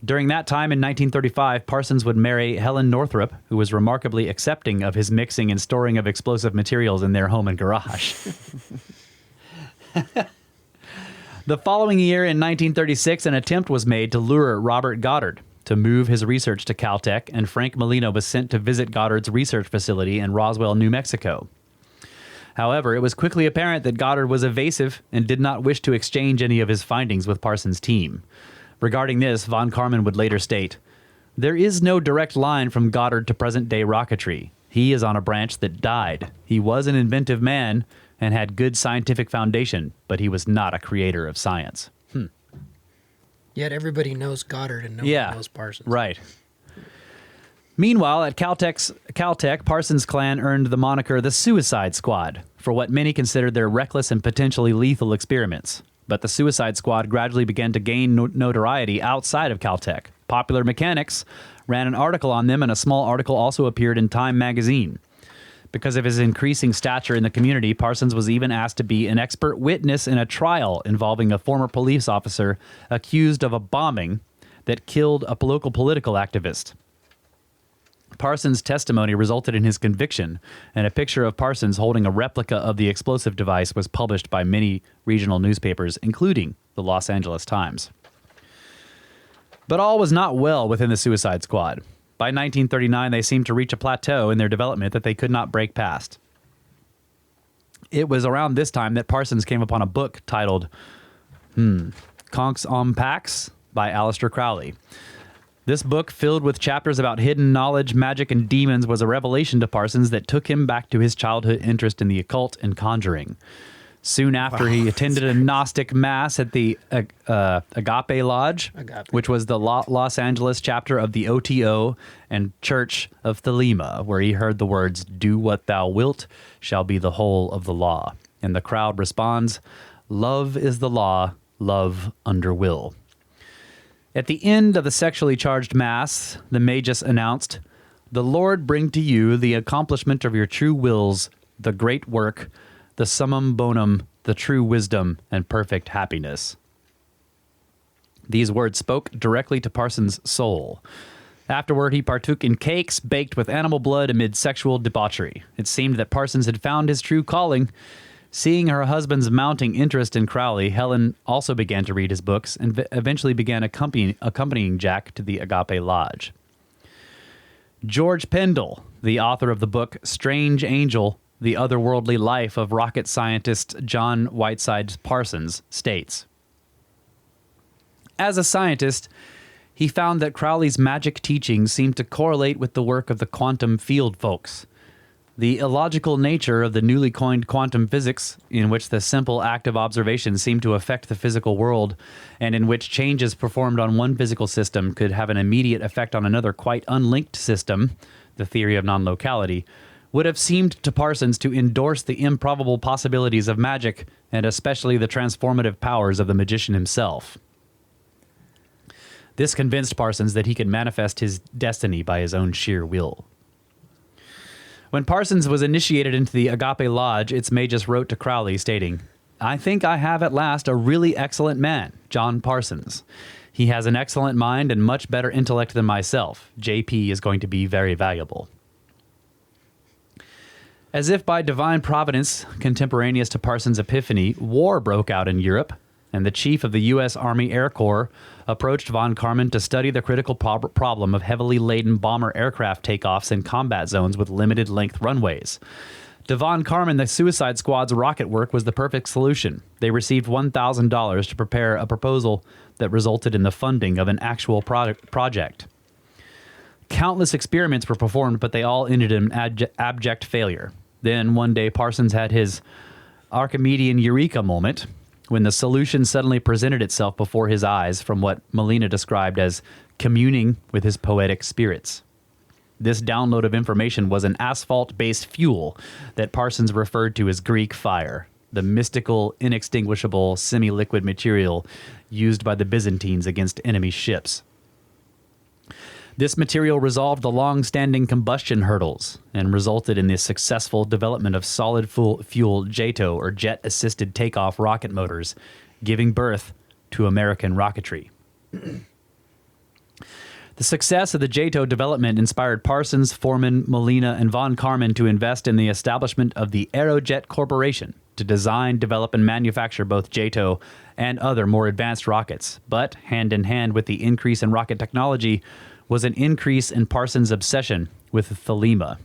During that time in 1935, Parsons would marry Helen Northrop, who was remarkably accepting of his mixing and storing of explosive materials in their home and garage. The following year, in 1936, an attempt was made to lure Robert Goddard to move his research to Caltech, and Frank Molina was sent to visit Goddard's research facility in Roswell, New Mexico. However, it was quickly apparent that Goddard was evasive and did not wish to exchange any of his findings with Parsons' team. Regarding this, von Karman would later state, "There is no direct line from Goddard to present-day rocketry. He is on a branch that died. He was an inventive man and had good scientific foundation, but he was not a creator of science." Yet everybody knows Goddard and nobody knows Parsons. Right. Meanwhile, at Caltech, Parsons' clan earned the moniker the Suicide Squad for what many considered their reckless and potentially lethal experiments. But the Suicide Squad gradually began to gain notoriety outside of Caltech. Popular Mechanics ran an article on them, and a small article also appeared in Time magazine. Because of his increasing stature in the community, Parsons was even asked to be an expert witness in a trial involving a former police officer accused of a bombing that killed a local political activist. Parsons' testimony resulted in his conviction, and a picture of Parsons holding a replica of the explosive device was published by many regional newspapers, including the Los Angeles Times. But all was not well within the Suicide Squad. By 1939, they seemed to reach a plateau in their development that they could not break past. It was around this time that Parsons came upon a book titled Conks om Pax by Aleister Crowley. This book, filled with chapters about hidden knowledge, magic, and demons, was a revelation to Parsons that took him back to his childhood interest in the occult and conjuring. Soon after, he attended a Gnostic mass at the Agape Lodge, which was the Los Angeles chapter of the OTO and Church of Thelema, where he heard the words, "Do what thou wilt shall be the whole of the law." And the crowd responds, "Love is the law, love under will." At the end of the sexually charged mass, the magus announced, "The Lord bring to you the accomplishment of your true wills, the great work, the summum bonum, the true wisdom, and perfect happiness." These words spoke directly to Parsons' soul. Afterward, he partook in cakes baked with animal blood amid sexual debauchery. It seemed that Parsons had found his true calling. Seeing her husband's mounting interest in Crowley, Helen also began to read his books and eventually began accompanying Jack to the Agape Lodge. George Pendle, the author of the book Strange Angel, The Otherworldly Life of rocket scientist John Whiteside Parsons, states, "As a scientist, he found that Crowley's magic teachings seemed to correlate with the work of the quantum field folks. The illogical nature of the newly coined quantum physics, in which the simple act of observation seemed to affect the physical world, and in which changes performed on one physical system could have an immediate effect on another quite unlinked system, the theory of non-locality, would have seemed to Parsons to endorse the improbable possibilities of magic, and especially the transformative powers of the magician himself. This convinced Parsons that he could manifest his destiny by his own sheer will." When Parsons was initiated into the Agape Lodge, its magus wrote to Crowley stating, I think I have at last a really excellent man, John Parsons. He has an excellent mind and much better intellect than myself. JP is going to be very valuable. As if by divine providence, contemporaneous to Parsons' epiphany, war broke out in Europe, and the chief of the U.S. Army Air Corps approached von Karman to study the critical problem of heavily laden bomber aircraft takeoffs in combat zones with limited-length runways. To von Karman, the Suicide Squad's rocket work was the perfect solution. They received $1,000 to prepare a proposal that resulted in the funding of an actual project. Countless experiments were performed, but they all ended in abject failure. Then, one day, Parsons had his Archimedean eureka moment when the solution suddenly presented itself before his eyes from what Molina described as communing with his poetic spirits. This download of information was an asphalt-based fuel that Parsons referred to as Greek fire, the mystical, inextinguishable, semi-liquid material used by the Byzantines against enemy ships. This material resolved the long-standing combustion hurdles and resulted in the successful development of solid fuel JATO, or jet-assisted takeoff rocket motors, giving birth to American rocketry. The success of the JATO development inspired Parsons, Foreman, Molina, and von Karman to invest in the establishment of the Aerojet Corporation to design, develop, and manufacture both JATO and other more advanced rockets. But hand in hand with the increase in rocket technology was an increase in Parsons' obsession with thelema.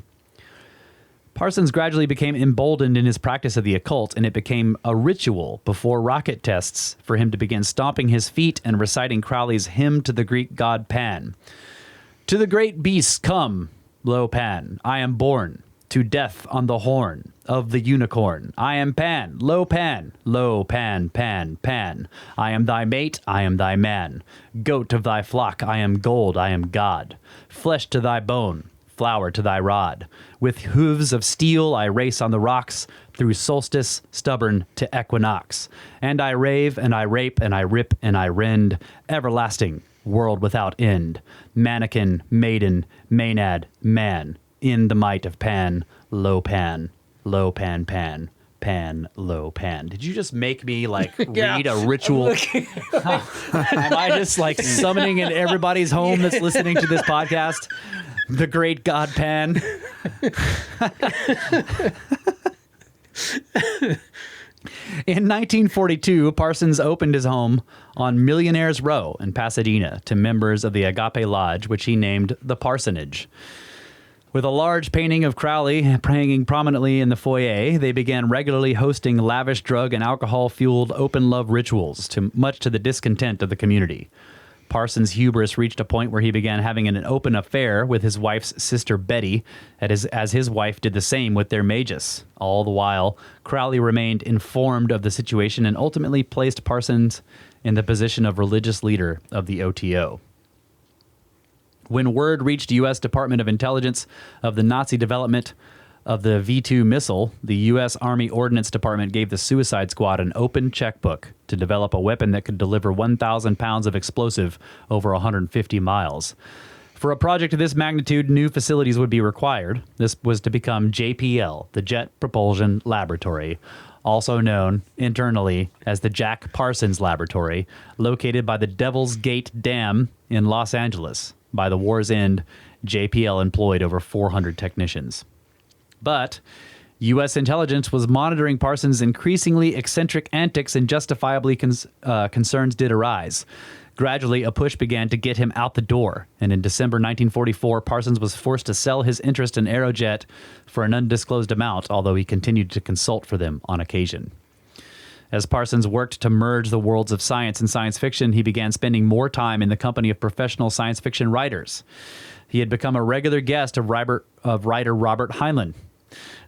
Parsons gradually became emboldened in his practice of the occult, and it became a ritual before rocket tests for him to begin stomping his feet and reciting Crowley's hymn to the Greek god Pan. To the great beasts come, lo Pan, I am born, to death on the horn of the unicorn. I am Pan, lo Pan, Pan, Pan. I am thy mate, I am thy man. Goat of thy flock, I am gold, I am God. Flesh to thy bone, flower to thy rod. With hooves of steel I race on the rocks, through solstice stubborn to equinox. And I rave, and I rape, and I rip, and I rend, everlasting, world without end. Mannequin, maiden, maenad, man, in the might of Pan, lo Pan, Pan, Pan, lo Pan. Did you just make me read a ritual? Am I just summoning in everybody's home that's listening to this podcast the great god Pan? In 1942, Parsons opened his home on Millionaires Row in Pasadena to members of the Agape Lodge, which he named the Parsonage. With a large painting of Crowley hanging prominently in the foyer, they began regularly hosting lavish drug and alcohol-fueled open love rituals, much to the discontent of the community. Parsons' hubris reached a point where he began having an open affair with his wife's sister Betty, as his wife did the same with their magus. All the while, Crowley remained informed of the situation and ultimately placed Parsons in the position of religious leader of the OTO. When word reached U.S. Department of Intelligence of the Nazi development of the V-2 missile, the U.S. Army Ordnance Department gave the Suicide Squad an open checkbook to develop a weapon that could deliver 1,000 pounds of explosive over 150 miles. For a project of this magnitude, new facilities would be required. This was to become JPL, the Jet Propulsion Laboratory, also known internally as the Jack Parsons Laboratory, located by the Devil's Gate Dam in Los Angeles. By the war's end, JPL employed over 400 technicians. But U.S. intelligence was monitoring Parsons' increasingly eccentric antics, and justifiably concerns did arise. Gradually, a push began to get him out the door, and in December 1944, Parsons was forced to sell his interest in Aerojet for an undisclosed amount, although he continued to consult for them on occasion. As Parsons worked to merge the worlds of science and science fiction, he began spending more time in the company of professional science fiction writers. He had become a regular guest of writer Robert Heinlein.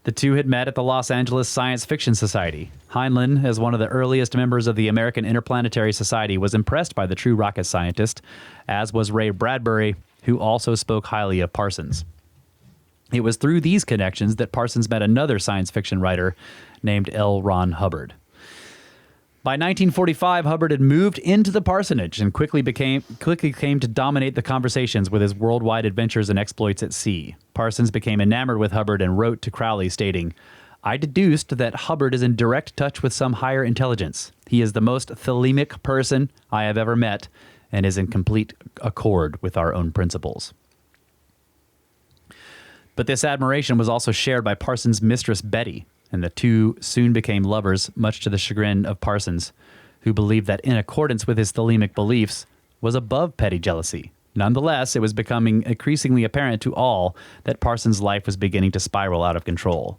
The two had met at the Los Angeles Science Fiction Society. Heinlein, as one of the earliest members of the American Interplanetary Society, was impressed by the true rocket scientist, as was Ray Bradbury, who also spoke highly of Parsons. It was through these connections that Parsons met another science fiction writer named L. Ron Hubbard. By 1945, Hubbard had moved into the parsonage and quickly came to dominate the conversations with his worldwide adventures and exploits at sea. Parsons became enamored with Hubbard and wrote to Crowley stating, I deduced that Hubbard is in direct touch with some higher intelligence. He is the most thelemic person I have ever met and is in complete accord with our own principles. But this admiration was also shared by Parsons' mistress Betty, and the two soon became lovers, much to the chagrin of Parsons, who believed that in accordance with his thelemic beliefs was above petty jealousy. Nonetheless, it was becoming increasingly apparent to all that Parsons' life was beginning to spiral out of control.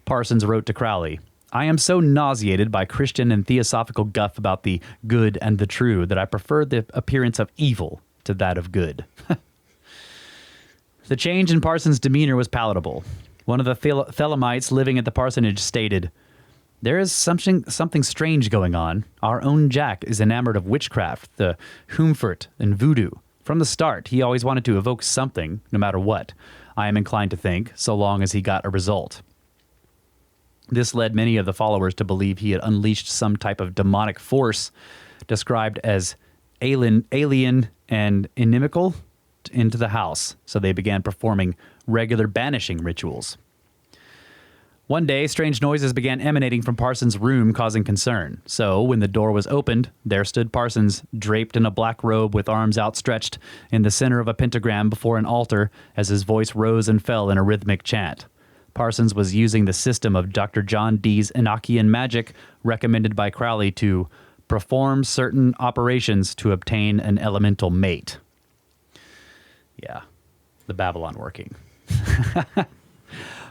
Parsons wrote to Crowley, "I am so nauseated by Christian and theosophical guff about the good and the true that I prefer the appearance of evil to that of good." The change in Parsons' demeanor was palatable. One of the Thelemites living at the parsonage stated, "There is something strange going on. Our own Jack is enamored of witchcraft, the Humfert, and voodoo. From the start, he always wanted to evoke something, no matter what, I am inclined to think, so long as he got a result." This led many of the followers to believe he had unleashed some type of demonic force, described as alien and inimical, into the house, so they began performing regular banishing rituals. One day, strange noises began emanating from Parsons' room, causing concern. So, when the door was opened, there stood Parsons, draped in a black robe with arms outstretched, in the center of a pentagram before an altar, as his voice rose and fell in a rhythmic chant. Parsons was using the system of Dr. John Dee's Enochian Magic, recommended by Crowley to perform certain operations to obtain an elemental mate. Yeah, the Babylon working.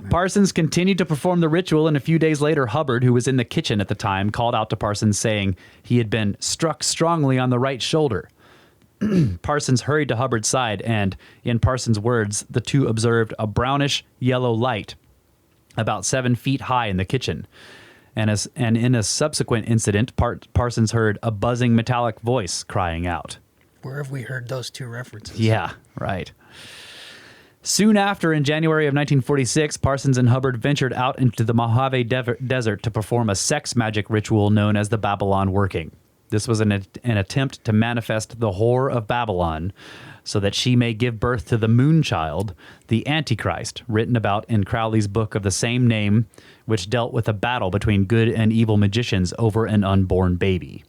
Parsons continued to perform the ritual, and a few days later, Hubbard, who was in the kitchen at the time, called out to Parsons saying he had been struck strongly on the right shoulder. Parsons hurried to Hubbard's side, and, in Parsons' words, the two observed a brownish yellow light about 7 feet high in the kitchen. And in a subsequent incident, Parsons heard a buzzing metallic voice crying out. Where have we heard those two references? Yeah, right. Soon after, in January of 1946, Parsons and Hubbard ventured out into the Mojave Desert to perform a sex magic ritual known as the Babylon Working. This was an attempt to manifest the whore of Babylon so that she may give birth to the moon child, the Antichrist, written about in Crowley's book of the same name, which dealt with a battle between good and evil magicians over an unborn baby.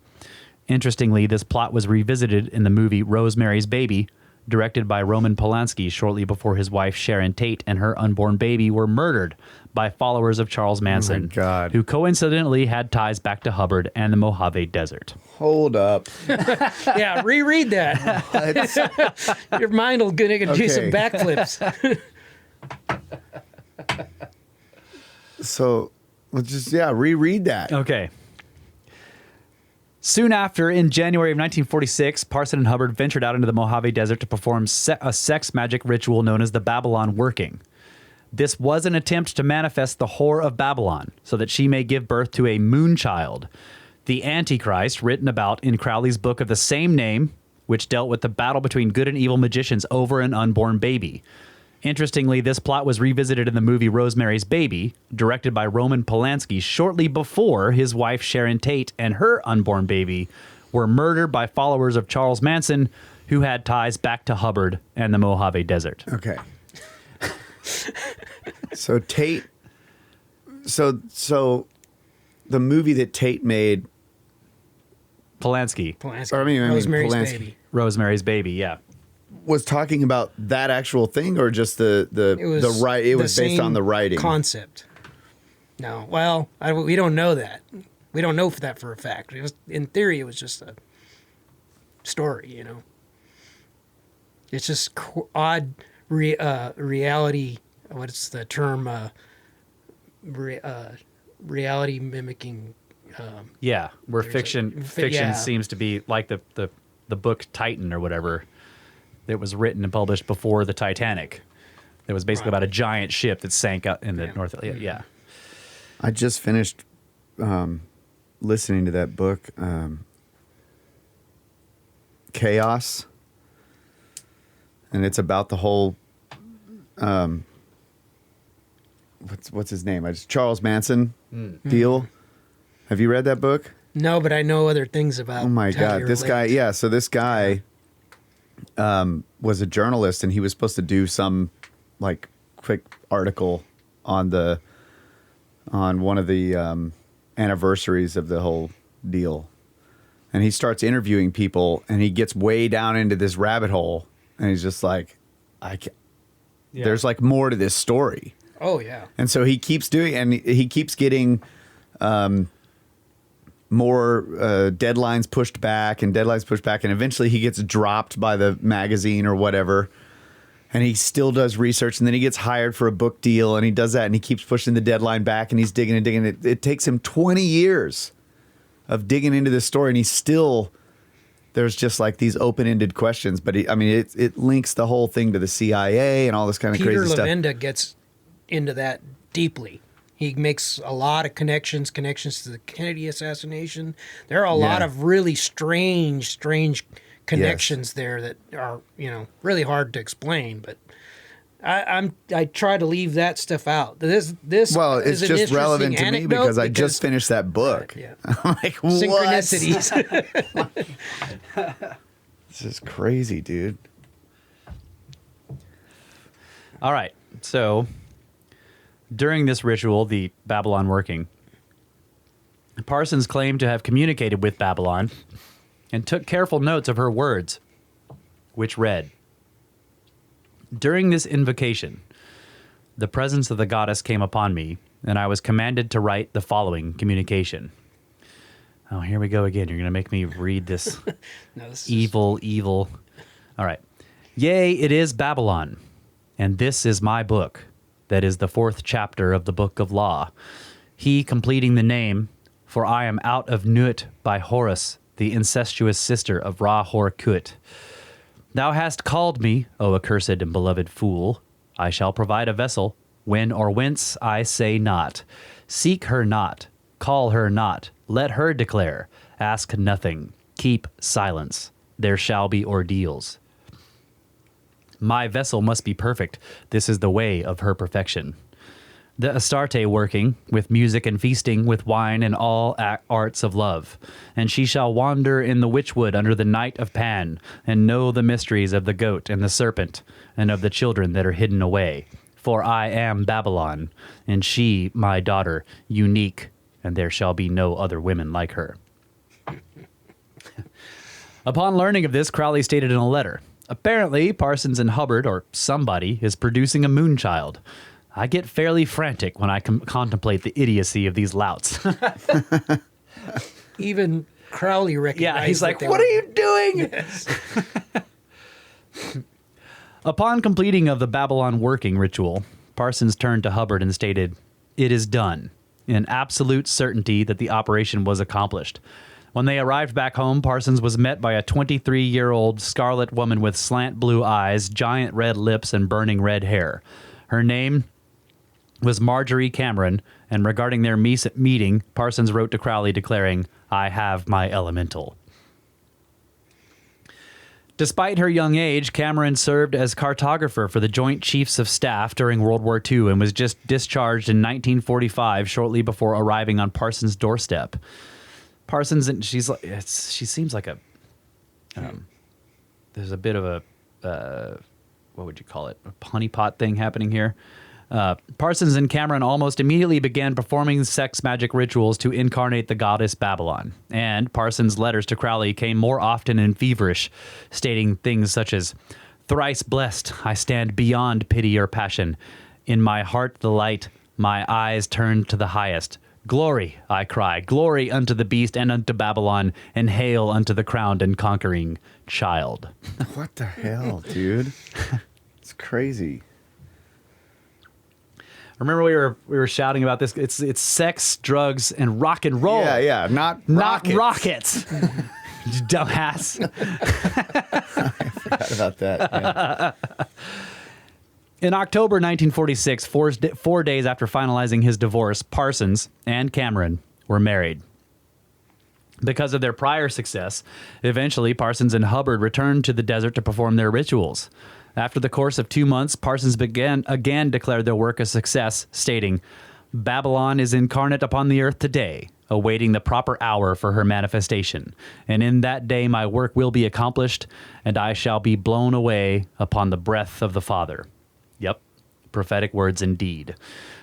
Interestingly, this plot was revisited in the movie Rosemary's Baby, directed by Roman Polanski shortly before his wife Sharon Tate and her unborn baby were murdered by followers of Charles Manson, who coincidentally had ties back to Hubbard and the Mojave Desert. Hold up. Yeah, reread that. Your mind will do some backflips. So, let's just, reread that. Okay. Soon after, in January of 1946, Parson and Hubbard ventured out into the Mojave Desert to perform a sex magic ritual known as the Babylon Working. This was an attempt to manifest the whore of Babylon so that she may give birth to a moon child, the Antichrist, written about in Crowley's book of the same name, which dealt with the battle between good and evil magicians over an unborn baby. Interestingly, this plot was revisited in the movie Rosemary's Baby, directed by Roman Polanski shortly before his wife Sharon Tate and her unborn baby were murdered by followers of Charles Manson, who had ties back to Hubbard and the Mojave Desert. Okay. So Tate, so the movie that Tate made, Polanski. Rosemary's Polanski. Baby. Rosemary's Baby, yeah. Was talking about that actual thing, or just the right? It was based on the writing concept. No, well, we don't know that. We don't know that for a fact. It was, in theory, it was just a story. You know, it's just odd reality. What's the term? Reality mimicking. Yeah, where fiction seems to be like the book Titan or whatever. That was written and published before the Titanic. It was basically about a giant ship that sank out in the North. Yeah. I just finished listening to that book, Chaos, and it's about the whole. What's his name? Charles Manson deal. Have you read that book? No, but I know other things about. Oh my God, this guy! Yeah, so this guy. Was a journalist, and he was supposed to do some like quick article on the on one of the anniversaries of the whole deal. And he starts interviewing people, and he gets way down into this rabbit hole, and he's just like, there's like more to this story. Oh, yeah. And so he keeps doing, and he keeps getting more deadlines pushed back, and eventually he gets dropped by the magazine or whatever. And he still does research, and then he gets hired for a book deal, and he does that, and he keeps pushing the deadline back, and he's digging and digging. It takes him 20 years of digging into this story, and he's still, there's just like these open-ended questions. But it links the whole thing to the CIA and all this kind of crazy stuff. Peter Levenda gets into that deeply. He makes a lot of connections to the Kennedy assassination. There are a lot of really strange connections there that are, really hard to explain, but I try to leave that stuff out. This well, is it's just relevant to me because I just finished that book. Yeah. I'm like, what? Synchronicities. This is crazy, dude. All right. So during this ritual, the Babylon working, Parsons claimed to have communicated with Babylon and took careful notes of her words, which read, "During this invocation, the presence of the goddess came upon me, and I was commanded to write the following communication." Oh, here we go again. You're going to make me read this. No, this is evil. All right. "Yea, it is Babylon, and this is my book, that is the 4th chapter of the Book of Law. He completing the name, for I am out of Nuit by Horus, the incestuous sister of Ra-Hor-Kut. Thou hast called me, O accursed and beloved fool. I shall provide a vessel, when or whence I say not. Seek her not, call her not, let her declare. Ask nothing, keep silence. There shall be ordeals. My vessel must be perfect. This is the way of her perfection. The Astarte working, with music and feasting, with wine and all arts of love. And she shall wander in the witchwood under the night of Pan, and know the mysteries of the goat and the serpent, and of the children that are hidden away. For I am Babylon, and she, my daughter, unique, and there shall be no other women like her." Upon learning of this, Crowley stated in a letter, "Apparently, Parsons and Hubbard, or somebody, is producing a moonchild. I get fairly frantic when I contemplate the idiocy of these louts." Even Crowley recognized. Yeah, he's like, "What are you doing?" Yes. Upon completing of the Babylon working ritual, Parsons turned to Hubbard and stated, "It is done," in absolute certainty that the operation was accomplished. When they arrived back home, Parsons was met by a 23-year-old scarlet woman with slant blue eyes, giant red lips, and burning red hair. Her name was Marjorie Cameron, and regarding their meeting, Parsons wrote to Crowley declaring, "I have my elemental." Despite her young age, Cameron served as cartographer for the Joint Chiefs of Staff during World War II and was just discharged in 1945, shortly before arriving on Parsons' doorstep. Parsons, and she seems like a, there's a bit of a, what would you call it, a honeypot thing happening here. Parsons and Cameron almost immediately began performing sex magic rituals to incarnate the goddess Babylon. And Parsons' letters to Crowley came more often and feverish, stating things such as, "Thrice blessed, I stand beyond pity or passion. In my heart the light, my eyes turned to the highest. Glory, I cry, glory unto the beast and unto Babylon, and hail unto the crowned and conquering child." What the hell, dude? It's crazy. Remember we were shouting about this. It's sex, drugs, and rock and roll. Yeah, not rockets. You dumbass. I forgot about that. Yeah. In October 1946, four days after finalizing his divorce, Parsons and Cameron were married. Because of their prior success, eventually Parsons and Hubbard returned to the desert to perform their rituals. After the course of 2 months, Parsons again declared their work a success, stating, "Babylon is incarnate upon the earth today, awaiting the proper hour for her manifestation. And in that day my work will be accomplished, and I shall be blown away upon the breath of the Father." Yep. Prophetic words indeed.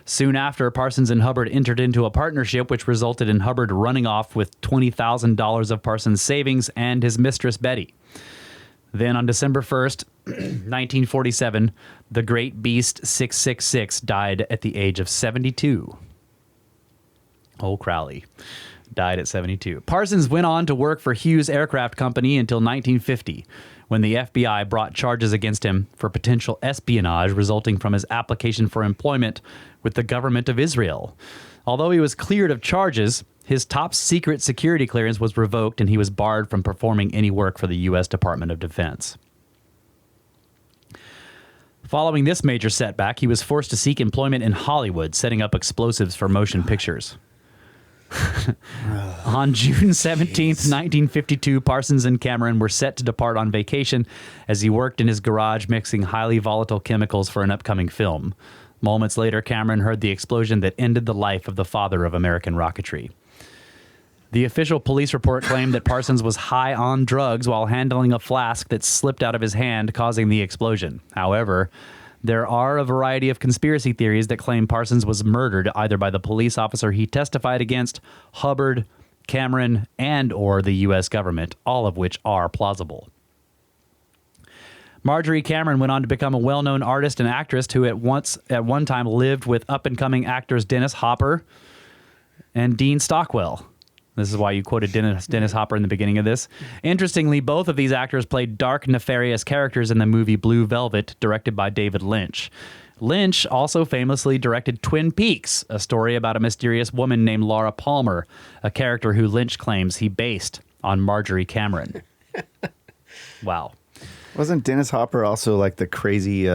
Soon after, Parsons and Hubbard entered into a partnership which resulted in Hubbard running off with $20,000 of Parsons' savings and his mistress, Betty. Then on December 1st, 1947, the Great Beast 666 died at the age of 72. Old Crowley died at 72. Parsons went on to work for Hughes Aircraft Company until 1950, when the FBI brought charges against him for potential espionage resulting from his application for employment with the government of Israel. Although he was cleared of charges, his top secret security clearance was revoked and he was barred from performing any work for the U.S. Department of Defense. Following this major setback, he was forced to seek employment in Hollywood, setting up explosives for motion pictures. On June 17th, 1952, Parsons and Cameron were set to depart on vacation as he worked in his garage mixing highly volatile chemicals for an upcoming film. Moments later, Cameron heard the explosion that ended the life of the father of American rocketry. The official police report claimed that Parsons was high on drugs while handling a flask that slipped out of his hand, causing the explosion. However, there are a variety of conspiracy theories that claim Parsons was murdered either by the police officer he testified against, Hubbard, Cameron, and or the U.S. government, all of which are plausible. Marjorie Cameron went on to become a well-known artist and actress who at one time lived with up-and-coming actors Dennis Hopper and Dean Stockwell. This is why you quoted Dennis Hopper in the beginning of this. Interestingly, both of these actors played dark, nefarious characters in the movie Blue Velvet, directed by David Lynch. Lynch also famously directed Twin Peaks, a story about a mysterious woman named Laura Palmer, a character who Lynch claims he based on Marjorie Cameron. Wow. Wasn't Dennis Hopper also like the crazy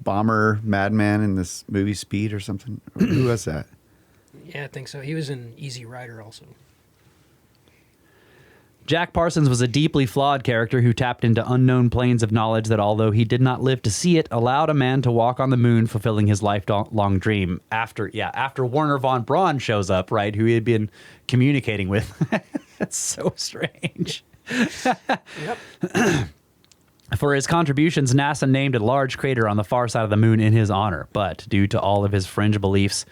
bomber madman in this movie Speed or something? Who was that? Yeah, I think so. He was in Easy Rider also. Jack Parsons was a deeply flawed character who tapped into unknown planes of knowledge that, although he did not live to see it, allowed a man to walk on the moon, fulfilling his lifelong dream. After Werner von Braun shows up, right, who he had been communicating with. That's so strange. Yep. For his contributions, NASA named a large crater on the far side of the moon in his honor, but due to all of his fringe beliefs,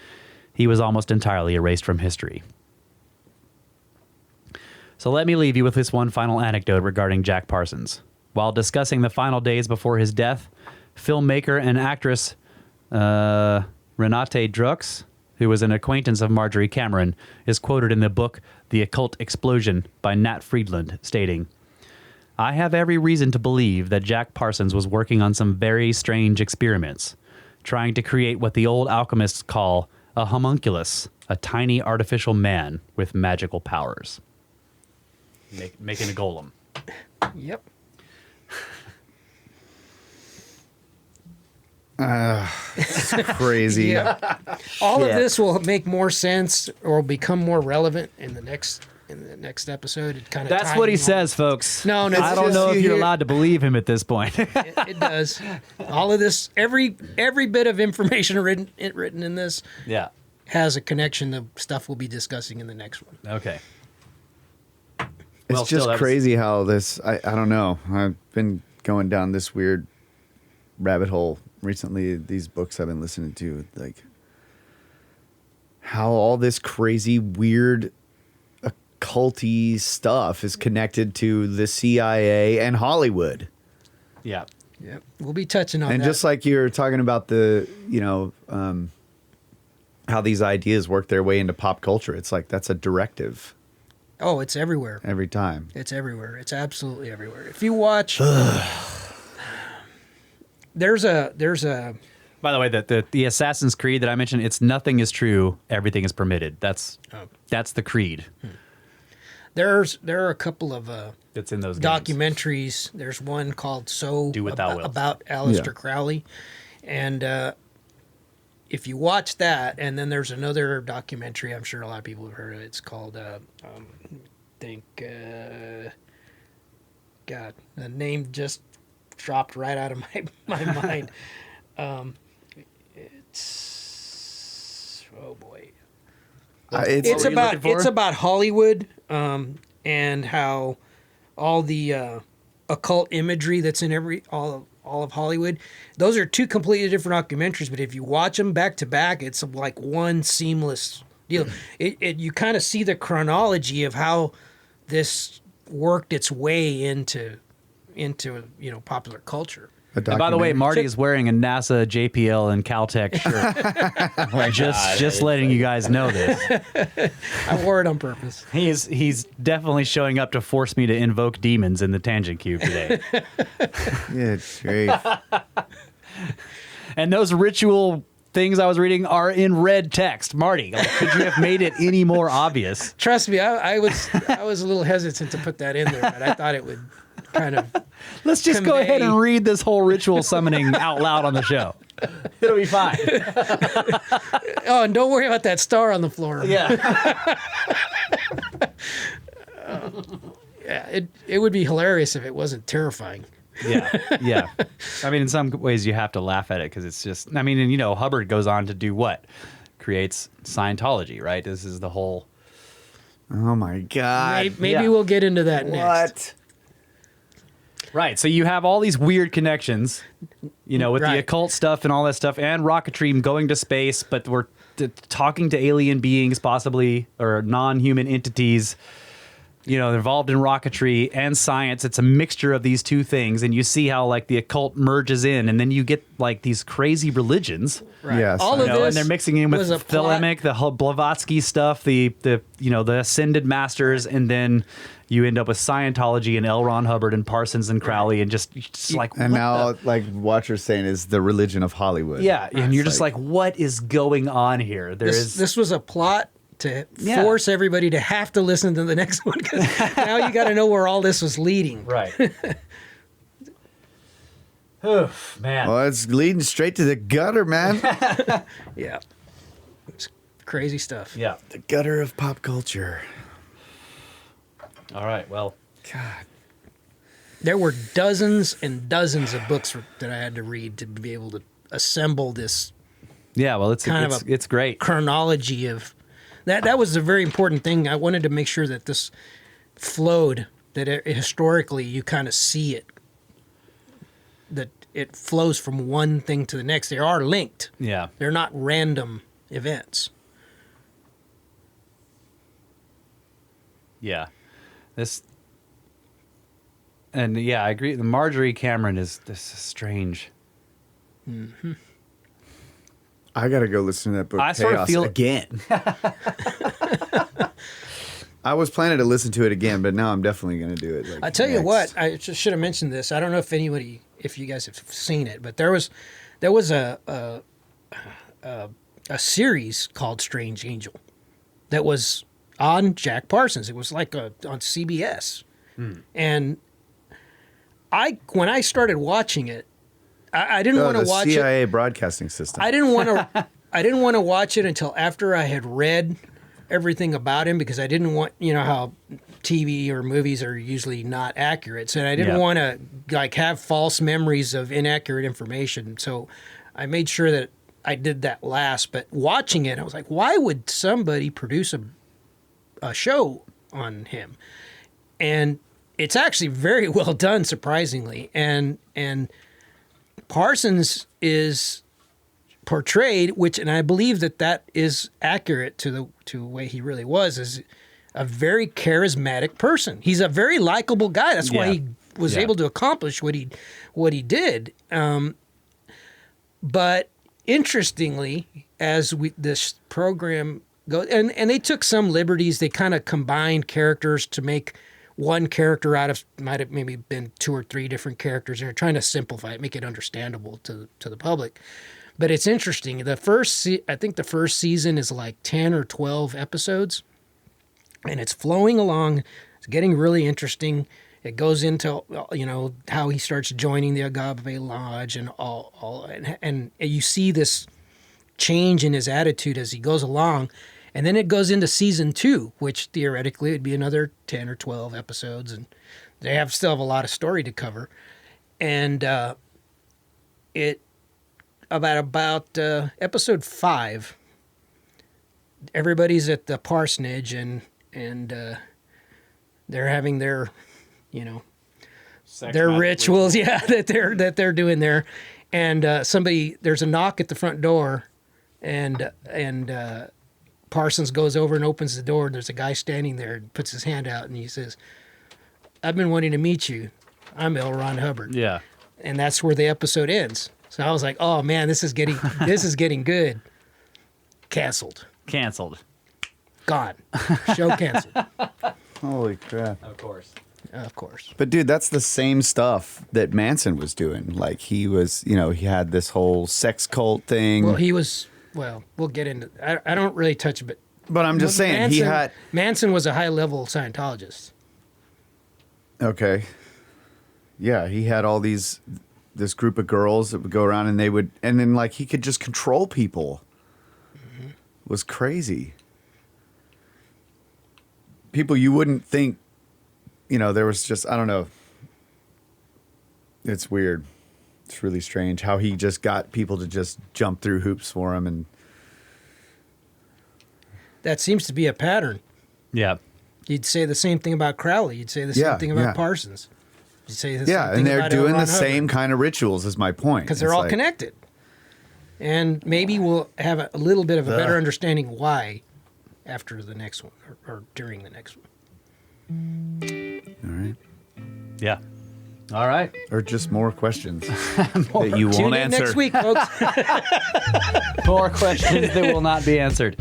he was almost entirely erased from history. So let me leave you with this one final anecdote regarding Jack Parsons. While discussing the final days before his death, filmmaker and actress Renate Drux, who was an acquaintance of Marjorie Cameron, is quoted in the book The Occult Explosion by Nat Friedland, stating, "I have every reason to believe that Jack Parsons was working on some very strange experiments, trying to create what the old alchemists call a homunculus, a tiny artificial man with magical powers." Making a golem. Yep. It's crazy. Yeah. All of this will make more sense or become more relevant in the next episode. It kind of That's what he says, folks. No, I don't know if you're allowed to believe him at this point. It does. All of this, every bit of information written in this, Yeah. has a connection to stuff we'll be discussing in the next one. Okay. It's Well, just still, crazy how this, I don't know. I've been going down this weird rabbit hole recently. These books I've been listening to, like how all this crazy, weird, occulty stuff is connected to the CIA and Hollywood. Yeah. Yep. We'll be touching on And that. just like you're talking about the, how these ideas work their way into pop culture, it's like that's a directive oh, it's everywhere. every time. It's everywhere. It's absolutely everywhere. If you watch, there's a By the way, the Assassin's Creed that I mentioned, it's nothing is true, everything is permitted. That's the creed there are a couple of that's in those games. documentaries. There's one called Do What Thou Wilt. about Aleister Yeah. Crowley, and if you watch that, and then there's another documentary. I'm sure a lot of people have heard of it. It's called God, the name just dropped right out of my mind. It's oh boy. It's It's about Hollywood and how all the occult imagery that's in all of Hollywood. Those are two completely different documentaries, but if you watch them back to back, it's like one seamless deal. You kind of see the chronology of how this worked its way into popular culture. And by the way, Marty is wearing a NASA, JPL, and Caltech shirt. Just letting you guys know this. I wore it on purpose. He's definitely showing up to force me to invoke demons in the Tangent Cube today. Yeah, it's great. And those ritual things I was reading are in red text. Marty, could you have made it any more obvious? Trust me, I was a little hesitant to put that in there, but I thought it would kind of. Let's just go ahead and read this whole ritual summoning out loud on the show. It'll be fine. Oh, and don't worry about that star on the floor. Yeah. Yeah, it would be hilarious if it wasn't terrifying. Yeah. I mean, in some ways you have to laugh at it because it's just, I mean, and Hubbard goes on to do what? Creates Scientology, right? This is the whole. Oh my God. Maybe we'll get into that next. What? Right. So you have all these weird connections, with the occult stuff and all that stuff and rocketry going to space, but we're talking to alien beings possibly or non-human entities. They're involved in rocketry and science. It's a mixture of these two things. And you see how like the occult merges in and then you get like these crazy religions. Right. Yes. All of this and they're mixing in with Thelemic, the Blavatsky stuff, the ascended masters. And then you end up with Scientology and L. Ron Hubbard and Parsons and Crowley and just like, and now like what you're saying is the religion of Hollywood. Yeah. And you're just like, what is going on here? This was a plot to force everybody to have to listen to the next one because now you got to know where all this was leading. Right. Oof, man. Well, it's leading straight to the gutter, man. Yeah. It's crazy stuff. Yeah. The gutter of pop culture. All right. Well, God. There were dozens and dozens of books that I had to read to be able to assemble this yeah. Well, it's great. chronology of that was a very important thing. I wanted to make sure that this flowed, that historically you kind of see it, that it flows from one thing to the next. They are linked. Yeah. They're not random events. Yeah. And yeah, I agree. The Marjorie Cameron is strange. Mm-hmm. I gotta go listen to that book. I sort of feel again. I was planning to listen to it again, but now I'm definitely gonna do it. I tell you what, I just should have mentioned this. I don't know if you guys have seen it, but there was a series called Strange Angel that was on Jack Parsons. It was like on CBS, and when I started watching it, I didn't want to watch it. CIA broadcasting system. I didn't want to watch it until after I had read everything about him because I didn't want, how TV or movies are usually not accurate. So I didn't want to like have false memories of inaccurate information. So I made sure that I did that last. But watching it, I was like, why would somebody produce a show on him? And it's actually very well done, surprisingly. And Parsons is portrayed, and I believe that is accurate to the way he really was, is a very charismatic person. He's a very likable guy. That's why he was able to accomplish what he did. But interestingly, as this program goes, and they took some liberties. They kind of combined characters to make one character out of, might have maybe been 2 or 3 different characters. They're trying to simplify it, make it understandable to the public. But it's interesting. I think the first season is like 10 or 12 episodes, and it's flowing along. It's getting really interesting. It goes into how he starts joining the Agave Lodge and and you see this change in his attitude as he goes along. And then it goes into season 2, which theoretically would be another 10 or 12 episodes, and they still have a lot of story to cover. And about episode 5, everybody's at the parsonage and they're having their, their rituals, that they're doing there. And there's a knock at the front door, and Parsons goes over and opens the door, and there's a guy standing there and puts his hand out, and he says, "I've been wanting to meet you. I'm L. Ron Hubbard." Yeah. And that's where the episode ends. So I was like, "Oh man, this is getting good." Canceled. Gone. Show canceled. Holy crap. Of course. Of course. But dude, that's the same stuff that Manson was doing. Like he was, he had this whole sex cult thing. Well, we'll get into. I don't really touch it, but I'm just saying Manson was a high level Scientologist. Okay. Yeah, he had all this group of girls that would go around, and then like he could just control people. Mm-hmm. It was crazy. People you wouldn't think, there was just, I don't know. It's weird. It's really strange how he just got people to just jump through hoops for him. And that seems to be a pattern. Yeah. You'd say the same thing about Crowley. You'd say the same thing about Parsons. You'd say the same thing and they're about doing L. Ron the same kind of rituals is my point. Because they're all connected. And maybe we'll have a little bit of a better understanding why after the next one or during the next one. All right. Yeah. All right. Or just more questions that you Tune won't in answer. next week, folks. More questions that will not be answered.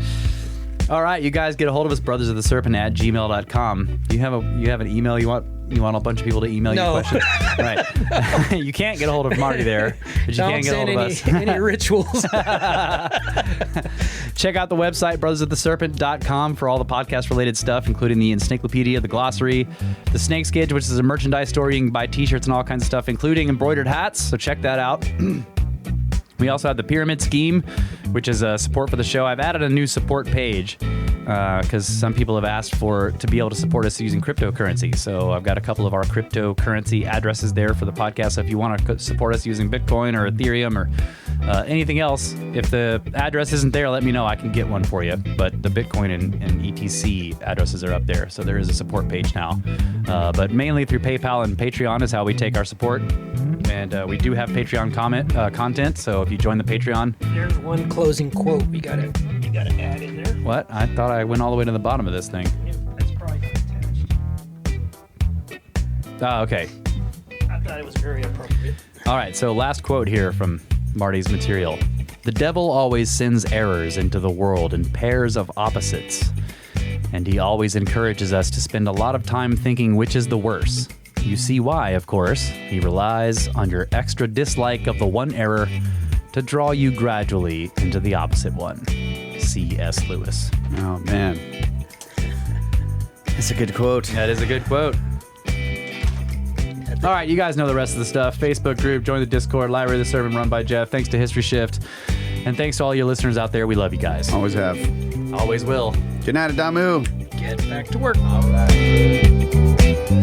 All right, you guys get a hold of us, brothersoftheserpent@gmail.com. You have an email you want a bunch of people to email you questions? Right. You can't get a hold of Marty there, but you can get a hold of us. Any rituals. Check out the website, brothersoftheserpent.com, for all the podcast-related stuff, including the encyclopedia, the glossary, the Snake Sketch, which is a merchandise store. You can buy t-shirts and all kinds of stuff, including embroidered hats, so check that out. We also have the Pyramid Scheme, which is a support for the show. I've added a new support page because some people have asked to be able to support us using cryptocurrency. So I've got a couple of our cryptocurrency addresses there for the podcast. So if you want to support us using Bitcoin or Ethereum or anything else, if the address isn't there, let me know. I can get one for you. But the Bitcoin and ETC addresses are up there. So there is a support page now. But mainly through PayPal and Patreon is how we take our support. And we do have Patreon content. So if you join the Patreon... There's one closing quote you gotta add in there. What? I thought I went all the way to the bottom of this thing. Yeah, that's probably attached. Oh, okay. I thought it was very appropriate. All right, so last quote here from Marty's material. "The devil always sends errors into the world in pairs of opposites, and he always encourages us to spend a lot of time thinking which is the worse. You see why, of course. He relies on your extra dislike of the one error to draw you gradually into the opposite one." C.S. Lewis. Oh, man. That's a good quote. That is a good quote. All right, you guys know the rest of the stuff. Facebook group, join the Discord, Library of the Servant run by Jeff. Thanks to History Shift. And thanks to all your listeners out there. We love you guys. Always have. Always will. Good night, Adamu. Get back to work. All right.